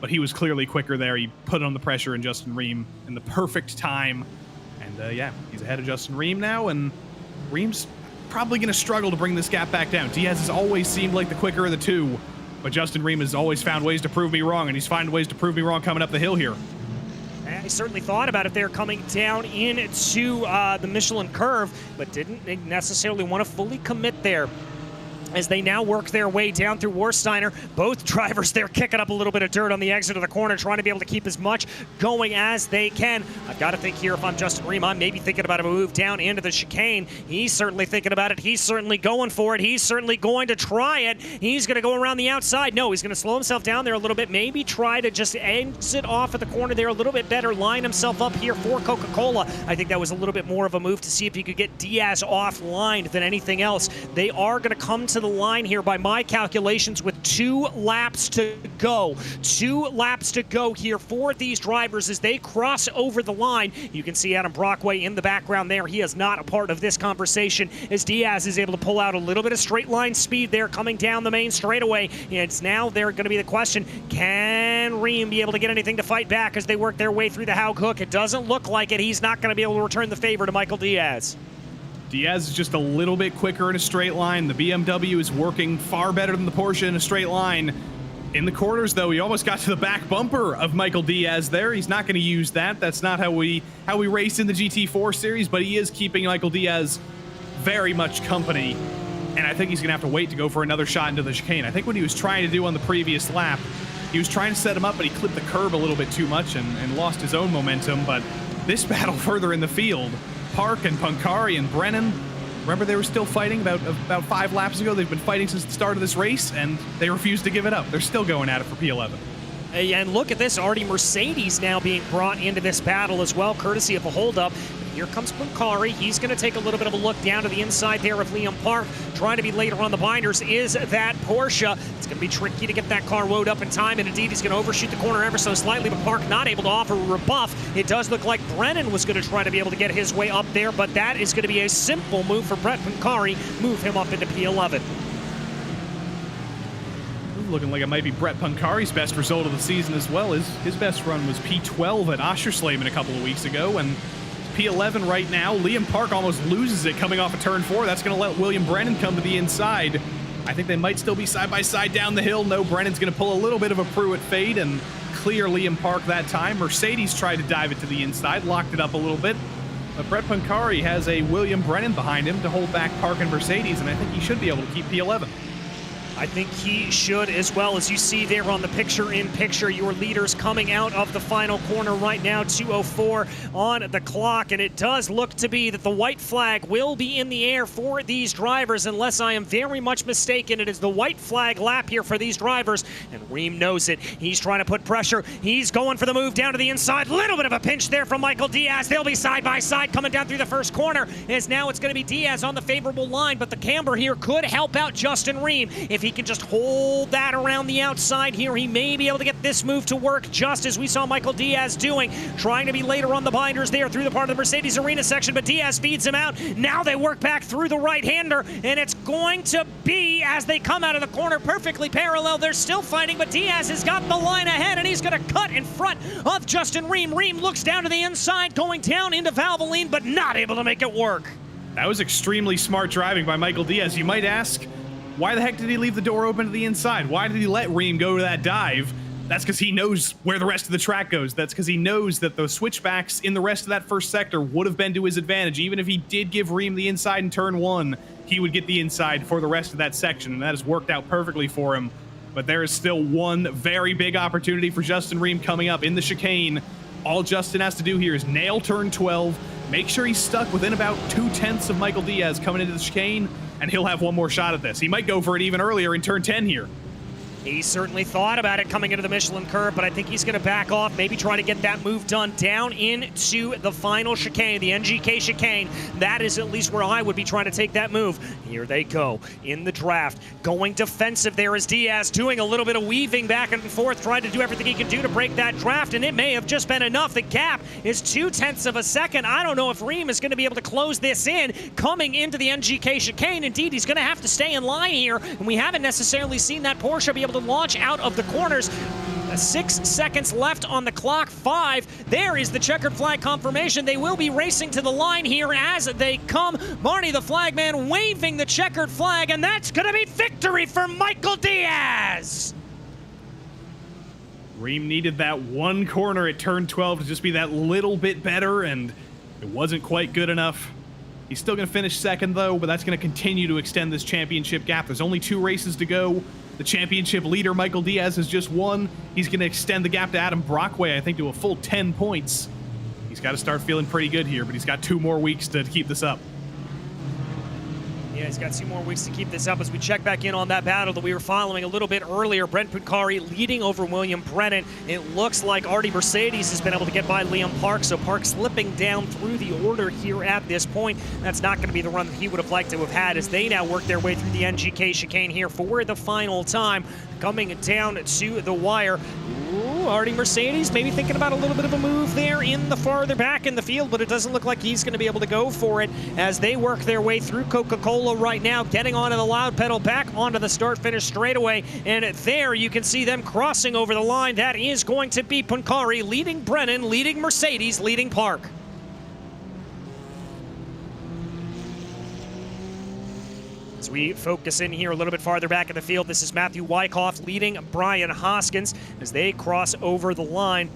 but he was clearly quicker there. He put on the pressure in Justin Ream in the perfect time. And yeah, he's ahead of Justin Ream now, and Ream's probably going to struggle to bring this gap back down. Diaz has always seemed like the quicker of the two, but Justin Ream has always found ways to prove me wrong, and he's finding ways to prove me wrong coming up the hill here. I certainly thought about it there coming down into the Michelin curve, but didn't necessarily want to fully commit there. As they now work their way down through Warsteiner, both drivers there kicking up a little bit of dirt on the exit of the corner, trying to be able to keep as much going as they can. I've got to think here, if I'm Justin Ream, I'm maybe thinking about a move down into the chicane. He's certainly thinking about it. He's certainly going for it. He's certainly going to try it. He's going to go around the outside. No, he's going to slow himself down there a little bit, maybe try to just exit off at the corner there a little bit better, line himself up here for Coca-Cola. I think that was a little bit more of a move to see if he could get Diaz offline than anything else. They are going to come to the line here by my calculations with 2 laps to go. 2 laps to go here for these drivers as they cross over the line. You can see Adam Brockway in the background there. He is not a part of this conversation as Diaz is able to pull out a little bit of straight line speed there coming down the main straightaway. It's now there going to be the question, can Ream be able to get anything to fight back as they work their way through the Haug hook? It doesn't look like it. He's not going to be able to return the favor to Michael Diaz. Diaz is just a little bit quicker in a straight line. The BMW is working far better than the Porsche in a straight line. In the corners, though, he almost got to the back bumper of Michael Diaz there. He's not going to use that. That's not how we race in the GT4 series, but he is keeping Michael Diaz very much company. And I think he's going to have to wait to go for another shot into the chicane. I think what he was trying to do on the previous lap, he was trying to set him up, but he clipped the curb a little bit too much and lost his own momentum. But this battle further in the field, Park and Pancari and Brennan, remember they were still fighting about 5 laps ago. They've been fighting since the start of this race, and they refused to give it up. They're still going at it for P11. And look at this, already Mercedes now being brought into this battle as well, courtesy of a holdup. Here comes Pancari. He's going to take a little bit of a look down to the inside there of Liam Park. Trying to be later on the binders is that Porsche. It's going to be tricky to get that car woed up in time, and indeed he's going to overshoot the corner ever so slightly, but Park not able to offer a rebuff. It does look like Brennan was going to try to be able to get his way up there, but that is going to be a simple move for Brett Pancari. Move him up into P11. Looking like it might be Brett Pancari's best result of the season as well. His best run was P12 at Oschersleben a couple of weeks ago, and P11 right now. Liam Park almost loses it coming off of turn 4. That's going to let William Brennan come to the inside. I think they might still be side by side down the hill. No, Brennan's going to pull a little bit of a Pruitt fade and clear Liam Park that time. Mercedes tried to dive it to the inside, locked it up a little bit. But Brett Pancari has a William Brennan behind him to hold back Park and Mercedes, and I think he should be able to keep P11. I think he should as well. As you see there on the picture-in-picture, your leaders coming out of the final corner right now, 2:04 on the clock, and it does look to be that the white flag will be in the air for these drivers, unless I am very much mistaken. It is the white flag lap here for these drivers, and Ream knows it. He's trying to put pressure. He's going for the move down to the inside. Little bit of a pinch there from Michael Diaz. They'll be side by side coming down through the first corner, as now it's going to be Diaz on the favorable line, but the camber here could help out Justin Ream. If he can just hold that around the outside here, he may be able to get this move to work, just as we saw Michael Diaz doing, trying to be later on the binders there through the part of the Mercedes Arena section, but Diaz feeds him out. Now they work back through the right-hander, and it's going to be, as they come out of the corner, perfectly parallel. They're still fighting, but Diaz has got the line ahead, and he's going to cut in front of Justin Ream. Ream looks down to the inside, going down into Valvoline, but not able to make it work. That was extremely smart driving by Michael Diaz. You might ask, why the heck did he leave the door open to the inside? Why did he let Ream go to that dive? That's because he knows where the rest of the track goes. That's because he knows that those switchbacks in the rest of that first sector would have been to his advantage. Even if he did give Ream the inside in turn 1, he would get the inside for the rest of that section, and that has worked out perfectly for him. But there is still one very big opportunity for Justin Ream coming up in the chicane. All Justin has to do here is nail turn 12, make sure he's stuck within about 2/10 of Michael Diaz coming into the chicane, and he'll have one more shot at this. He might go for it even earlier in turn 10 here. He certainly thought about it coming into the Michelin curve, but I think he's going to back off, maybe try to get that move done down into the final chicane, the NGK chicane. That is at least where I would be trying to take that move. Here they go in the draft. Going defensive there is Diaz, doing a little bit of weaving back and forth, trying to do everything he can do to break that draft, and it may have just been enough. The gap is 0.2 of a second. I don't know if Reem is going to be able to close this in coming into the NGK chicane. Indeed, he's going to have to stay in line here, and we haven't necessarily seen that Porsche be able to launch out of the corners. 6 seconds left on the clock, 5. There is the checkered flag confirmation. They will be racing to the line here as they come. Barney the flagman waving the checkered flag, and that's going to be victory for Michael Diaz. Reem needed that one corner at turn 12 to just be that little bit better, and it wasn't quite good enough. He's still going to finish second, though, but that's going to continue to extend this championship gap. There's only 2 races to go. The championship leader, Michael Diaz, has just won. He's going to extend the gap to Adam Brockway, I think, to a full 10 points. He's got to start feeling pretty good here, but he's got 2 more weeks to keep this up. Yeah, he's got 2 more weeks to keep this up as we check back in on that battle that we were following a little bit earlier. Brent Puncari leading over William Brennan. It looks like Artie Mercedes has been able to get by Liam Park, so Park slipping down through the order here at this point. That's not going to be the run that he would have liked to have had as they now work their way through the NGK chicane here for the final time. Coming down to the wire. Ooh, Artie Mercedes maybe thinking about a little bit of a move there in the farther back in the field, but it doesn't look like he's going to be able to go for it as they work their way through Coca-Cola right now, getting onto the loud pedal, back onto the start-finish straightaway, and there you can see them crossing over the line. That is going to be Puncari leading Brennan, leading Mercedes, leading Park. As we focus in here a little bit farther back in the field, this is Matthew Wyckoff leading Brian Hoskins as they cross over the line.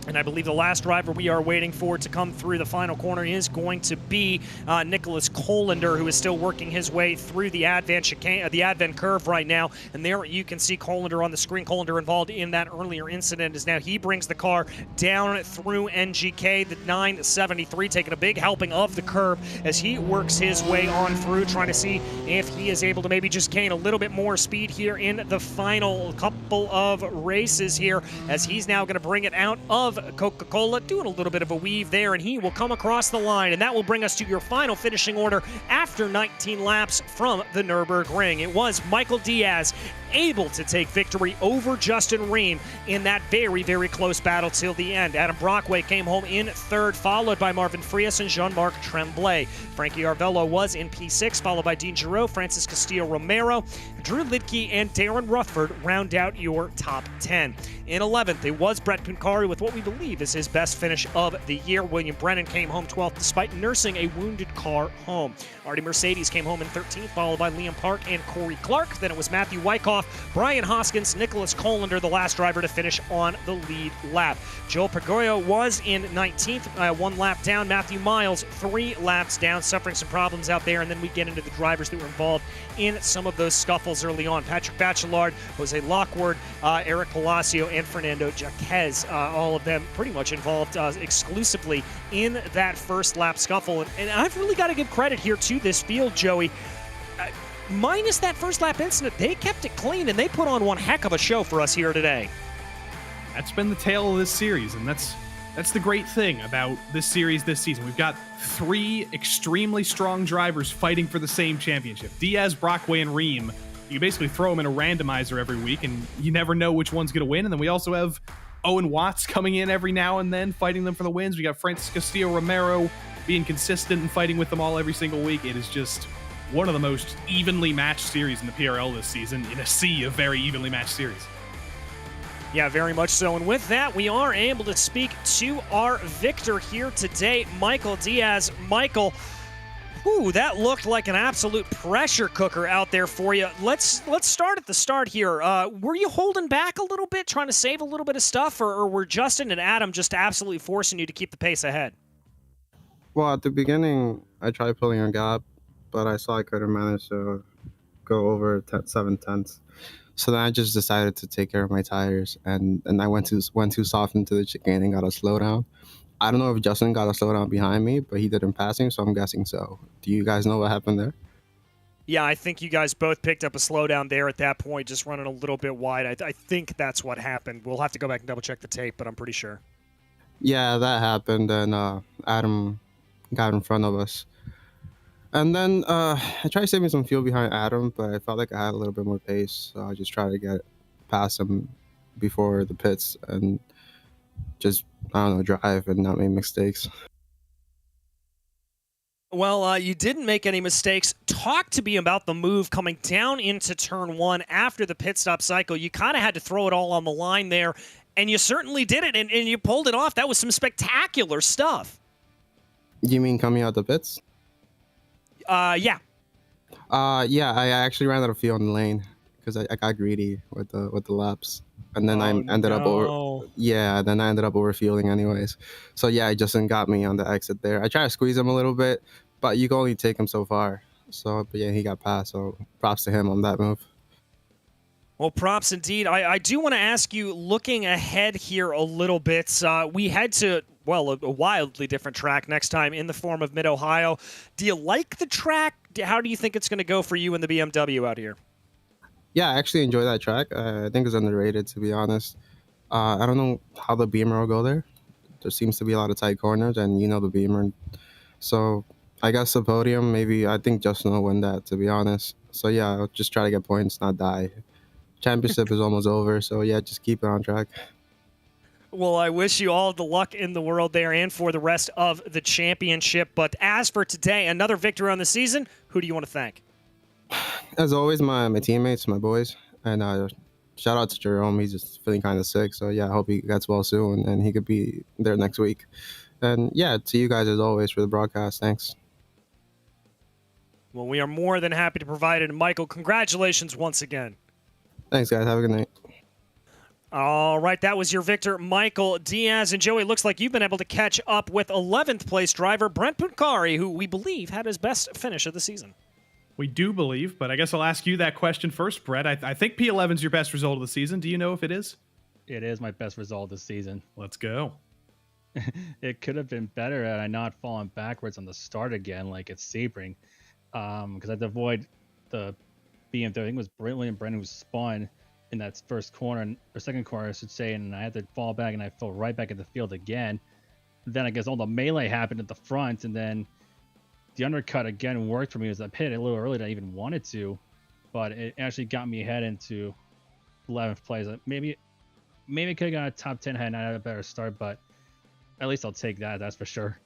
And I believe the last driver we are waiting for to come through the final corner is going to be Nicholas Colander, who is still working his way through the advent curve right now. And there you can see Colander on the screen. Colander involved in that earlier incident as now he brings the car down through NGK, the 973, taking a big helping of the curve as he works his way on through, trying to see if he is able to maybe just gain a little bit more speed here in the final couple of races here, as he's now going to bring it out of Coca-Cola, doing a little bit of a weave there, and he will come across the line, and that will bring us to your final finishing order after 19 laps from the Nürburgring. It was Michael Diaz able to take victory over Justin Ream in that very, very close battle till the end. Adam Brockway came home in 3rd, followed by Marvin Frias and Jean-Marc Tremblay. Frankie Arvello was in P6, followed by Dean Giroux, Francis Castillo-Romero, Drew Lidke, and Darren Rufford round out your top 10. In 11th, it was Brett Puncari with what we believe is his best finish of the year. William Brennan came home 12th despite nursing a wounded car home. Artie Mercedes came home in 13th, followed by Liam Park and Corey Clark. Then it was Matthew Wyckoff, Brian Hoskins, Nicholas Colander, the last driver to finish on the lead lap. Joel Pagoyo was in 19th, 1 lap down. Matthew Miles, 3 laps down, suffering some problems out there. And then we get into the drivers that were involved in some of those scuffles early on. Patrick Bachelard, Jose Lockwood, Eric Palacio, and Fernando Jaquez, all of them pretty much involved exclusively in that first lap scuffle. And I've really got to give credit here to this field, Joey. Minus that first lap incident, they kept it clean and they put on one heck of a show for us here today. That's been the tale of this series, and that's the great thing about this series this season. We've got 3 extremely strong drivers fighting for the same championship. Diaz, Brockway, and Ream. You basically throw them in a randomizer every week, and you never know which one's going to win. And then we also have Owen Watts coming in every now and then, fighting them for the wins. We got Francis Castillo-Romero being consistent and fighting with them all every single week. It is just one of the most evenly matched series in the PRL this season, in a sea of very evenly matched series. Yeah, very much so. And with that, we are able to speak to our victor here today, Michael Diaz. Michael, ooh, that looked like an absolute pressure cooker out there for you. Let's start at the start here. Were you holding back a little bit, trying to save a little bit of stuff, or were Justin and Adam just absolutely forcing you to keep the pace ahead? Well, at the beginning, I tried pulling a gap, but I saw I couldn't manage to go over 7/10. So then I just decided to take care of my tires, and I went too soft into the chicane and got a slowdown. I don't know if Justin got a slowdown behind me, but he did in passing, so I'm guessing so. Do you guys know what happened there? Yeah, I think you guys both picked up a slowdown there at that point, just running a little bit wide. I think that's what happened. We'll have to go back and double check the tape, but I'm pretty sure. Yeah, that happened, and Adam got in front of us. And then I tried saving some fuel behind Adam, but I felt like I had a little bit more pace, so I just tried to get past him before the pits and just, I don't know, drive and not make mistakes. Well, you didn't make any mistakes. Talk to me about the move coming down into turn 1 after the pit stop cycle. You kind of had to throw it all on the line there, and you certainly did it, and you pulled it off. That was some spectacular stuff. You mean coming out the pits? Yeah. Yeah, I actually ran out of fuel in the lane because I got greedy with the laps, and then I ended up then I ended up overfueling anyways. So yeah, Justin got me on the exit there. I tried to squeeze him a little bit, but you can only take him so far. So, but yeah, he got past. So props to him on that move. Well, props indeed. I do want to ask you, looking ahead here a little bit, we head to, well, a wildly different track next time in the form of Mid-Ohio. Do you like the track? How do you think it's going to go for you in the BMW out here? Yeah, I actually enjoy that track. I think it's underrated, to be honest. I don't know how the Beamer will go there. There seems to be a lot of tight corners, and you know the Beamer. So I guess the podium, maybe I think Justin will win that, to be honest. So yeah, I'll just try to get points, not die. Championship is almost over, so yeah, just keep it on track. Well, I wish you all the luck in the world there and for the rest of the championship. But as for today, another victory on the season. Who do you want to thank? As always, my teammates, my boys, and shout out to Jerome. He's just feeling kind of sick, so yeah, I hope he gets well soon and he could be there next week. And yeah, to you guys as always for the broadcast. Thanks. Well, we are more than happy to provide it. Michael, congratulations once again. Thanks, guys. Have a good night. All right, that was your victor, Michael Diaz. And Joey, looks like you've been able to catch up with 11th place driver Brent Puncari, who we believe had his best finish of the season. We do believe, but I guess I'll ask you that question first, Brett. I think P11's your best result of the season. Do you know if it is? It is my best result this season. Let's go. It could have been better had I not fallen backwards on the start again like it's Sebring. Because I had to avoid the BMW. I think it was Brintley and Brennan who spun in that first corner, or second corner, I should say, and I had to fall back, and I fell right back in the field again. Then I guess all the melee happened at the front, and then the undercut again worked for me as I hit it a little earlier than I even wanted to, but it actually got me ahead into 11th place. Maybe I could have got a top 10 had I had a better start, but at least I'll take that. That's for sure.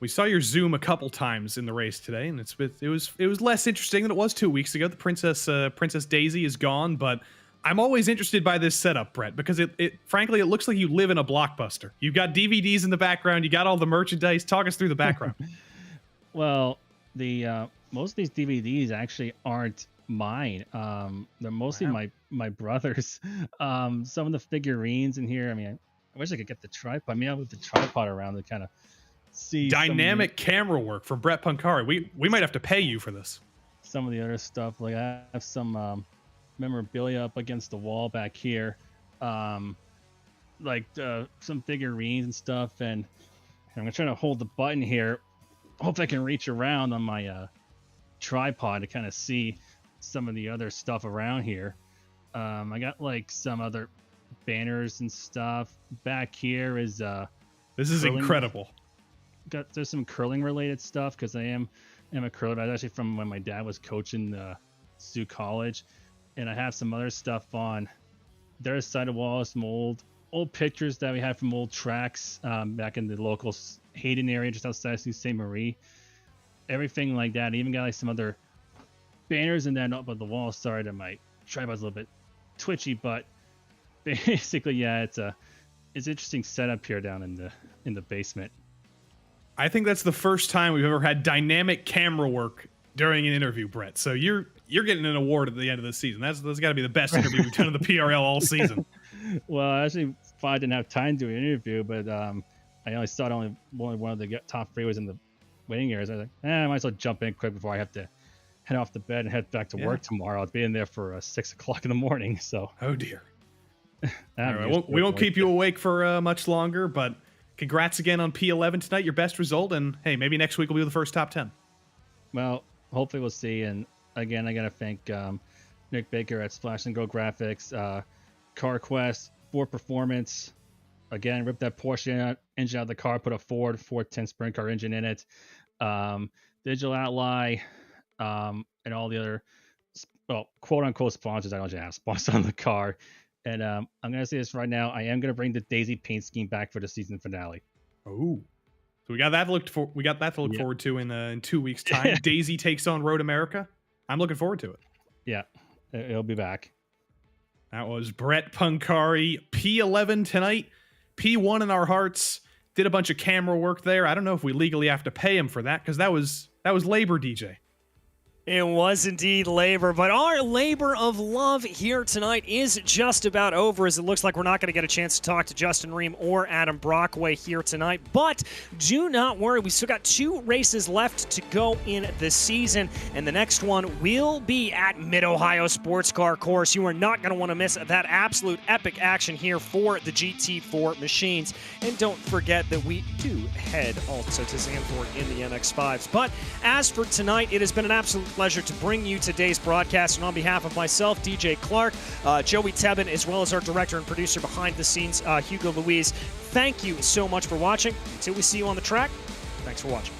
We saw your Zoom a couple times in the race today, and it was less interesting than it was 2 weeks ago. The Princess Daisy is gone, but I'm always interested by this setup, Brett, because it frankly it looks like you live in a Blockbuster. You've got DVDs in the background, you got all the merchandise. Talk us through the background. Well, the most of these DVDs actually aren't mine. They're mostly my brother's. Some of the figurines in here. I mean, I wish I could get the tripod. I mean, I with the tripod around to kind of see dynamic camera work from Brett Puncari. We might have to pay you for this. Some of the other stuff, like I have some memorabilia up against the wall back here, like some figurines and stuff, and I'm trying to hold the button here. Hope I can reach around on my tripod to kind of see some of the other stuff around here. I got like some other banners and stuff. Back here is this is incredible. There's some curling related stuff because I am a curler. That's actually from when my dad was coaching Sioux College, and I have some other stuff on their side of the wall. Some old pictures that we had from old tracks back in the local Hayden area, just outside of Sault Ste. Marie. Everything like that. I even got like some other banners and then up on the wall. Sorry that my tripod's a little bit twitchy, but basically, yeah, it's interesting setup here down in the basement. I think that's the first time we've ever had dynamic camera work during an interview, Brett. So you're getting an award at the end of the season. That's got to be the best interview we've done in the PRL all season. Well, I actually thought I didn't have time to do an interview, but I only saw only one of the top three was in the waiting areas. I was like, I might as well jump in quick before I have to head off the bed and head back to work tomorrow. I'll be in there for 6 o'clock in the morning. So. Oh dear. All right, we won't keep you awake for much longer, but congrats again on P11 tonight, your best result, and hey, maybe next week will be the first top 10. Well, hopefully we'll see. And again, I gotta thank Nick Baker at Splash and Go Graphics, CarQuest for Performance. Again, ripped that Porsche engine out of the car, put a Ford 410 sprint car engine in it. Digital Ally, and all the other, well, quote unquote sponsors. I don't have sponsors on the car. And I'm gonna say this right now. I am gonna bring the Daisy paint scheme back for the season finale. Oh, so we got that to look forward to in 2 weeks' time. Daisy takes on Road America. I'm looking forward to it. Yeah, it'll be back. That was Brett Punkari, P11 tonight, P1 in our hearts. Did a bunch of camera work there. I don't know if we legally have to pay him for that because that was labor, DJ. It was indeed labor, but our labor of love here tonight is just about over, as it looks like we're not going to get a chance to talk to Justin Ream or Adam Brockway here tonight. But do not worry, we still got 2 races left to go in the season, and the next one will be at Mid-Ohio Sports Car Course. You are not going to want to miss that absolute epic action here for the GT4 machines. And don't forget that we do head also to Zandvoort in the MX-5s. But as for tonight, it has been an absolute pleasure to bring you today's broadcast, and on behalf of myself, DJ Clark, Joey Tebben, as well as our director and producer behind the scenes, Hugo Louise, thank you so much for watching. Until we see you on the track, thanks for watching.